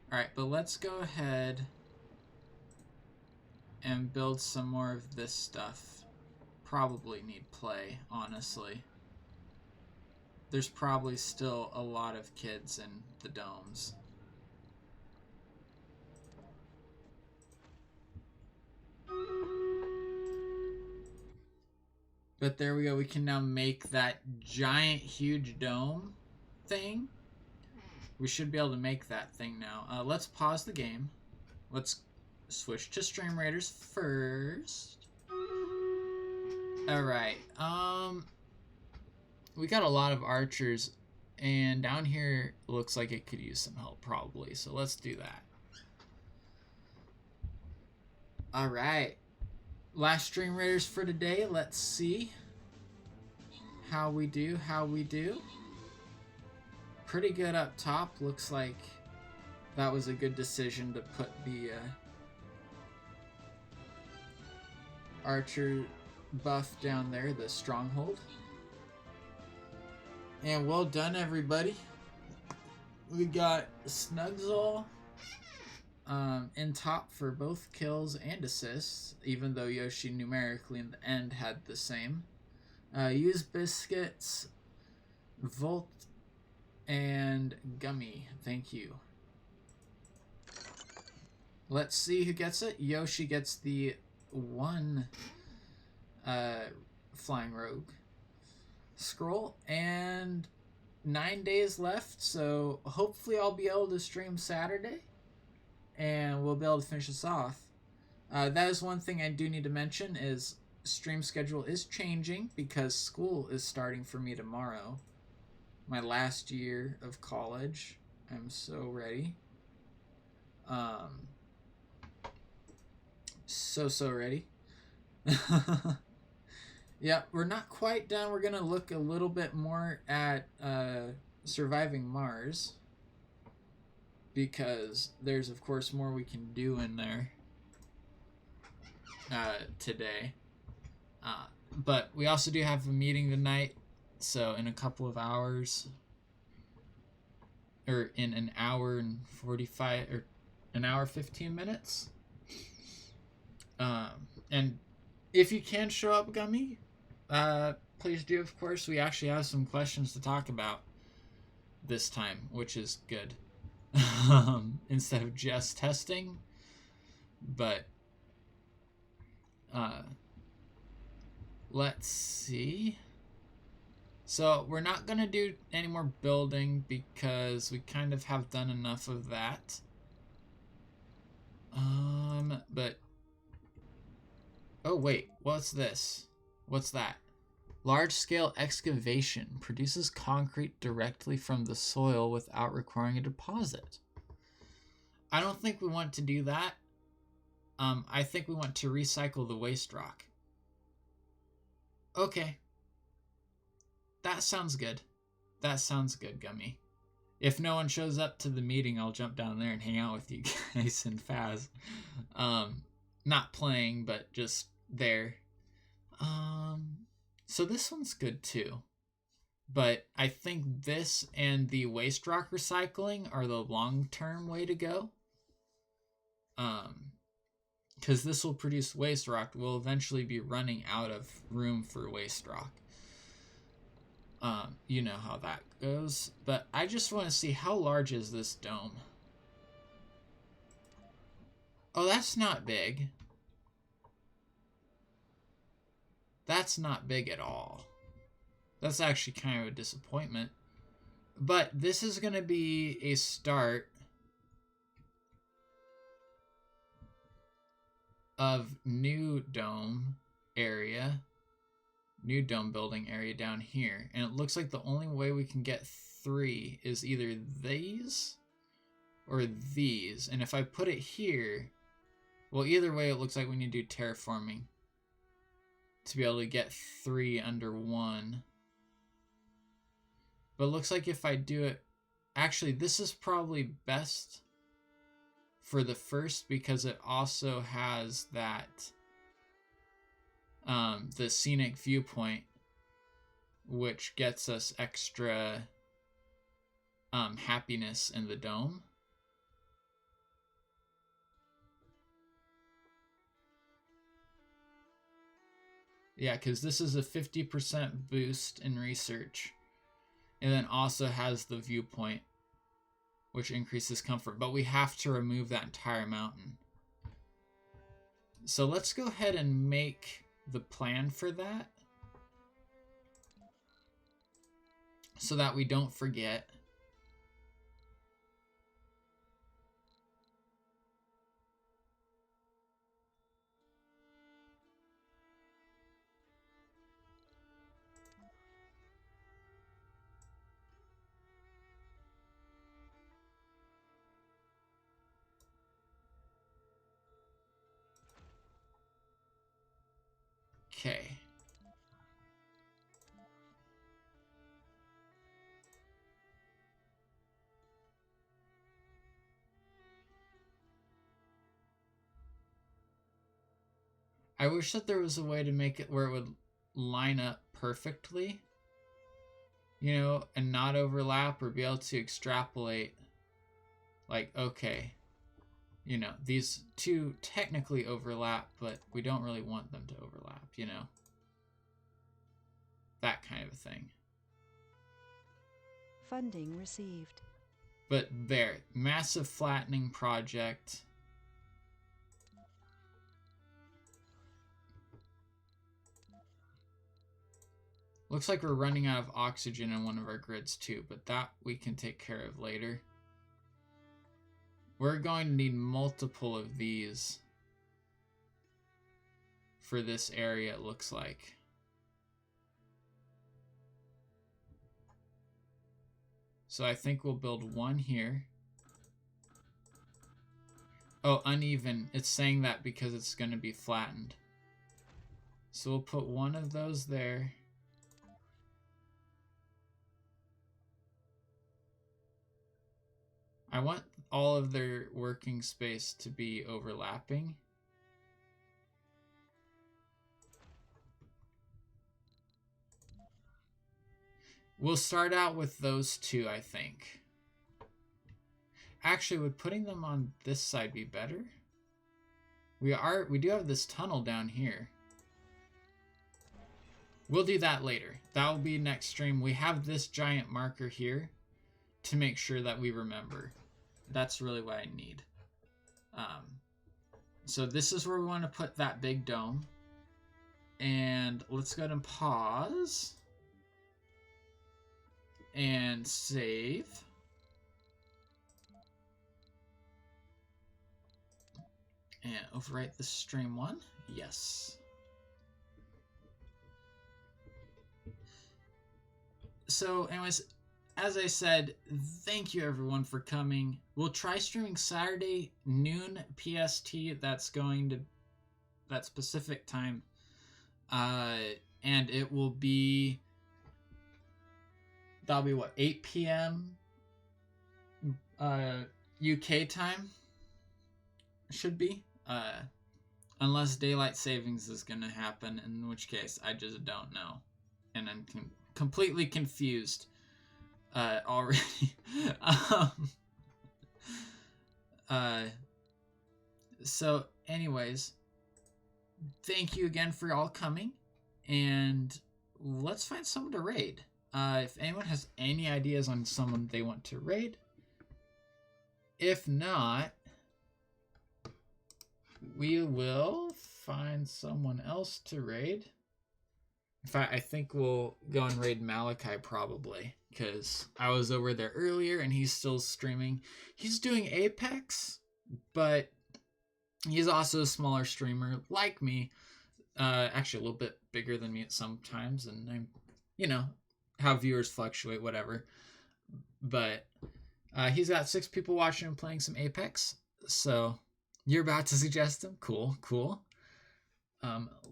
Alright, but let's go ahead and build some more of this stuff. Probably need play, honestly. There's probably still a lot of kids in the domes. But there we go, we can now make that giant, huge dome thing. We should be able to make that thing now. Let's pause the game. Let's switch to Stream Raiders first. Alright, we got a lot of archers, and down here looks like it could use some help probably, so let's do that. Alright, last Stream Raiders for today. Let's see how we do, Pretty good up top. Looks like that was a good decision to put the archer buff down there, the stronghold. And well done, everybody. We got Snugzol in top for both kills and assists, even though Yoshi numerically in the end had the same. Use Biscuits, Volt, and Gummy. Thank you. Let's see who gets it. Yoshi gets the 1 Flying Rogue scroll, and 9 days left, so hopefully I'll be able to stream Saturday and we'll be able to finish this off. That is one thing I do need to mention, is stream schedule is changing because school is starting for me tomorrow. My last year of college. I'm so ready. So ready. Yeah, we're not quite done. We're gonna look a little bit more at surviving Mars, because there's of course more we can do in there. today. But we also do have a meeting tonight, so in a couple of hours, or in an hour and 45, or an hour 15 minutes. And if you can show up, Gummy, please do, of course. We actually have some questions to talk about this time, which is good. Instead of just testing. But let's see. So we're not going to do any more building because we kind of have done enough of that. But oh wait, what's this? What's that? Large-scale excavation produces concrete directly from the soil without requiring a deposit. I don't think we want to do that. I think we want to recycle the waste rock. Okay. That sounds good. That sounds good, Gummy. If no one shows up to the meeting, I'll jump down there and hang out with you guys and Faz. Not playing, but just there. So this one's good too. But I think this and the waste rock recycling are the long-term way to go. Because this will produce waste rock. We'll eventually be running out of room for waste rock. You know how that goes. But I just want to see, how large is this dome? Oh, that's not big. That's not big at all. That's actually kind of a disappointment. But this is going to be a start of new dome area. New dome building area down here. And it looks like the only way we can get 3 is either these or these. And if I put it here, well, either way, it looks like we need to do terraforming to be able to get 3 under 1. But it looks like if I do it, actually, this is probably best for the first because it also has that the scenic viewpoint, which gets us extra happiness in the dome. Yeah, because this is a 50% boost in research. And then also has the viewpoint, which increases comfort. But we have to remove that entire mountain. So let's go ahead and make the plan for that, so that we don't forget. Okay. I wish that there was a way to make it where it would line up perfectly, you know, and not overlap, or be able to extrapolate, like, okay, you know, these two technically overlap, but we don't really want them to overlap, you know, that kind of a thing. Funding received. But there, massive flattening project. Looks like we're running out of oxygen in one of our grids too, but that we can take care of later. We're going to need multiple of these for this area, it looks like. So I think we'll build one here. Oh, uneven. It's saying that because it's going to be flattened. So we'll put one of those there. I want all of their working space to be overlapping. We'll start out with those two, I think. Actually, would putting them on this side be better? We do have this tunnel down here. We'll do that later. That will be next stream. We have this giant marker here to make sure that we remember. That's really what I need. So this is where we want to put that big dome. And let's go ahead and pause. And save. And overwrite the stream one. Yes. So anyways, as I said, thank you everyone for coming. We'll try streaming Saturday noon PST. That's going to that specific time. And it will be, that'll be what, 8 p.m. UK time? Should be. Unless daylight savings is going to happen, in which case I just don't know. And I'm completely confused already. So anyways, thank you again for all coming, and let's find someone to raid. If anyone has any ideas on someone they want to raid, if not, we will find someone else to raid. In fact, I think we'll go and raid Malachi probably, because I was over there earlier and he's still streaming. He's doing Apex, but he's also a smaller streamer like me. Actually a little bit bigger than me at sometimes, and I'm, you know, how viewers fluctuate, whatever. But he's got 6 people watching and playing some Apex. So you're about to suggest him? Cool.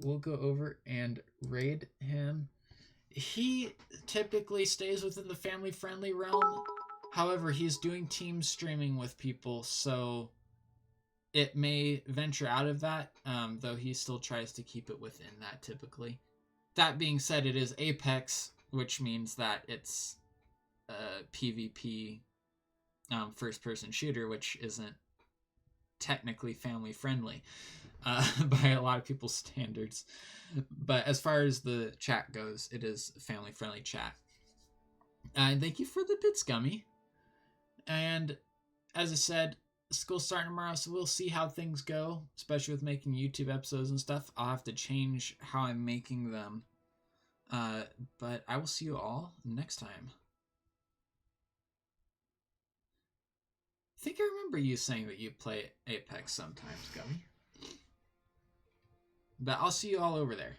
We'll go over and raid him. He typically stays within the family-friendly realm. However, he's doing team streaming with people, so it may venture out of that, though he still tries to keep it within that typically. That being said, it is Apex, which means that it's a PvP first-person shooter, which isn't technically family-friendly by a lot of people's standards. But as far as the chat goes, it is a family-friendly chat. And thank you for the bits, Gummy. And as I said, school's starting tomorrow, so we'll see how things go, especially with making YouTube episodes and stuff. I'll have to change how I'm making them. But I will see you all next time. I think I remember you saying that you play Apex sometimes, Gummy. But I'll see you all over there.